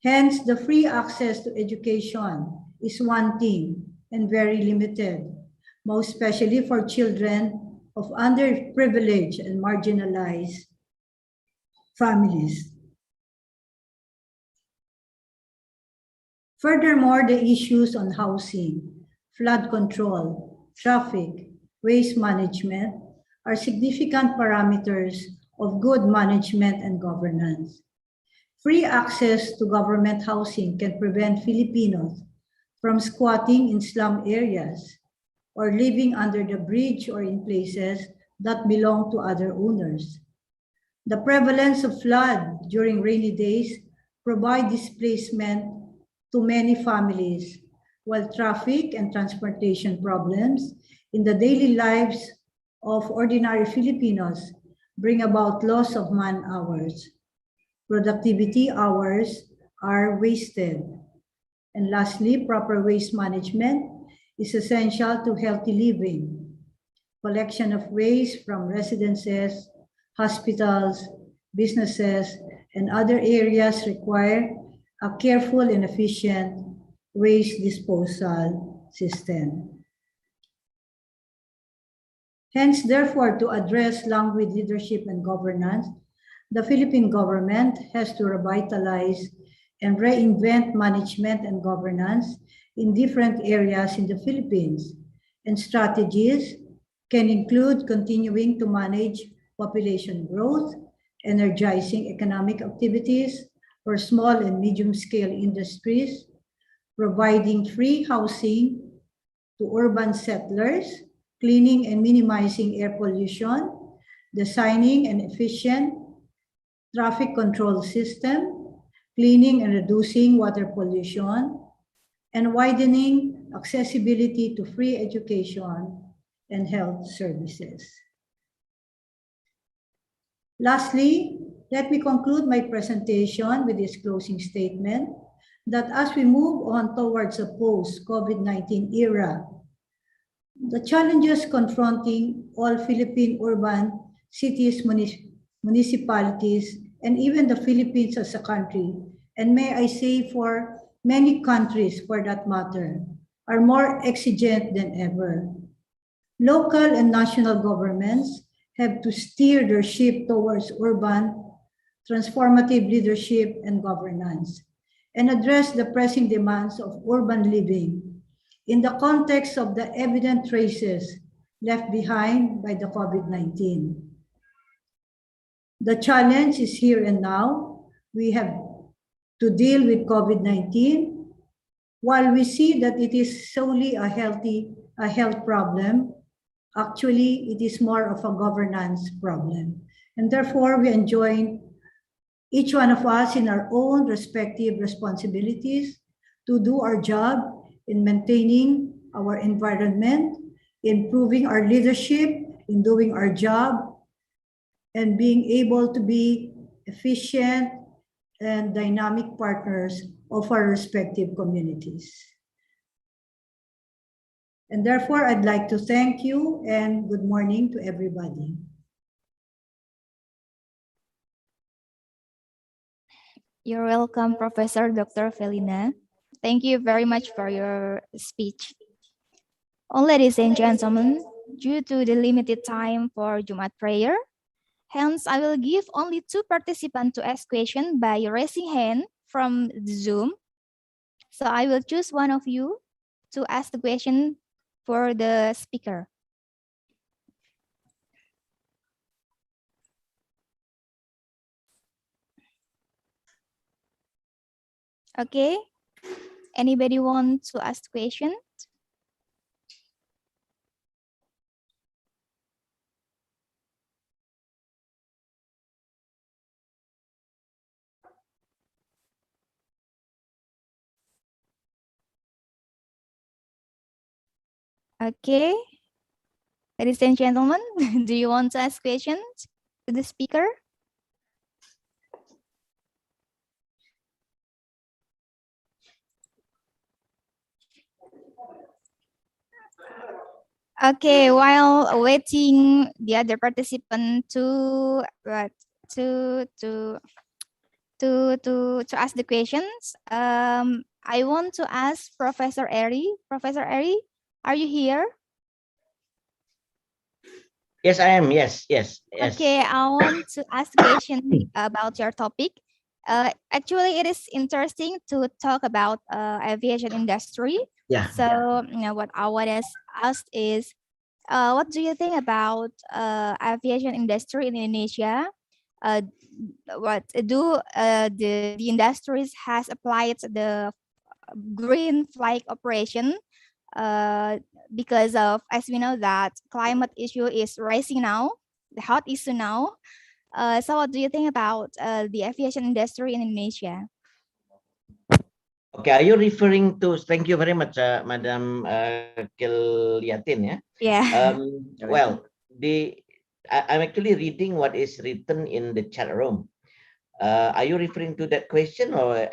Hence, the free access to education is wanting and very limited, most especially for children of underprivileged and marginalized families. Furthermore, the issues on housing, flood control, traffic, waste management are significant parameters of good management and governance. Free access to government housing can prevent Filipinos from squatting in slum areas or living under the bridge or in places that belong to other owners. The prevalence of flood during rainy days provide displacement to many families, while traffic and transportation problems in the daily lives of ordinary Filipinos bring about loss of man hours. Productivity hours are wasted. And lastly, proper waste management is essential to healthy living. Collection of waste from residences, hospitals, businesses, and other areas require a careful and efficient waste disposal system. Hence, therefore, to address languid leadership and governance, the Philippine government has to revitalize and reinvent management and governance in different areas in the Philippines. And strategies can include continuing to manage population growth, energizing economic activities for small and medium-scale industries, providing free housing to urban settlers, cleaning and minimizing air pollution, designing an efficient traffic control system, cleaning and reducing water pollution, and widening accessibility to free education and health services. Lastly, let me conclude my presentation with this closing statement that as we move on towards a post-COVID-19 era, the challenges confronting all Philippine urban cities, municipalities, and even the Philippines as a country, and may I say for many countries for that matter, are more exigent than ever. Local and national governments have to steer their ship towards urban transformative leadership and governance, and address the pressing demands of urban living in the context of the evident traces left behind by the COVID-19. The challenge is here and now. We have to deal with COVID-19. While we see that it is solely a health problem, actually it is more of a governance problem. And therefore we enjoin each one of us in our own respective responsibilities to do our job in maintaining our environment, improving our leadership, in doing our job, and being able to be efficient and dynamic partners of our respective communities. And therefore, I'd like to thank you and good morning to everybody. You're welcome, Professor Dr. Felina. Thank you very much for your speech. Ladies and gentlemen, due to the limited time for Jumat prayer, hence I will give only 2 participants to ask questions by raising hand from the Zoom. So I will choose one of you to ask the question for the speaker. Okay, anybody want to ask the question? Okay, ladies and gentlemen, do you want to ask questions to the speaker? Okay, while awaiting the other participant to ask the questions, I want to ask Professor Eri. Professor Eri, are you here? Yes, I am. Yes. Okay, I want to ask a question about your topic. Actually, it is interesting to talk about aviation industry. Yeah. So, what I want to ask is, what do you think about aviation industry in Indonesia? What do the industries has applied the green flag operation because of, as we know that climate issue is rising now, the hot issue now. So what do you think about the aviation industry in Indonesia? Okay, are you referring to? Thank you very much, Madam Kiliatin. Yeah. Yeah. Well, I'm actually reading what is written in the chat room. Are you referring to that question, or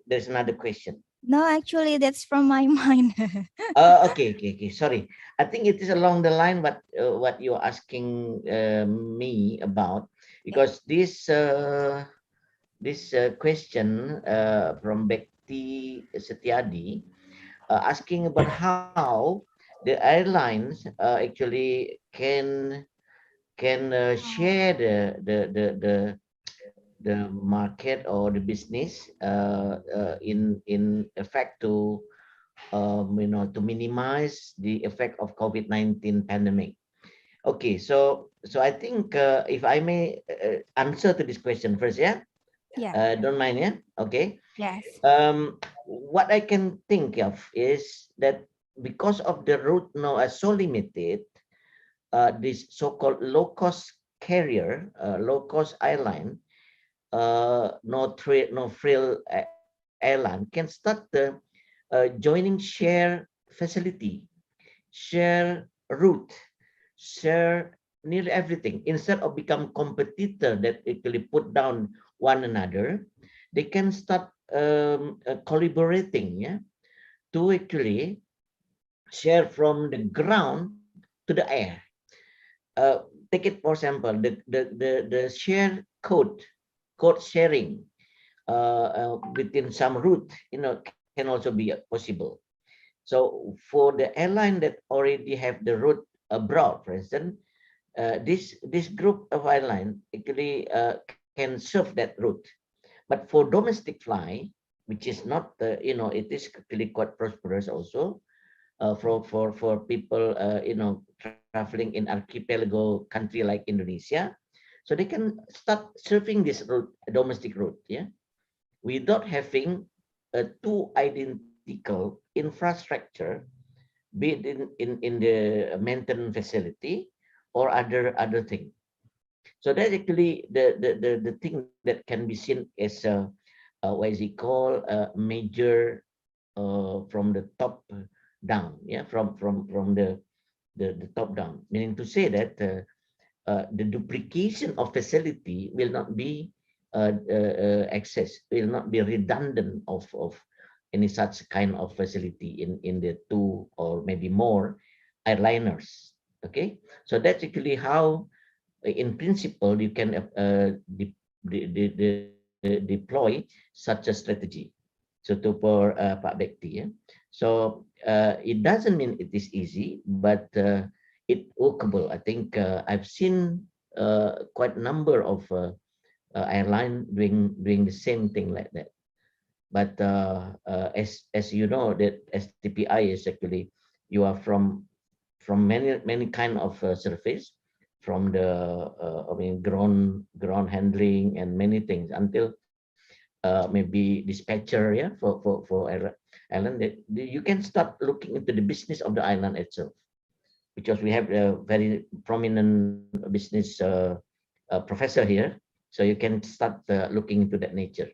there's another question? No, actually, that's from my mind. Okay. Sorry, I think it is along the line what you're asking me about, because this question from Bekti Setiadi asking about how the airlines actually can share the market or the business in effect to to minimize the effect of COVID-19 pandemic. Okay, so I think if I may answer to this question first, yeah. Yeah. Don't mind, yeah. Okay. Yes. What I can think of is that because of the route now are so limited, this so-called low-cost carrier, low-cost airline, no frill airline can start the joining share facility, share route, share nearly everything. Instead of become competitor that actually put down one another, they can start collaborating, yeah, to actually share from the ground to the air. Take it for example, the share code sharing within some route, can also be possible. So for the airline that already have the route abroad, for instance, this group of airline actually can serve that route. But for domestic fly, which is not it is actually quite prosperous also for people traveling in archipelago country like Indonesia, so they can start surfing this route, domestic route, yeah, without having a two identical infrastructure, be it in the maintenance facility or other thing. So that's actually the thing that can be seen as what is it called, a major from the top down, yeah, from the top down, meaning to say that the duplication of facility will not be access, will not be redundant of any such kind of facility in the two or maybe more airliners. Okay, so that's actually how, in principle, you can deploy such a strategy. So to for Pak Bekti, yeah. So it doesn't mean it is easy, but it workable. I think I've seen quite a number of airline doing the same thing like that. But as you know, that STPI is actually, you are from many kind of surface, from the ground handling and many things, until maybe dispatcher, yeah, for island. You can start looking into the business of the island itself, because we have a very prominent business professor here, so you can start looking into that nature.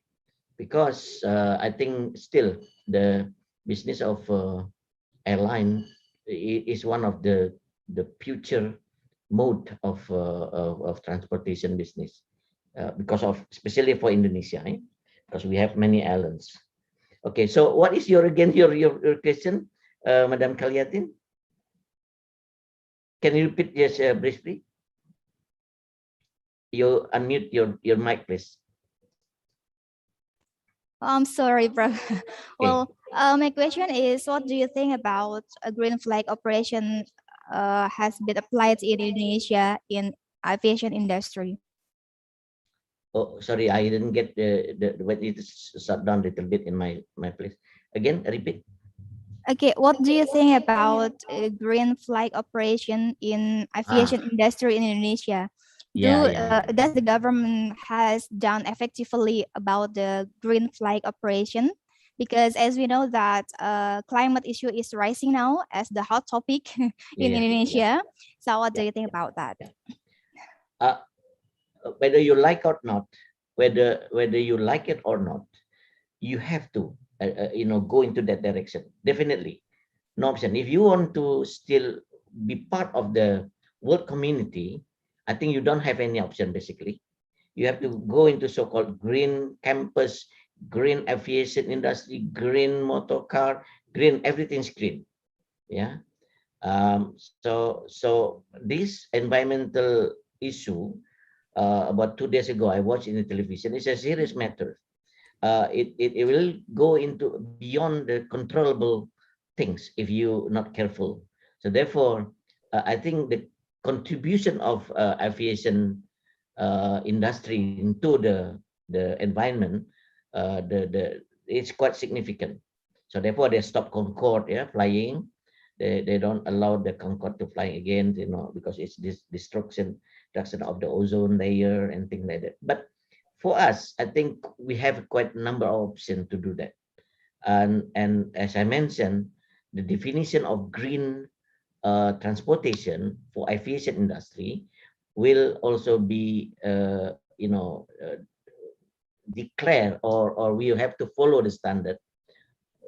Because I think still the business of airline is one of the future mode of transportation business, because of, especially for Indonesia, because we have many islands. Okay, so what is your question, Madam Kaliatin? Can you repeat just briefly? You unmute your mic, please. I'm sorry, bro. Well, my question is, what do you think about a green flag operation has been applied in Indonesia in aviation industry? Oh, sorry, I didn't get the when it is shut down a little bit in my place. Again, repeat. Okay, what do you think about a green flag operation in aviation industry in Indonesia? Does the government has done effectively about the green flag operation? Because as we know that climate issue is rising now as the hot topic in Indonesia. So what do you think about that? Whether you like or not, whether you like it or not, you have to go into that direction. Definitely, no option. If you want to still be part of the world community, I think you don't have any option. Basically, you have to go into so-called green campus, green aviation industry, green motor car, green, everything's green. Yeah. So this environmental issue, about 2 days ago, I watched in the television. It's a serious matter. It will go into beyond the controllable things if you're not careful. So therefore, I think the contribution of aviation industry into the environment, it's quite significant. So therefore, they stop Concorde, flying. They don't allow the Concorde to fly again, because it's this destruction of the ozone layer and things like that. But for us, I think we have quite a number of options to do that. And as I mentioned, the definition of green transportation for aviation industry will also be, declare, or we have to follow the standard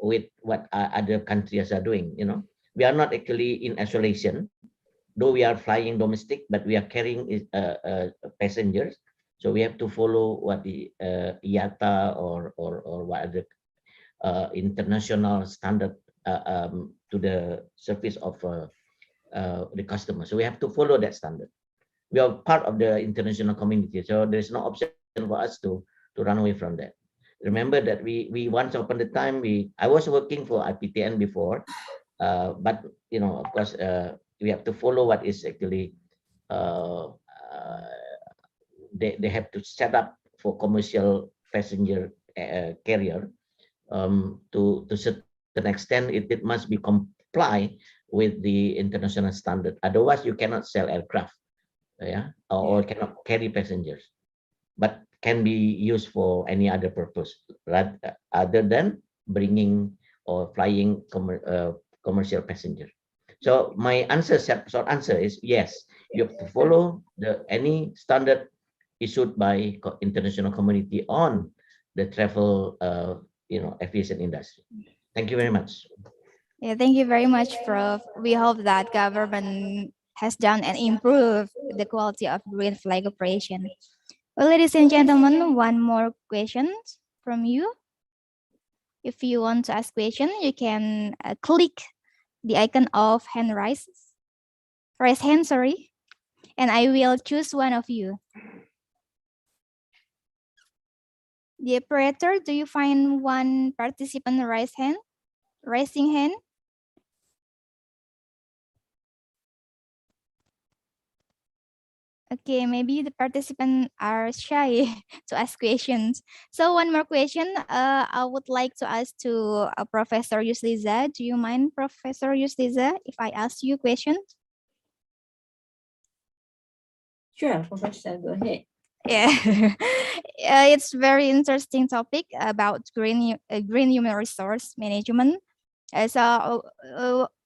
with what other countries are doing. We are not actually in isolation, though we are flying domestic, but we are carrying passengers. So we have to follow what the IATA or what other international standard to the service of the customer. So we have to follow that standard. We are part of the international community, so there's no option for us to run away from that. Remember that we once upon a time, I was working for IPTN before, but of course we have to follow what is actually they have to set up for commercial passenger carrier. To certain extent, it must be comply with the international standard. Otherwise, you cannot sell aircraft, or cannot carry passengers, but can be used for any other purpose other than bringing or flying commercial passenger. So my short answer is yes, you have to follow any standard issued by international community on the travel aviation industry. Thank you very much. Yeah, thank you very much, Prof. We hope that government has done and improved the quality of green flag operation. Well, ladies and gentlemen, one more question from you. If you want to ask question, you can click the icon of hand raise raise hand, sorry, and I will choose one of you. The operator, do you find one participant raising hand? Okay, maybe the participants are shy to ask questions. So one more question, I would like to ask to Professor Yusliza. Do you mind, Professor Yusliza, if I ask you questions? Sure, Professor, go ahead. Yeah, it's very interesting topic about green human resource management.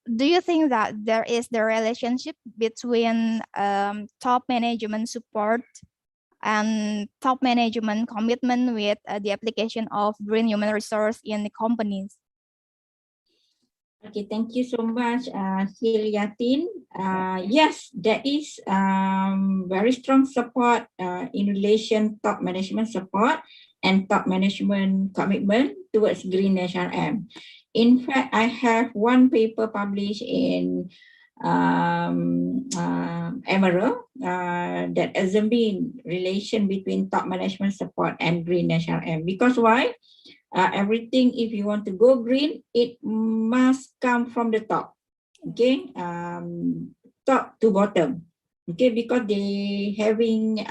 Do you think that there is the relationship between top management support and top management commitment with the application of green human resource in the companies? Okay, thank you so much, Hilyatin. Yes, there is very strong support in relation top management support and top management commitment towards green HRM. In fact, I have one paper published in Emerald that examine relation between top management support and green HRM. Because why? Everything, if you want to go green, it must come from the top, okay, top to bottom, okay, because they having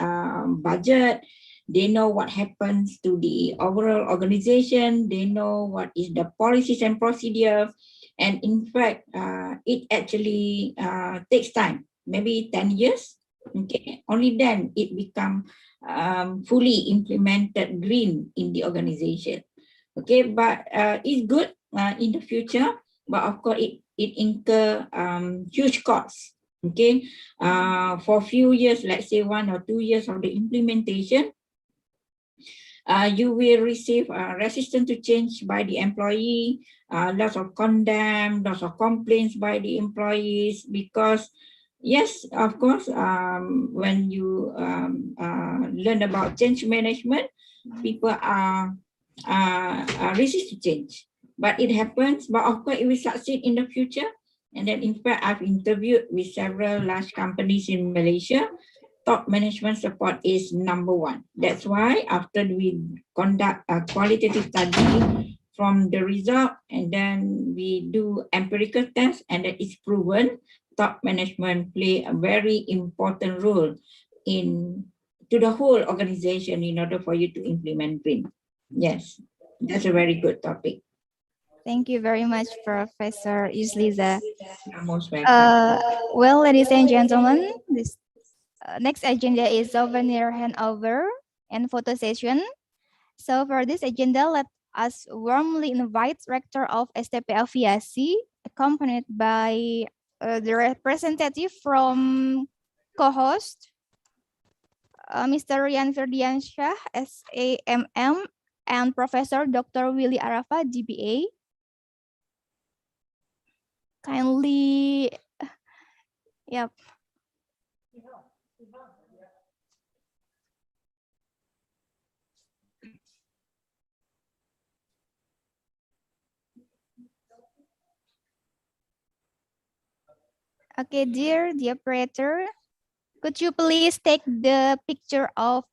budget, they know what happens to the overall organization, they know what is the policies and procedure, and in fact, it actually takes time, maybe 10 years, okay, only then it become fully implemented green in the organization. Okay, but it's good in the future, but of course it incur huge costs. Okay, for a few years, let's say 1 or 2 years of the implementation, you will receive resistance to change by the employee, lots of condemn, lots of complaints by the employees, because yes, of course, when you learn about change management, people are resist to change, but it happens, but of course it will succeed in the future. And then in fact, I've interviewed with several large companies in Malaysia. Top management support is number one. That's why after we conduct a qualitative study from the result, and then we do empirical tests, and that is proven top management play a very important role in to the whole organization in order for you to implement green. Yes, that's a very good topic. Thank you very much, Professor Yusliza. Most welcome. Well, ladies and gentlemen, this next agenda is souvenir handover and photo session. So for this agenda, let us warmly invite Rector of STP Aviasi, accompanied by the representative from co-host, Mr. Rian Ferdiansyah, SAMM, and Professor Dr. Willy Arafa, DBA. Kindly, yep. Okay, dear the operator, could you please take the picture of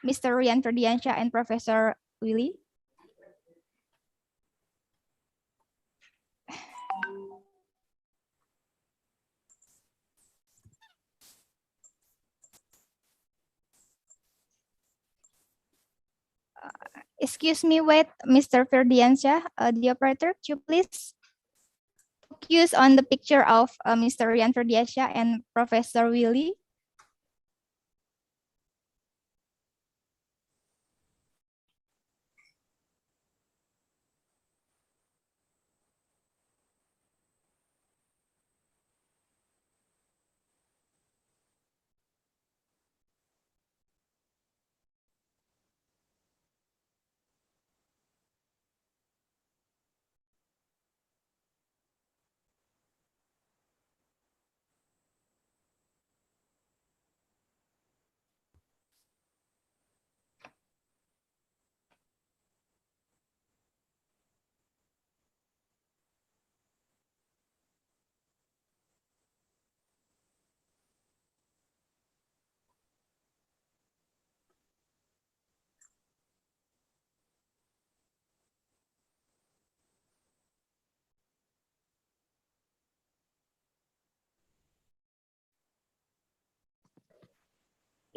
Mr. Rian Ferdiansyah and Professor Willy? Excuse me, wait, Mr. Ferdiansyah, the operator, could you please focus on the picture of Mr. Rian Ferdiansyah and Professor Willy?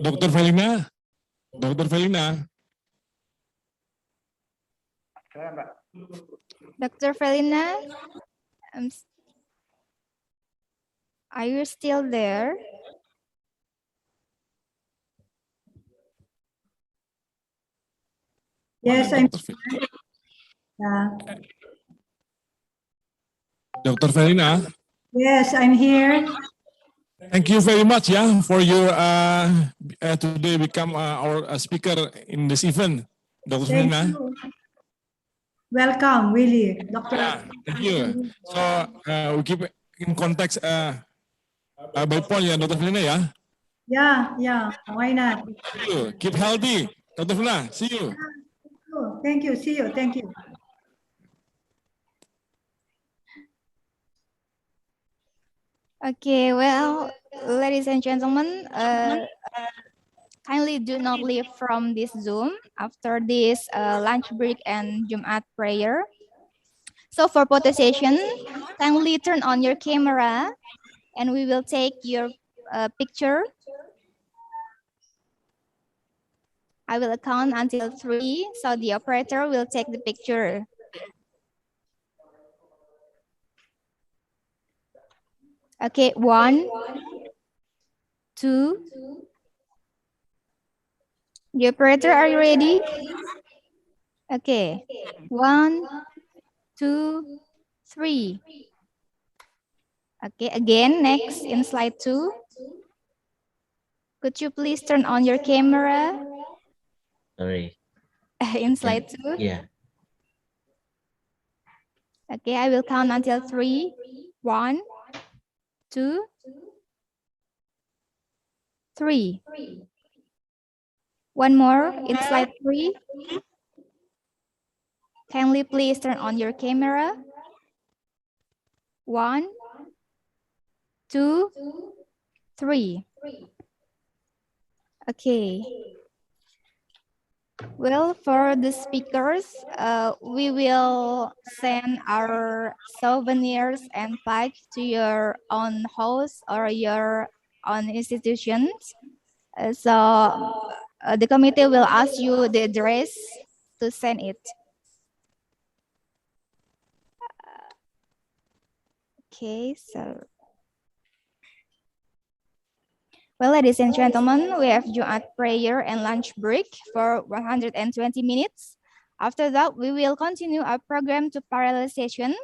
Dr. Felina, Dr. Felina. Dr. Felina, are you still there? Yes, I'm. Dr. Felina. Yes, I'm here. Thank you very much, yeah, for your today become our speaker in this event, Dr. Thank Felina. you. Welcome, Willie, Dr. Thank you. So we keep in context by phone, ya, Dr. Felina, ya. Yeah, why not? See you. Keep healthy, Dr. Felina. See you. Thank you. See you. Thank you. Okay, well, ladies and gentlemen, kindly do not leave from this Zoom after this lunch break and Jumat prayer. So for photo session, kindly turn on your camera and we will take your picture. I will count until 3, so the operator will take the picture. Okay, 1, 2. The operator, are you ready? Okay, 1, 2, 3. Okay, again, next in slide 2. Could you please turn on your camera? Sorry. In slide 2? Yeah. Okay, I will count until 3. 1, 2, 3. One more in slide 3. Kindly please turn on your camera. 1, 2, 3. Okay. Well, for the speakers, we will send our souvenirs and packs to your own house or your own institutions. So the committee will ask you the address to send it. Okay, so. Well, ladies and gentlemen, we have Jumat prayer and lunch break for 120 minutes. After that, we will continue our program to parallel sessions.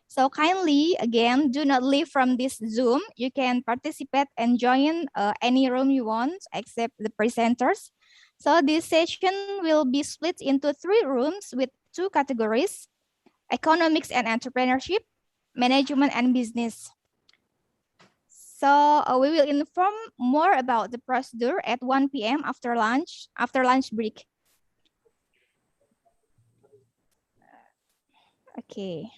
So kindly, again, do not leave from this Zoom. You can participate and join any room you want, except the presenters. So this session will be split into 3 rooms with 2 categories: economics and entrepreneurship, management and business. So we will inform more about the procedure at 1 p.m. after lunch break. Okay.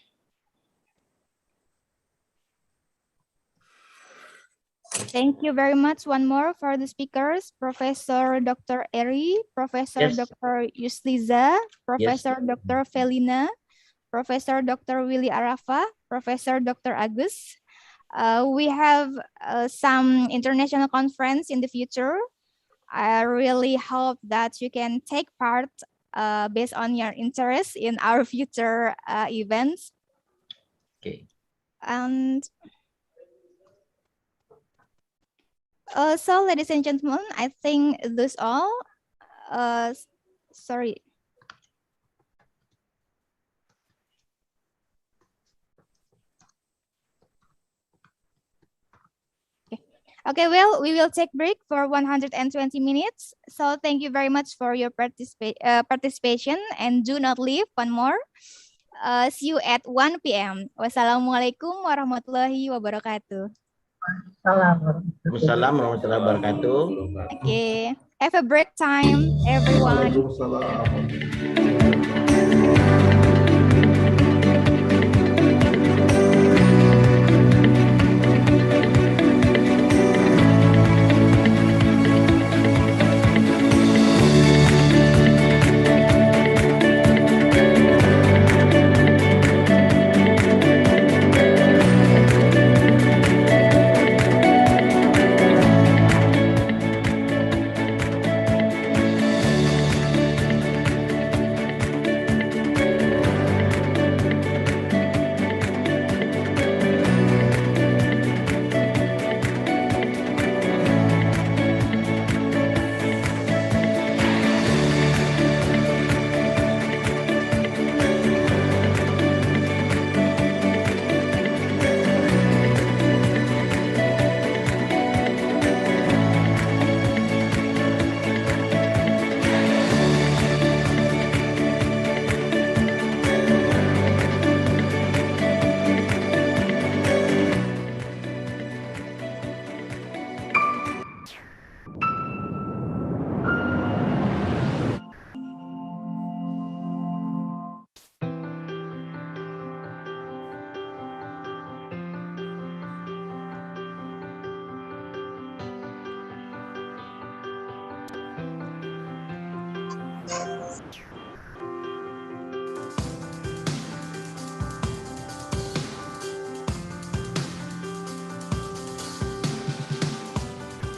Thank you very much. One more for the speakers: Professor Dr. Eri, Professor Dr. Yusliza, Professor Dr. Felina, Professor Dr. Willy Arafa, Professor Dr. Agus. We have some international conference in the future. I really hope that you can take part based on your interest in our future events. Okay. And so, ladies and gentlemen, I think that's all. Sorry. Okay, well, we will take break for 120 minutes. So thank you very much for your participation and do not leave. One more. See you at 1 p.m. Wassalamualaikum warahmatullahi wabarakatuh. Waalaikumsalam warahmatullahi wabarakatuh. Okay, have a break time, everyone.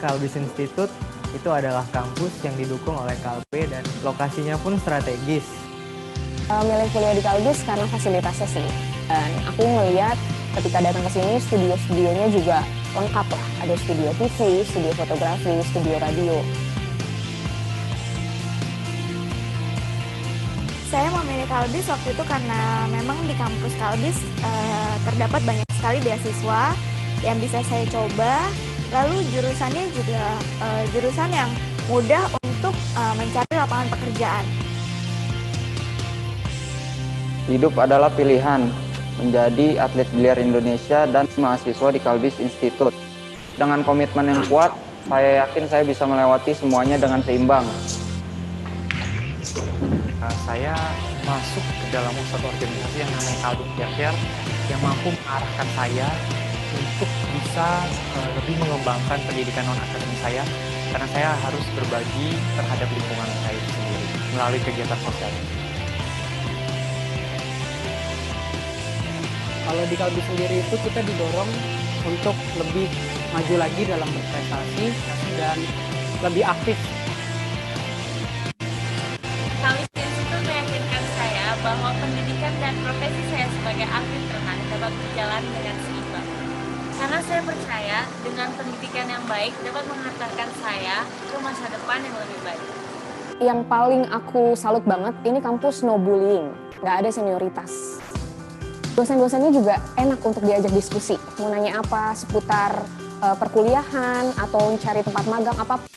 Kalbis Institute itu adalah kampus yang didukung oleh Kalbe dan lokasinya pun strategis. Milih kuliah di Kalbis karena fasilitasnya sih. Dan aku ngeliat ketika datang ke sini studio-studionya juga lengkap lah. Ada studio TV, studio fotografi, studio radio. Saya memilih Kalbis waktu itu karena memang di kampus Kalbis terdapat banyak sekali beasiswa yang bisa saya coba. Lalu jurusannya juga jurusan yang mudah untuk mencari lapangan pekerjaan. Hidup adalah pilihan, menjadi atlet biliar Indonesia dan mahasiswa di Kalbis Institute. Dengan komitmen yang kuat, saya yakin saya bisa melewati semuanya dengan seimbang. Saya masuk ke dalam satu organisasi yang namanya Kalbis Care yang mampu mengarahkan saya untuk bisa lebih mengembangkan pendidikan non-akademik saya, karena saya harus berbagi terhadap lingkungan saya sendiri melalui kegiatan sosial. Kalau di Kalbis sendiri itu kita didorong untuk lebih maju lagi dalam berprestasi dan lebih aktif. Kalbis Institute meyakinkan saya bahwa pendidikan dan profesi saya sebagai atlet renang dapat berjalan dengan seimbang. Karena saya percaya dengan pendidikan yang baik dapat mengantarkan saya ke masa depan yang lebih baik. Yang paling aku salut banget, ini kampus no bullying, nggak ada senioritas. Dosen-dosennya juga enak untuk diajak diskusi, mau nanya apa seputar perkuliahan atau cari tempat magang apapun.